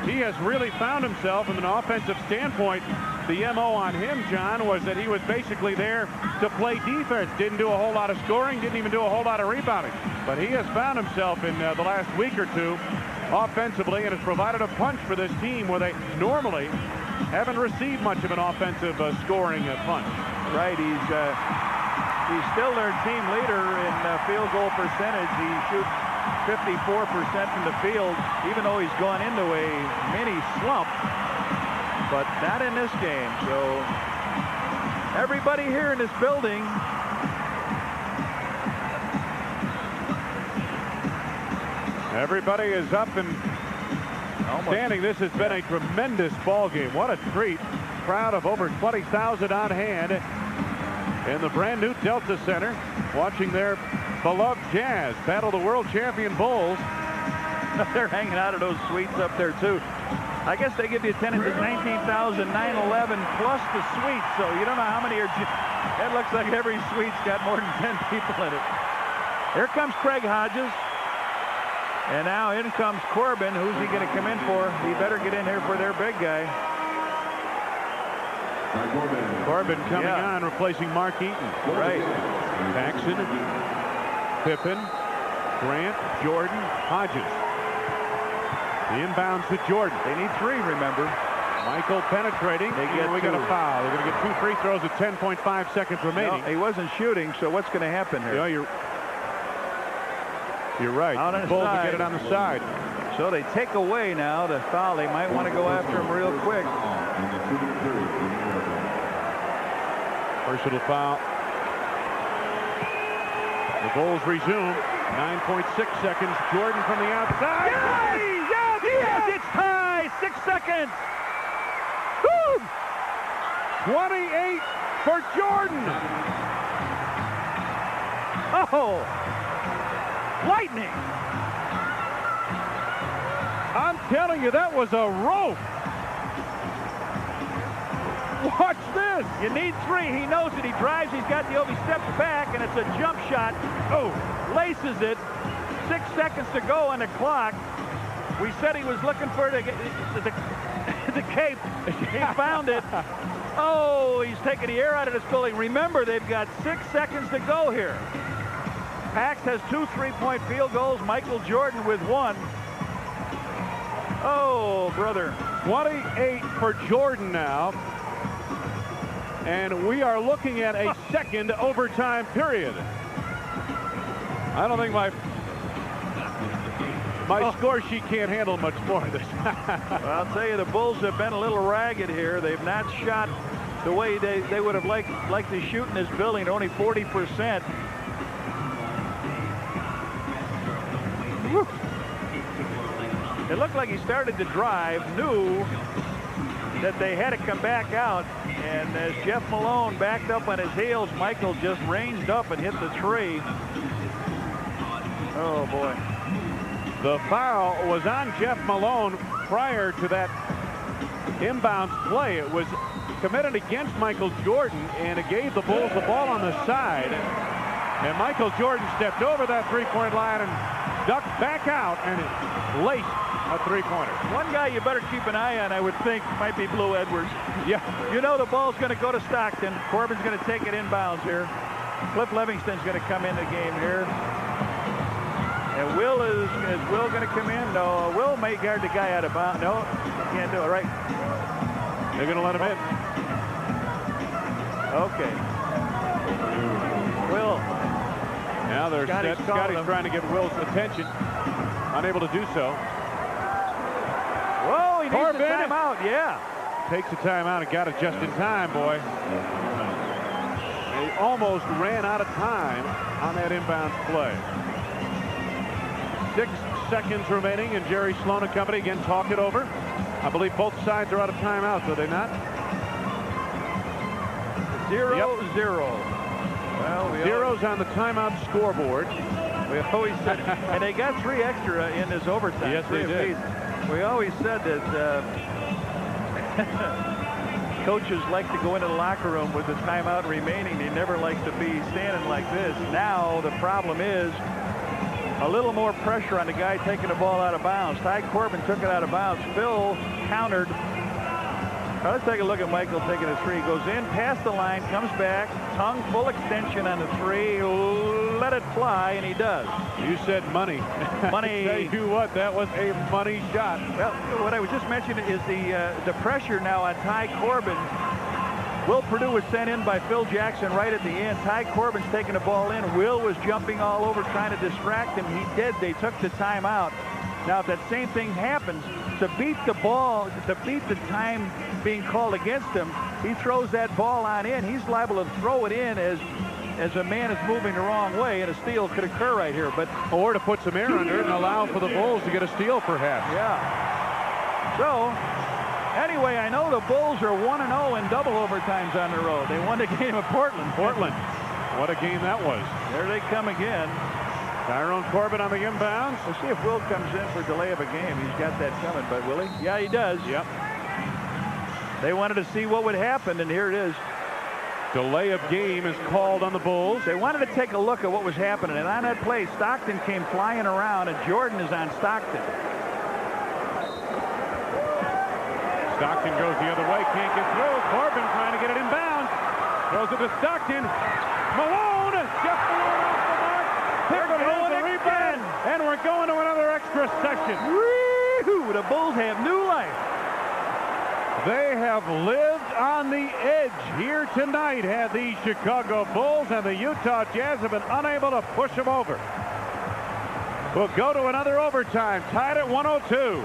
he has really found himself from an offensive standpoint. The MO on him, John, was that he was basically there to play defense. Didn't do a whole lot of scoring, didn't even do a whole lot of rebounding. But he has found himself in the last week or two offensively, and has provided a punch for this team where they normally haven't received much of an offensive scoring punch. Right, he's still their team leader in field goal percentage. He shoots 54% from the field, even though he's gone into a mini slump. but not in this game. So everybody here in this building Everybody is up and standing. This has been a tremendous ball game. What a treat. Crowd of over 20,000 on hand in the brand new Delta Center, watching their beloved Jazz battle the world champion Bulls. They're hanging out of those suites up there too. I guess they give you attendance at 19,911 plus the suites, so you don't know how many are. That looks like every suite's got more than 10 people in it. Here comes Craig Hodges. And now in comes Corbin. Who's he going to come in for? He better get in here for their big guy. Corbin coming on, replacing Mark Eaton. Right. Paxson, Pippen, Grant, Jordan, Hodges. The inbounds to Jordan. They need 3, remember. Michael penetrating. We got a foul. They're going to get 2 free throws with 10.5 seconds remaining. No, he wasn't shooting, so what's going to happen here? Yeah, you're right. The Bulls will get it on the side. So they take away now the foul. They might want to go after him real quick. Personal foul. The Bulls resume. 9.6 seconds. Jordan from the outside. Yes, it's tie. 6 seconds. Woo! 28 for Jordan. Oh, lightning. I'm telling you, that was a rope. Watch this. You need 3. He knows it. He drives. He's got the he steps back, and it's a jump shot. Oh, laces it. 6 seconds to go on the clock. We said he was looking for the cape. He found it. Oh, he's taking the air out of this building. Remember, they've got 6 seconds to go here. Pax has 2 3-point field goals. Michael Jordan with 1. Oh, brother. 28 for Jordan now. And we are looking at a second overtime period. I don't think my score sheet can't handle much more of this. Well, I'll tell you, the Bulls have been a little ragged here. They've not shot the way they would have liked to shoot in this building, only 40%. Woo. It looked like he started to drive, knew that they had to come back out, and as Jeff Malone backed up on his heels, Michael just ranged up and hit the tree. Oh, boy. The foul was on Jeff Malone prior to that inbounds play. It was committed against Michael Jordan, and it gave the Bulls the ball on the side. And Michael Jordan stepped over that three-point line and ducked back out, and it laced a three-pointer. One guy you better keep an eye on, I would think, might be Blue Edwards. Yeah. You know the ball's going to go to Stockton. Corbin's going to take it inbounds here. Cliff Livingston's going to come in the game here. And Will is Will going to come in? No, Will may guard the guy out of bounds. No, can't do it, right? They're going to let him in. Okay. Will. Now Scotty's trying to get Will's attention. Unable to do so. Whoa, he needs a timeout. Yeah. Takes a timeout and got it just in time, boy. They almost ran out of time on that inbounds play. 6 seconds remaining, and Jerry Sloan and company again talk it over. I believe both sides are out of timeouts, are they not? 0-0. Well, Zeros on the timeout scoreboard. We always said, and they got 3 extra in this overtime. Yes, they did. We always said that coaches like to go into the locker room with the timeout remaining. They never like to be standing like this. Now the problem is a little more pressure on the guy taking the ball out of bounds. Ty Corbin took it out of bounds. Phil countered. Now let's take a look at Michael taking a 3. Goes in past the line, comes back, tongue full extension on the 3. Let it fly, and he does. You said money. Money. Tell you what, that was a money shot. Well, what I was just mentioning is the pressure now on Ty Corbin. Will Perdue was sent in by Phil Jackson right at the end. Ty Corbin's taking the ball in. Will was jumping all over trying to distract him. He did. They took the timeout. Now, if that same thing happens, to beat the ball, to beat the time being called against him, he throws that ball on in. He's liable to throw it in as a man is moving the wrong way, and a steal could occur right here. But or to put some air under it and allow for the Bulls to get a steal, perhaps. Yeah. So, anyway, I know the Bulls are 1-0 in double overtimes on the road. They won the game at Portland. What a game that was. There they come again. Tyrone Corbett on the inbounds. We'll see if Will comes in for delay of a game. He's got that coming, but will he? Yeah, he does. Yep. They wanted to see what would happen, and here it is. Delay of game is called on the Bulls. They wanted to take a look at what was happening, and on that play, Stockton came flying around, and Jordan is on Stockton. Stockton goes the other way, can't get through. Corbin trying to get it inbounds. Throws it to Stockton. Malone, Jeff Malone off the mark. They're going to lose the rebound, and we're going to another extra session. Woo-hoo! The Bulls have new life. They have lived on the edge here tonight, have the Chicago Bulls, and the Utah Jazz have been unable to push them over. We'll go to another overtime, tied at 102.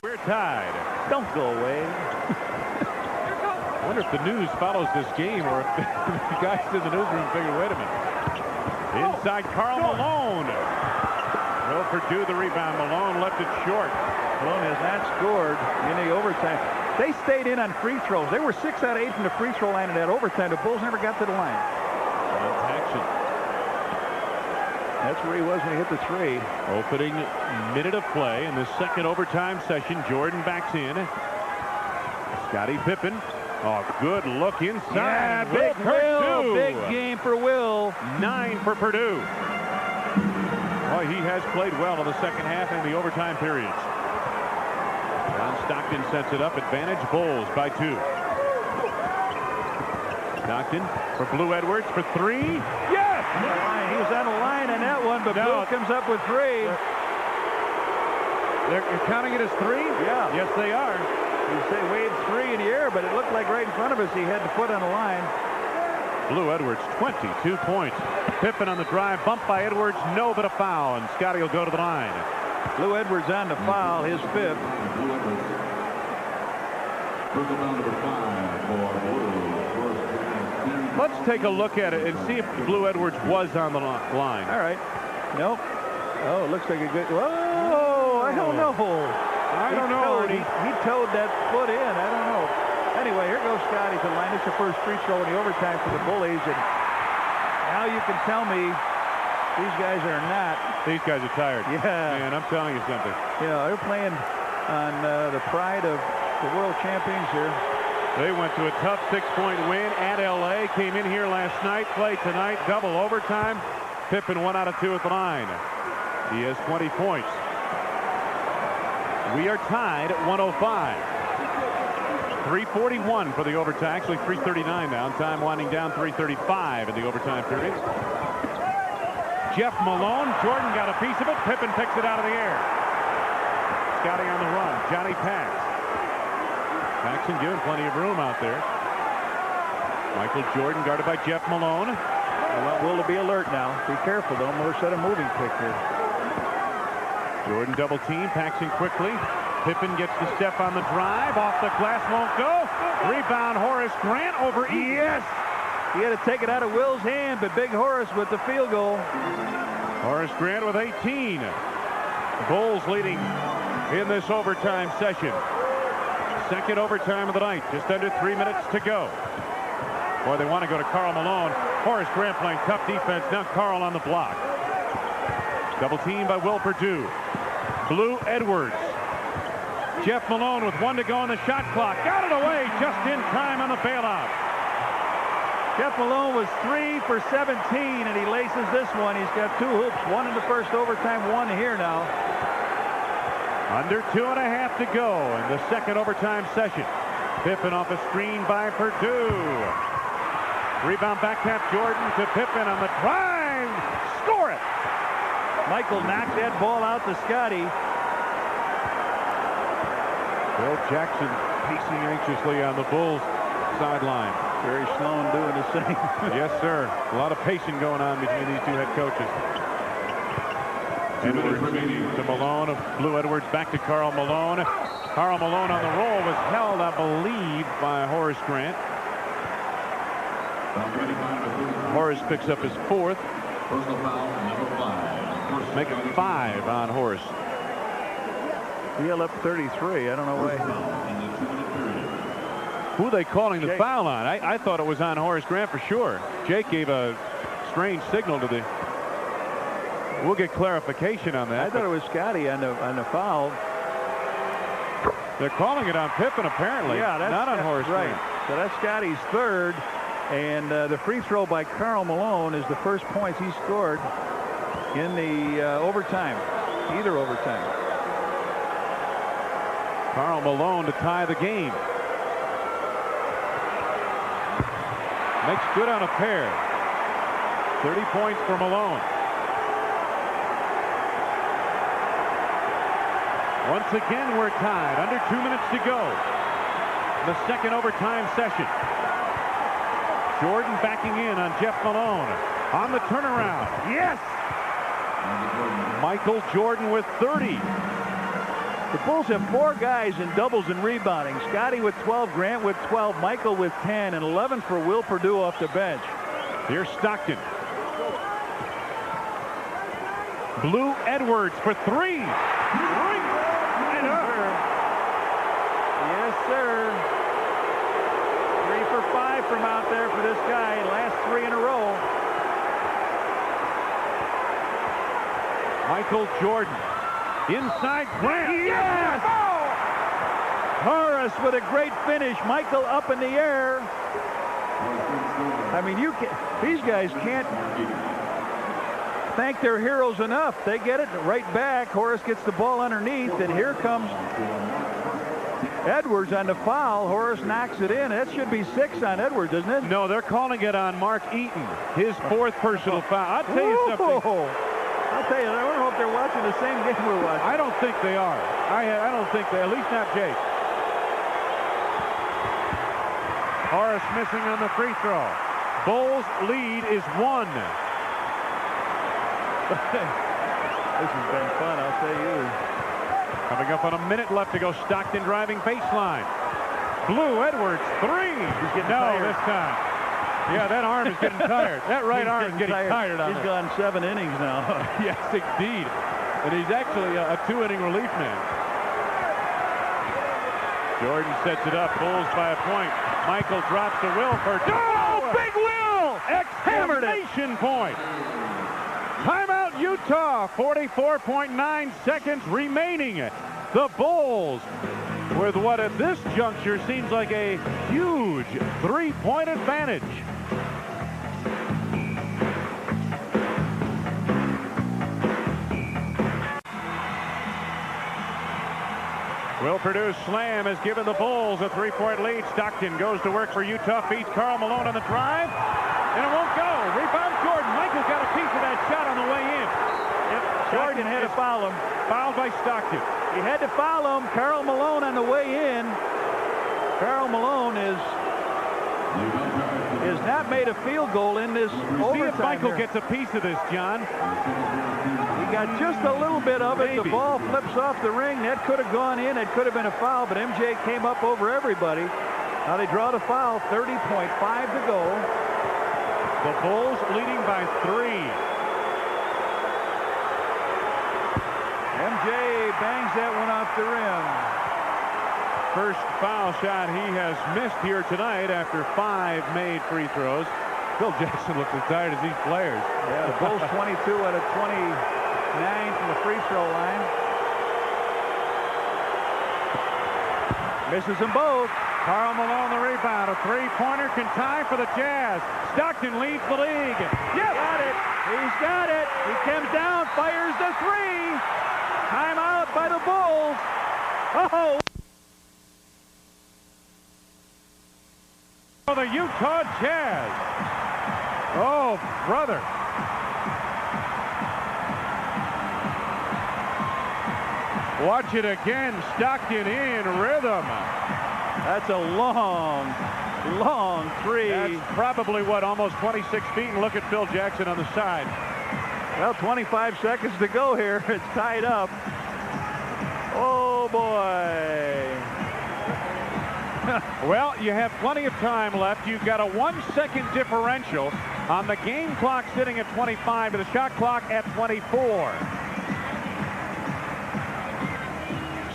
We're tied. Don't go away. I wonder if the news follows this game, or if the guys in the newsroom figure, wait a minute. Inside Karl Malone. Will Purdue the rebound. Malone left it short. Malone has not scored in the overtime. They stayed in on free throws. They were 6 out of 8 from the free throw line in that overtime. The Bulls never got to the line. Action. That's where he was when he hit the three. Opening minute of play in the second overtime session. Jordan backs in. Scottie Pippen. Oh, good look inside. Yeah, big Will. Big game for Will. 9 for Purdue. Boy, he has played well in the second half and the overtime periods. John Stockton sets it up. Advantage Bulls by 2. Stockton for Blue Edwards for 3. Yes! He was on the line on that one, but Blue comes up with 3. You're counting it as 3? Yeah. Yes, they are. You say Wade's 3 in the air, but it looked like right in front of us he had the foot on the line. Blue Edwards, 22 points. Pippen on the drive, bumped by Edwards, no, but a foul, and Scottie will go to the line. Blue Edwards on the foul, his 5th. Let's take a look at it and see if Blue Edwards was on the line. All right. Nope. Oh, it looks like a good. Whoa! I don't know. I don't know. He towed that foot in. I don't know. Anyway, here goes Scottie to the line. It's the first free throw in the overtime for the Bullies, and now you can tell me these guys are not. These guys are tired. Yeah. Man, I'm telling you something. Yeah, they're playing on the pride of the world champions here. They went to a tough 6-point win at L.A. Came in here last night, played tonight, double overtime. Pippen 1 out of 2 at the line. He has 20 points. We are tied at 105. 3:41 for the overtime. Actually, 3:39 now. Time winding down. 3:35 in the overtime period. Jeff Malone. Jordan got a piece of it. Pippen picks it out of the air. Scottie on the run. Johnny Pax. Paxson given plenty of room out there. Michael Jordan guarded by Jeff Malone. Will to be alert now. Be careful, though. More set a moving picture. Jordan double team. Paxson quickly. Pippen gets the step on the drive. Off the glass, won't go. Rebound, Horace Grant over Eaton. Yes! He had to take it out of Will's hand, but Big Horace with the field goal. Horace Grant with 18. Bulls leading in this overtime session. Second overtime of the night. Just under 3 minutes to go. Boy, they want to go to Karl Malone. Horace Grant playing tough defense. Now Karl on the block. Double team by Will Purdue. Blue Edwards. Jeff Malone with 1 to go on the shot clock. Got it away just in time on the bailout. Jeff Malone was 3 for 17, and he laces this one. He's got 2 hoops, 1 in the first overtime, 1 here now. Under 2.5 to go in the second overtime session. Pippen off a screen by Purdue. Rebound back tap Jordan to Pippen on the drive. Score it. Michael knocked that ball out to Scottie. Bill Jackson pacing anxiously on the Bulls sideline. Jerry Sloan doing the same. Yes, sir. A lot of pacing going on between these two head coaches. Edwards to Malone. Blue Edwards back to Karl Malone. Karl Malone on the roll was held, I believe, by Horace Grant. Horace picks up his 4th. Make it 5 on Horace. He held up 33. I don't know why. Who are they calling the foul on? I thought it was on Horace Grant for sure. Jake gave a strange signal to the. We'll get clarification on that. I thought it was Scotty on the foul. They're calling it on Pippen apparently. Yeah, that's not on Horace right. Grant. So that's Scotty's 3rd, and the free throw by Karl Malone is the first points he scored in the overtime, either overtime. Karl Malone to tie the game. Makes good on a pair. 30 points for Malone. Once again, we're tied. Under 2 minutes to go. The second overtime session. Jordan backing in on Jeff Malone. On the turnaround. Yes! Michael Jordan with 30. The Bulls have 4 guys in doubles and rebounding. Scotty with 12, Grant with 12, Michael with 10, and 11 for Will Perdue off the bench. Here's Stockton. Blue Edwards for 3. Yes, sir. 3 for 5 from out there for this guy. Last 3 in a row. Michael Jordan. Inside Grant. Yes! Horace with a great finish. Michael up in the air. I mean, these guys can't thank their heroes enough. They get it right back. Horace gets the ball underneath, and here comes Edwards on the foul. Horace knocks it in. That should be 6 on Edwards, isn't it? No, they're calling it on Mark Eaton. His 4th personal foul. I'll tell you something. I'll tell you, I don't know if they're watching the same game we're watching. I don't think they are. I don't think they, at least not Jake. Horace missing on the free throw. Bulls lead is 1. This has been fun, I'll tell you. Coming up on a minute left to go. Stockton driving baseline. Blue Edwards 3. He's getting no, tired. this time. Yeah, that arm is getting tired. That right arm is getting tired on He's it. gone 7 innings now. Yes, indeed. And he's actually a 2-inning relief man. Jordan sets it up. Bulls by a point. Michael drops to Wilford. Oh, Big Will! Exclamation point. Timeout, Utah. 44.9 seconds remaining. The Bulls, with what at this juncture seems like a huge 3-point advantage. Will Perdue's slam has given the Bulls a 3-point lead. Stockton goes to work for Utah, feeds Karl Malone on the drive, and it won't go. Rebound Jordan. Michael's got a piece of that shot on the way in. Yep, Jordan had to foul him. Fouled by Stockton. He had to foul him. Karl Malone on the way in. Karl Malone is not made a field goal in this overtime. See if Michael gets a piece of this, John. He got just a little bit of it. Maybe. The ball flips off the ring. That could have gone in. It could have been a foul, but MJ came up over everybody. Now they draw the foul. 30.5 to go. The Bulls leading by 3. MJ bangs that one off the rim. First foul shot he has missed here tonight after 5 made free throws. Phil Jackson looks as tired as these players. Yeah, the Bulls 22 out of 29 from the free throw line. Misses them both. Karl Malone the rebound. A 3-pointer can tie for the Jazz. Stockton leads the league. Yes! Got it. He's got it. He comes down, fires the 3. Timeout by the Bulls. Oh! For the Utah Jazz. Oh, brother. Watch it again. Stockton in rhythm. That's a long long three. That's probably, what, almost 26 feet. And look at Phil Jackson on the side. Well, 25 seconds to go here. It's tied up. Oh, boy. Well, you have plenty of time left. You've got a 1-second differential on the game clock sitting at 25 and the shot clock at 24.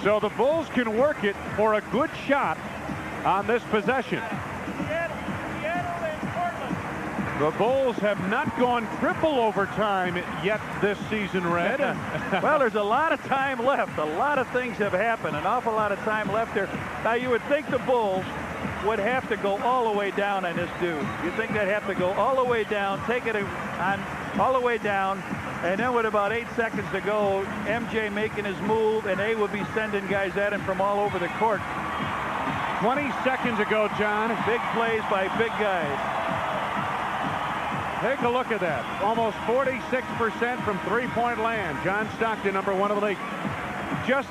So the Bulls can work it for a good shot on this possession. The Bulls have not gone triple overtime yet this season, Red. Well, there's a lot of time left. A lot of things have happened. An awful lot of time left there. Now, you would think the Bulls would have to go all the way down on this dude. You think they'd have to go all the way down, take it on all the way down, and then with about 8 seconds to go, MJ making his move, and they would be sending guys at him from all over the court. 20 seconds ago, John. Big plays by big guys. Take a look at that. Almost 46% from three-point land. John Stockton, number 1 of the league. Just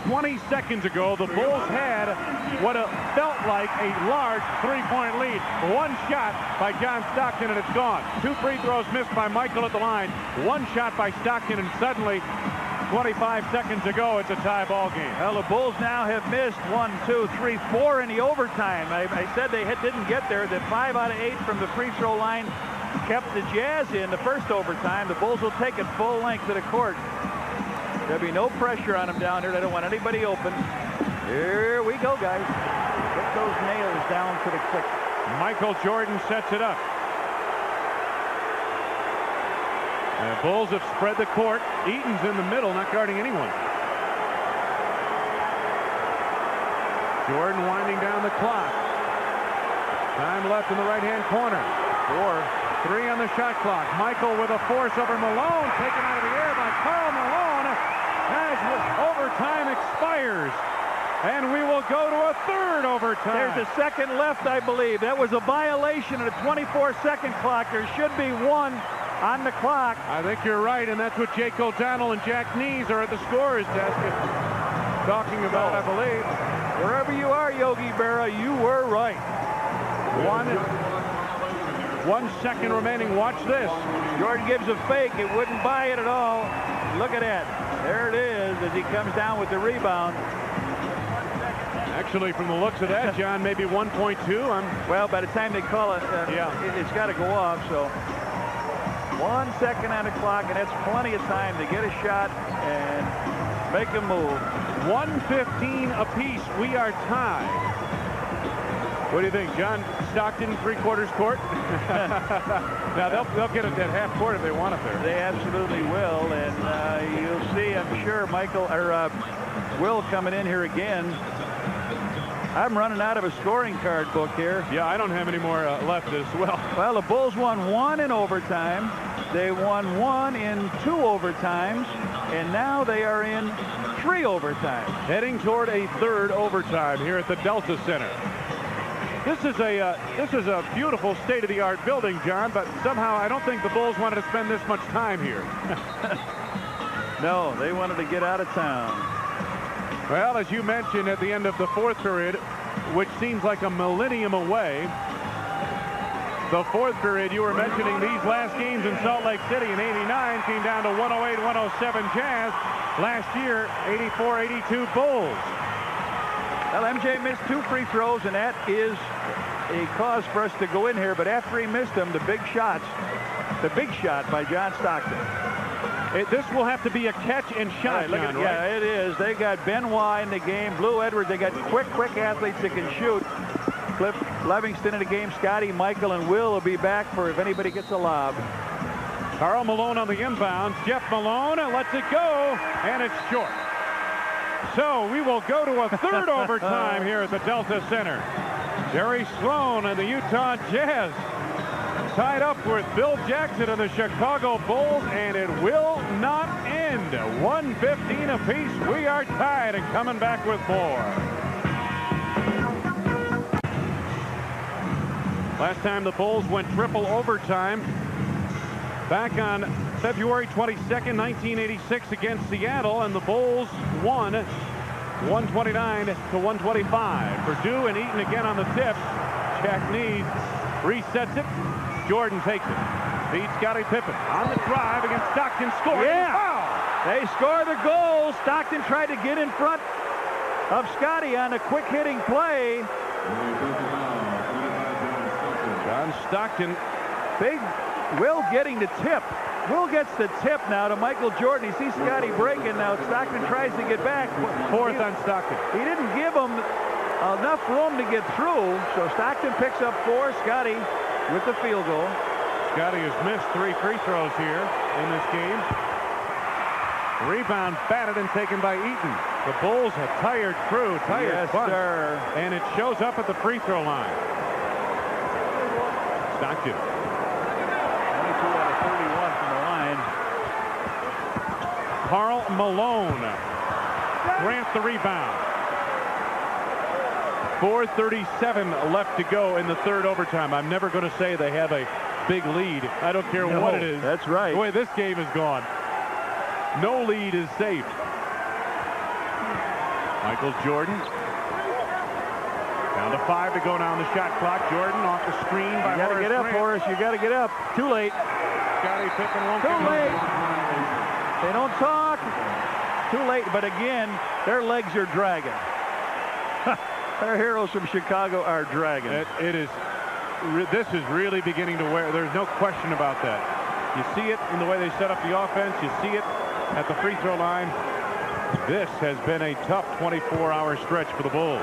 20 seconds ago, the Bulls had what felt like a large three-point lead. One shot by John Stockton, and it's gone. 2 free throws missed by Michael at the line. One shot by Stockton, and suddenly, 25 seconds ago, it's a tie ball game. Well, the Bulls now have missed 1, 2, 3, 4 in the overtime. I said they didn't get there. That 5 out of 8 from the free throw line kept the Jazz in the first overtime. The Bulls will take it full length to the court. There'll be no pressure on them down here. They don't want anybody open. Here we go, guys. Get those nails down to the click. Michael Jordan sets it up. The Bulls have spread the court. Eaton's in the middle, not guarding anyone. Jordan winding down the clock. Time left in the right-hand corner. 4-3 on the shot clock. Michael with a force over Malone, taken out of the air by Karl Malone as overtime expires. And we will go to a third overtime. There's a second left, I believe. That was a violation of the 24-second clock. There should be 1 on the clock. I think you're right, and that's what Jake O'Donnell and Jack Nees are at the scorer's desk talking about, I believe. Wherever you are, Yogi Berra, you were right. 1 second remaining. Watch this. Jordan gives a fake. It wouldn't buy it at all. Look at that. There it is as he comes down with the rebound. Actually, from the looks of that, John, maybe 1.2. Well, by the time they call it, it's got to go off. So 1 second on the clock, and that's plenty of time to get a shot and make a move. 1:15 apiece. We are tied. What do you think, John? Stockton, three-quarters court? Now, they'll get it at half court if they want it there. They absolutely will, and you'll see, I'm sure, Will coming in here again. I'm running out of a scoring card book here. Yeah, I don't have any more left as well. Well, the Bulls won 1 in overtime. They won 1 in 2 overtimes, and now they are in 3 overtimes. Heading toward a third overtime here at the Delta Center. This is a beautiful state-of-the-art building, John, but somehow I don't think the Bulls wanted to spend this much time here. No, they wanted to get out of town. Well, as you mentioned at the end of the fourth period, which seems like a millennium away, the fourth period, you were mentioning these last games in Salt Lake City in '89 came down to 108-107 Jazz. Last year, 84-82 Bulls. Well, MJ missed 2 free throws, and that is a cause for us to go in here. But after he missed them, the big shot by John Stockton. This will have to be a catch and shot, right, John, right? Yeah, it is. They got Benoit in the game, Blue Edwards. They got quick athletes that can shoot. Cliff Livingston in the game. Scotty, Michael, and Will be back for if anybody gets a lob. Karl Malone on the inbound. Jeff Malone lets it go, and it's short. So we will go to a third overtime here at the Delta Center. Jerry Sloan and the Utah Jazz tied up with Phil Jackson and the Chicago Bulls, and it will not end. 1:15 apiece. We are tied and coming back with more. Last time the Bulls went triple overtime back on February 22nd, 1986 against Seattle, and the Bulls won 129-125. Purdue and Eaton again on the tip. Jack Needs resets it. Jordan takes it. Beats Scottie Pippen on the drive against Stockton. Scored. Yeah. They score the goal. Stockton tried to get in front of Scottie on a quick hitting play. John Stockton. Big Will getting the tip. Will gets the tip now to Michael Jordan. He sees Scottie breaking now. Stockton tries to get back. Fourth on Stockton. He didn't give him enough room to get through. So Stockton picks up 4. Scottie with the field goal. Scottie has missed 3 free throws here in this game. Rebound batted and taken by Eaton. The Bulls a tired crew, tired bunch, and it shows up at the free throw line. Stockton. 22 out of 31 from the line. Karl Malone grants the rebound. 4:37 left to go in the third overtime. I'm never going to say they have a big lead. I don't care what it is. That's right. The way this game is gone. No lead is safe. Michael Jordan. Down to 5 to go now on the shot clock. Jordan off the screen by You got to get up, Horace. You got to get up. Too late. Scottie Pippen won't Too late. They don't talk. Too late. But again, their legs are dragging. Our heroes from Chicago are dragging. This is really beginning to wear. There's no question about that. You see it in the way they set up the offense. You see it at the free throw line. This has been a tough 24-hour stretch for the Bulls.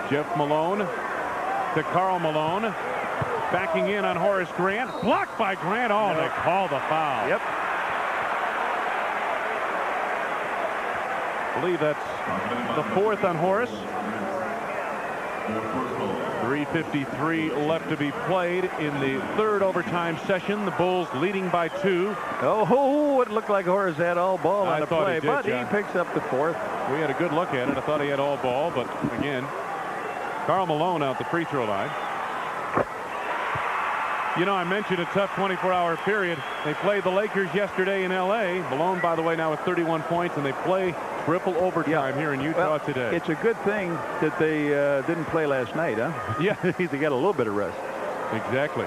Jeff Malone to Karl Malone. Backing in on Horace Grant. Blocked by Grant. Oh, they call the foul. Yep. I believe that's the 4th on Horace. 3:53 left to be played in the third overtime session. The Bulls leading by 2. Oh, it looked like Horace had all ball on the play, but he picks up the 4th. We had a good look at it. I thought he had all ball, but again, Karl Malone out the free throw line. You know, I mentioned a tough 24-hour period. They played the Lakers yesterday in L.A. Malone, by the way, now with 31 points, and they play triple overtime here in Utah today. It's a good thing that they didn't play last night, huh? Yeah. They got a little bit of rest. Exactly.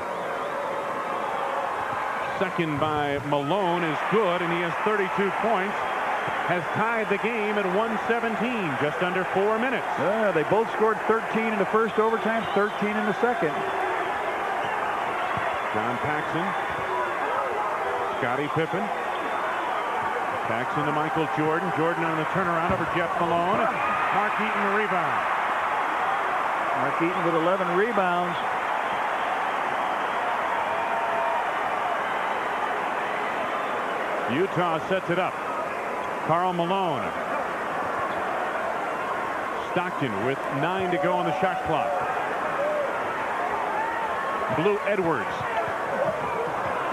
Second by Malone is good, and he has 32 points. Has tied the game at 117, just under 4 minutes. They both scored 13 in the first overtime, 13 in the second. John Paxson. Scottie Pippen. Paxson to Michael Jordan. Jordan on the turnaround over Jeff Malone. Mark Eaton the rebound. Mark Eaton with 11 rebounds. Utah sets it up. Karl Malone. Stockton with 9 to go on the shot clock. Blue Edwards.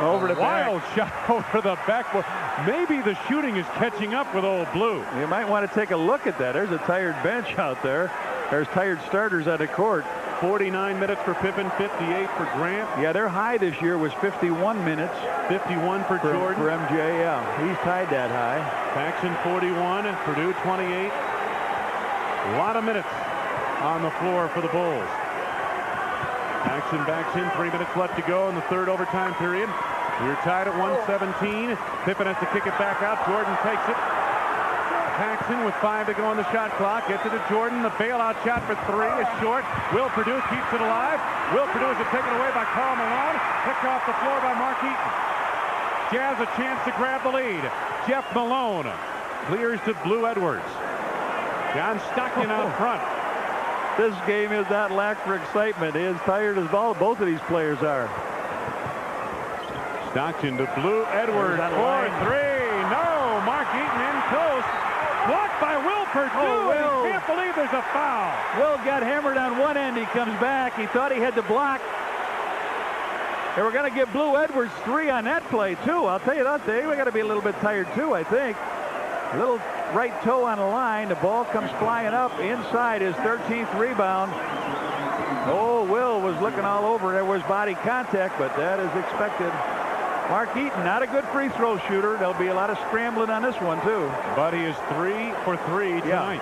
Over the wild shot over the backboard. Maybe the shooting is catching up with old Blue. You might want to take a look at that. There's a tired bench out there. There's tired starters on the court. 49 minutes for Pippen, 58 for Grant. Yeah, their high this year was 51 minutes. 51 for Jordan. For MJ, yeah. He's tied that high. Paxson 41, Purdue 28. A lot of minutes on the floor for the Bulls. Paxson backs in, 3 minutes left to go in the third overtime period. We're tied at 117. Pippen has to kick it back out. Jordan takes it. Paxson with 5 to go on the shot clock. Gets it to Jordan. The bailout shot for 3 is short. Will Purdue keeps it alive. Will Purdue is taken away by Karl Malone. Picked off the floor by Mark Eaton. Jazz a chance to grab the lead. Jeff Malone clears to Blue Edwards. John Stockton out front. This game is not lack for excitement. He is tired as both of these players are. Stockton to Blue Edwards for 3. No, Mark Eaton in close. Blocked by Will Purdue. Will. Can't believe there's a foul. Will got hammered on one end. He comes back. He thought he had the block. And we're going to give Blue Edwards 3 on that play, too. I'll tell you that, Dave. We got to be a little bit tired, too, I think. A little right toe on the line. The ball comes flying up inside his 13th rebound. Oh, Will was looking all over. There was body contact, but that is expected. Mark Eaton, not a good free throw shooter. There'll be a lot of scrambling on this one, too. But he is 3 for 3 tonight.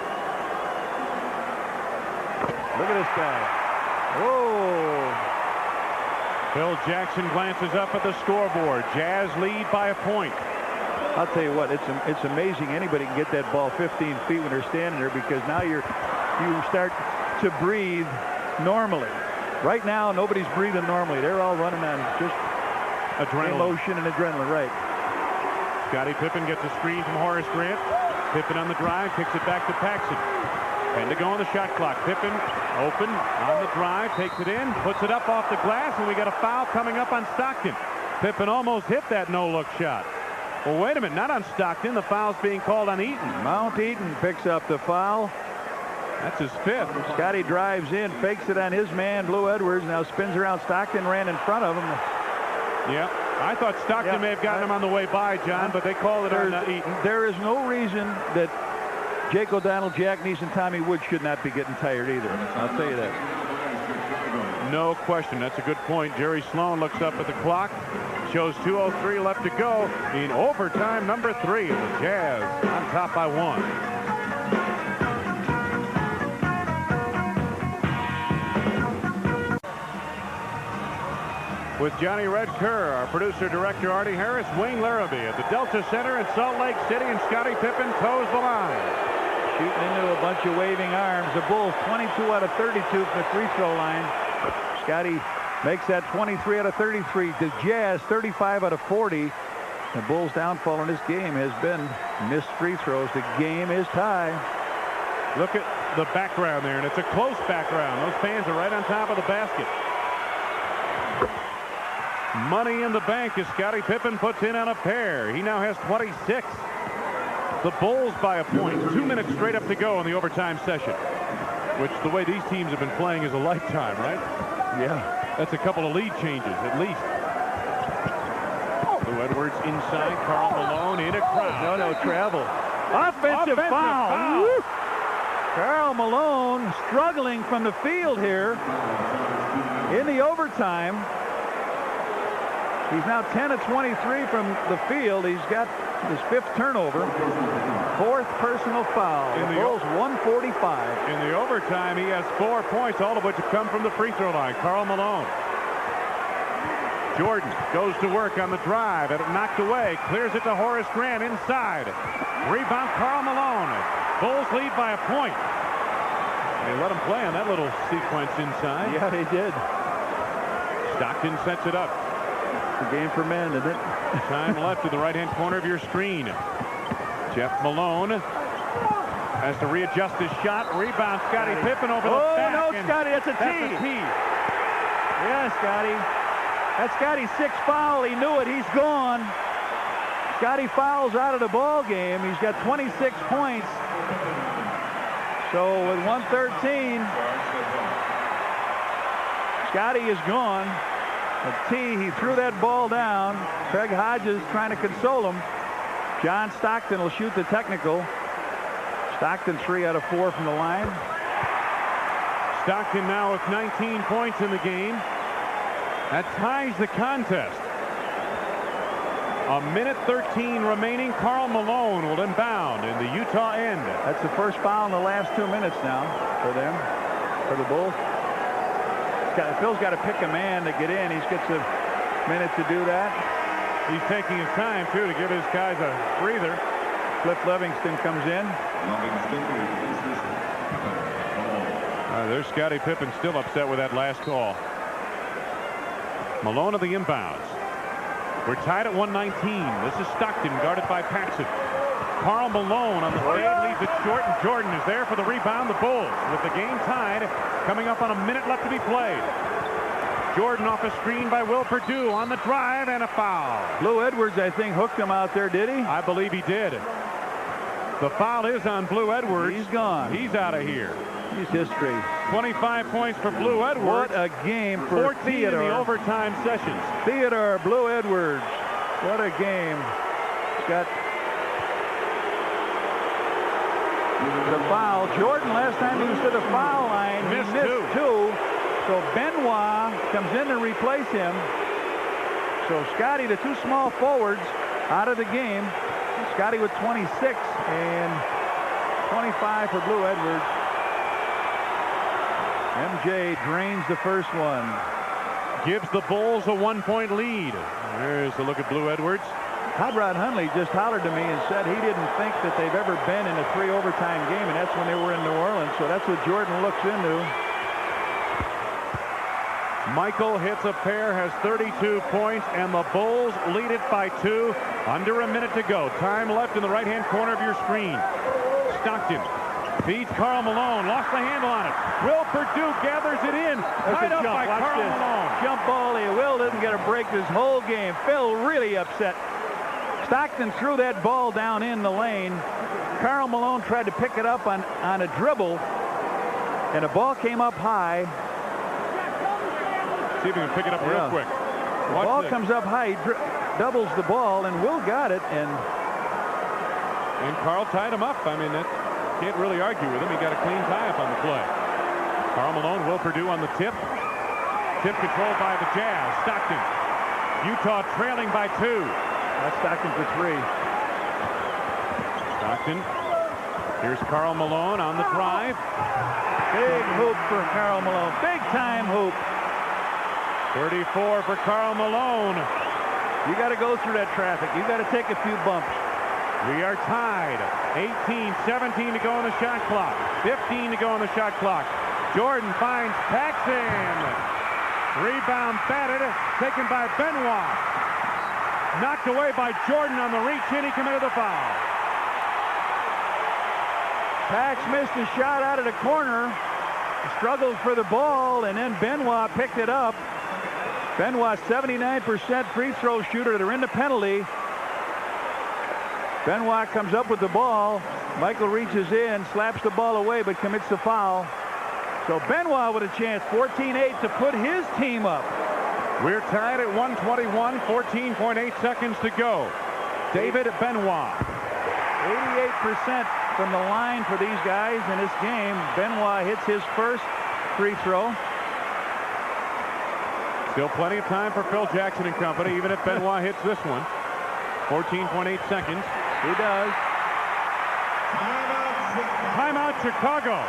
Look at this guy. Whoa. Phil Jackson glances up at the scoreboard. Jazz lead by a point. I'll tell you what, it's amazing anybody can get that ball 15 feet when they're standing there, because now you start to breathe normally. Right now, nobody's breathing normally. They're all running on just adrenaline. Emotion and adrenaline, right. Scottie Pippen gets a screen from Horace Grant. Pippen on the drive, kicks it back to Paxson. 10 to go on the shot clock. Pippen open on the drive, takes it in, puts it up off the glass, and we got a foul coming up on Stockton. Pippen almost hit that no-look shot. Well, wait a minute, not on Stockton. The foul's being called on Eaton. Mount Eaton picks up the foul. That's his fifth. Scotty drives in, fakes it on his man, Blue Edwards. Now spins around. Stockton ran in front of him. Yeah, I thought Stockton may have gotten him on the way by, John, but they called it on Eaton. There is no reason that Jake O'Donnell, Jack Neese, and Tommy Wood should not be getting tired either. I'll tell you that. No question. That's a good point. Jerry Sloan looks up at the clock. Shows 2:03 left to go in overtime number 3. The Jazz on top by 1. With Johnny Red Kerr, our producer-director Artie Harris, Wayne Larrabee at the Delta Center in Salt Lake City, and Scottie Pippen toes the line. Shooting into a bunch of waving arms. The Bulls 22 out of 32 from the free throw line. Scottie makes that 23 out of 33. The Jazz 35 out of 40. The Bulls' downfall in this game has been missed free throws. The game is tied. Look at the background there, and it's a close background. Those fans are right on top of the basket. Money in the bank as Scottie Pippen puts in on a pair. He now has 26. The Bulls by a point. 2 minutes straight up to go in the overtime session, which the way these teams have been playing is a lifetime, right? Yeah. That's a couple of lead changes at least. Blue Edwards inside. Karl Malone in a crowd. No, travel. Offensive foul. Woo. Karl Malone struggling from the field here in the overtime. He's now 10 of 23 from the field. He's got his 5th turnover. 4th personal foul. The Bulls 145. In the overtime, he has 4 points, all of which have come from the free throw line. Karl Malone. Jordan goes to work on the drive. It knocked away. Clears it to Horace Grant inside. Rebound, Karl Malone. Bulls lead by a point. They let him play on that little sequence inside. Yeah, they did. Stockton sets it up. The game for men, isn't it? Time left in the right-hand corner of your screen. Jeff Malone has to readjust his shot. Rebound, Scottie Pippen over the back. Oh, no, Scottie, that's a tee. That's a tee. Yeah, Scottie. That's Scottie's 6th foul. He knew it. He's gone. Scottie fouls out of the ball game. He's got 26 points. So with 1:13, Scottie is gone. A tee, he threw that ball down. Craig Hodges trying to console him. John Stockton will shoot the technical. Stockton 3 out of 4 from the line. Stockton now with 19 points in the game. That ties the contest. A minute 13 remaining. Karl Malone will inbound in the Utah end. That's the first foul in the last 2 minutes now for them, for the Bulls. Phil's got to pick a man to get in. He gets a minute to do that. He's taking his time, too, to give his guys a breather. Cliff Livingston comes in. There's Scottie Pippen still upset with that last call. Malone of the inbounds. We're tied at 119. This is Stockton guarded by Paxson. Karl Malone on the fade leaves it short, and Jordan is there for the rebound. The Bulls with the game tied, coming up on a minute left to be played. Jordan off a screen by Will Perdue on the drive, and a foul. Blue Edwards, I think, hooked him out there, did he? I believe he did. The foul is on Blue Edwards. He's gone. He's out of here. He's history. 25 points for Blue Edwards. What a game for 14 Theodore. in the overtime sessions. Theodore Blue Edwards. What a game. Got the foul. Jordan, last time he was to the foul line, he missed two. So Benoit comes in to replace him. So Scottie, the 2 small forwards, out of the game. Scottie with 26 and 25 for Blue Edwards. MJ drains the first one. Gives the Bulls a 1-point lead. There's a look at Blue Edwards. Hot Rod Hundley just hollered to me and said he didn't think that they've ever been in a 3 overtime game, and that's when they were in New Orleans. So that's what Jordan looks into. Michael hits a pair, has 32 points, and the Bulls lead it by 2. Under a minute to go. Time left in the right-hand corner of your screen. Stockton feeds Karl Malone. Lost the handle on it. Will Perdue gathers it in. Tied up by Karl Malone. Jump ball. Will didn't get a break this whole game. Phil really upset. Stockton threw that ball down in the lane. Karl Malone tried to pick it up on a dribble, and the ball came up high. See if we can pick it up real quick. The ball comes up high, doubles the ball, and Will got it. And Karl tied him up. I mean, that can't really argue with him. He got a clean tie-up on the play. Karl Malone, Will Perdue on the tip. Tip controlled by the Jazz. Stockton. Utah trailing by 2. That's Stockton for 3. Stockton. Here's Karl Malone on the drive. Big hoop for Karl Malone. Big time hoop. 34 for Karl Malone. You got to go through that traffic. You got to take a few bumps. We are tied. 18-17 to go on the shot clock. 15 to go on the shot clock. Jordan finds Paxson. Rebound batted. Taken by Benoit. Knocked away by Jordan on the reach in. He committed the foul. Pax missed a shot out of the corner. Struggled for the ball, and then Benoit picked it up. Benoit, 79% free throw shooter. They're in the penalty. Benoit comes up with the ball. Michael reaches in, slaps the ball away, but commits the foul. So Benoit with a chance, 14-8 to put his team up. We're tied at 121, 14.8 seconds to go. David Benoit. 88% from the line for these guys in this game. Benoit hits his first free throw. Still plenty of time for Phil Jackson and company, even if Benoit hits this one. 14.8 seconds. He does. Timeout, Chicago.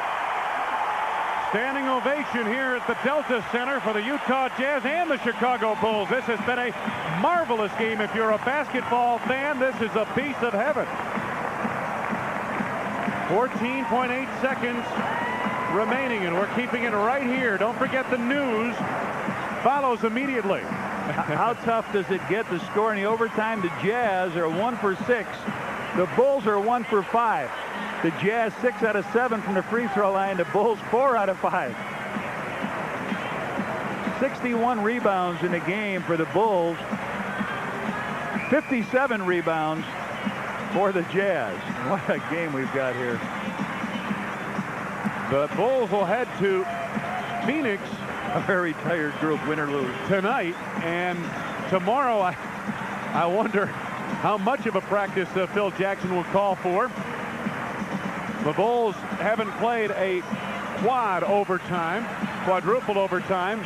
Standing ovation here at the Delta Center for the Utah Jazz and the Chicago Bulls. This has been a marvelous game. If you're a basketball fan, this is a piece of heaven. 14.8 seconds remaining, and we're keeping it right here. Don't forget the news follows immediately. How tough does it get to score in the overtime? The Jazz are 1 for 6. The Bulls are 1 for 5. The Jazz 6 out of 7 from the free throw line. The Bulls 4 out of 5. 61 rebounds in the game for the Bulls. 57 rebounds for the Jazz. What a game we've got here. The Bulls will head to Phoenix. A very tired group, win or lose. Tonight, and tomorrow I wonder how much of a practice Phil Jackson will call for. The Bulls haven't played a quadruple overtime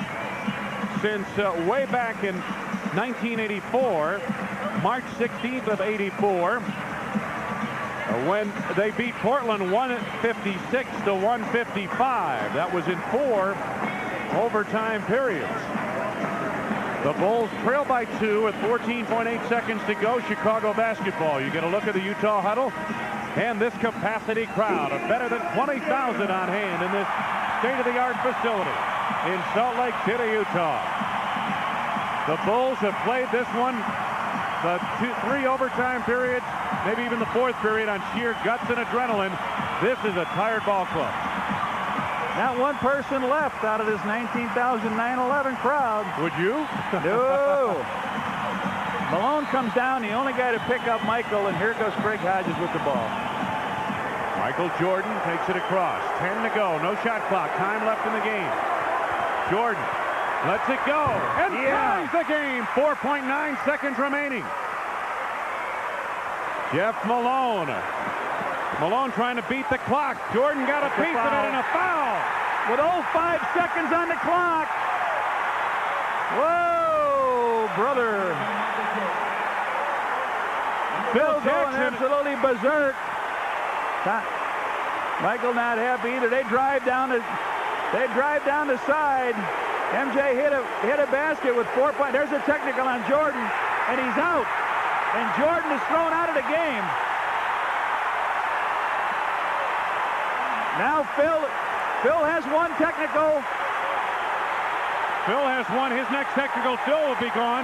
since way back in 1984, March 16th of 84, when they beat Portland 156 to 155. That was in 4 overtime periods. The Bulls trail by 2 with 14.8 seconds to go. Chicago basketball. You get a look at the Utah huddle and this capacity crowd of better than 20,000 on hand in this state-of-the-art facility in Salt Lake City, Utah. The Bulls have played this one, the 3 overtime periods, maybe even the 4th period, on sheer guts and adrenaline. This is a tired ball club. Not one person left out of this 19,911 crowd. Would you? No. Malone comes down, the only guy to pick up Michael, and here goes Greg Hodges with the ball. Michael Jordan takes it across. 10 to go. No shot clock. Time left in the game. Jordan lets it go and ties the game. 4.9 seconds remaining. Jeff Malone. Malone trying to beat the clock. Jordan got a piece of it and a foul. With 5 seconds on the clock. Whoa, brother. Phil Jackson absolutely berserk. Michael not happy either. They drive down the They drive down the side. MJ hit a basket with 4 points. There's a technical on Jordan, and he's out. And Jordan is thrown out of the game. Now Phil has one technical. Phil has one. His next technical, Phil will be gone.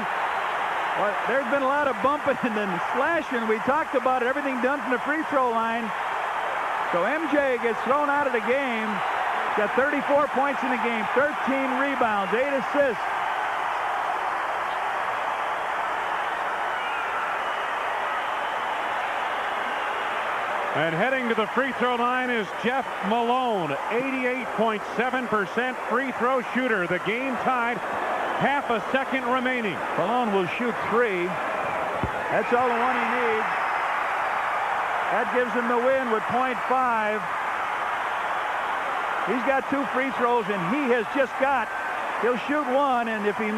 Well, there's been a lot of bumping and then slashing. We talked about it. Everything done from the free throw line. So MJ gets thrown out of the game. Got 34 points in the game, 13 rebounds, 8 assists. And heading to the free throw line is Jeff Malone, 88.7% free throw shooter. The game tied, half a second remaining. Malone will shoot 3. That's all the one he needs. That gives him the win with .5. He's got 2 free throws, and he has just got. He'll shoot 1, and if he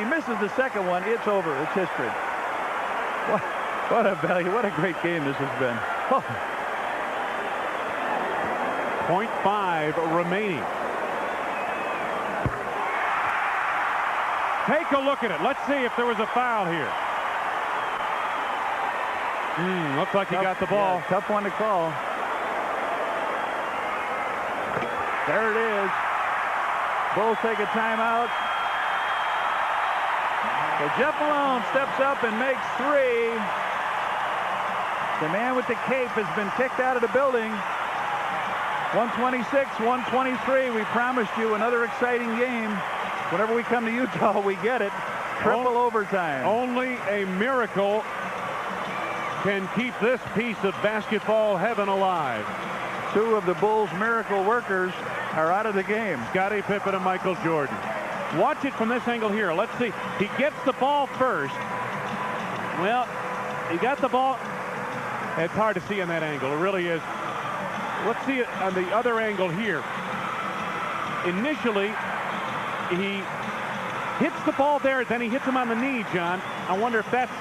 misses the second one, it's over. It's history. What a value! What a great game this has been. Oh. .5 remaining. Take a look at it. Let's see if there was a foul here. Looks like he got the ball. Yeah, tough one to call. There it is. Bulls take a timeout. So Jeff Malone steps up and makes 3. The man with the cape has been kicked out of the building. 126-123. We promised you another exciting game. Whenever we come to Utah, we get it. Triple overtime. Only a miracle can keep this piece of basketball heaven alive. 2 of the Bulls' miracle workers are out of the game. Scottie Pippen and Michael Jordan. Watch it from this angle here. Let's see. He gets the ball first. Well, he got the ball. It's hard to see on that angle. It really is. Let's see it on the other angle here. Initially, he hits the ball there, then he hits him on the knee, John. I wonder if that's...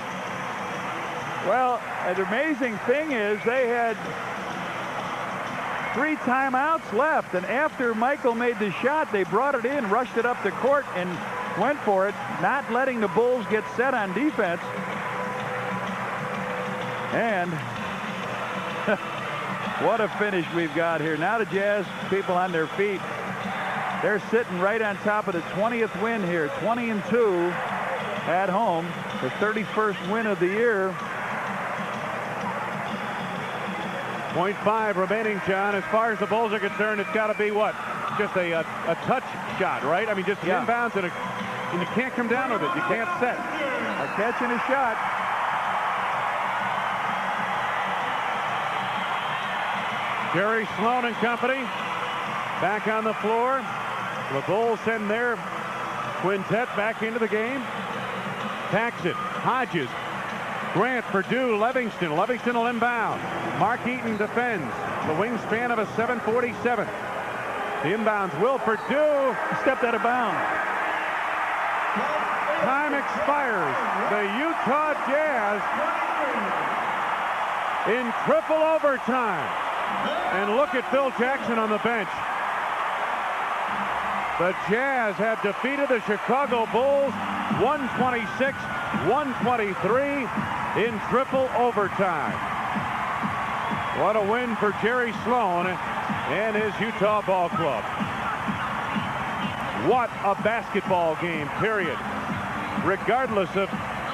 Well, the amazing thing is they had 3 timeouts left, and after Michael made the shot, they brought it in, rushed it up the court, and went for it, not letting the Bulls get set on defense. And what a finish we've got here. Now the Jazz people on their feet. They're sitting right on top of the 20th win here, 20-2 at home, the 31st win of the year. .5 remaining, John. As far as the Bulls are concerned, it's got to be what? Just a touch shot, right? I mean, just inbounds, and you can't come down with it. You can't set. A catch and a shot. Jerry Sloan and company back on the floor. The Bulls send their quintet back into the game. Paxson, Hodges, Grant, Purdue, Livingston. Livingston will inbound. Mark Eaton defends. The wingspan of a 7'47". The inbounds, Will Purdue. Stepped out of bounds. Time expires. The Utah Jazz in triple overtime. And look at Phil Jackson on the bench. The Jazz have defeated the Chicago Bulls 126-123 in triple overtime. What a win for Jerry Sloan and his Utah ball club. What a basketball game, period. Regardless of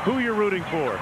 who you're rooting for.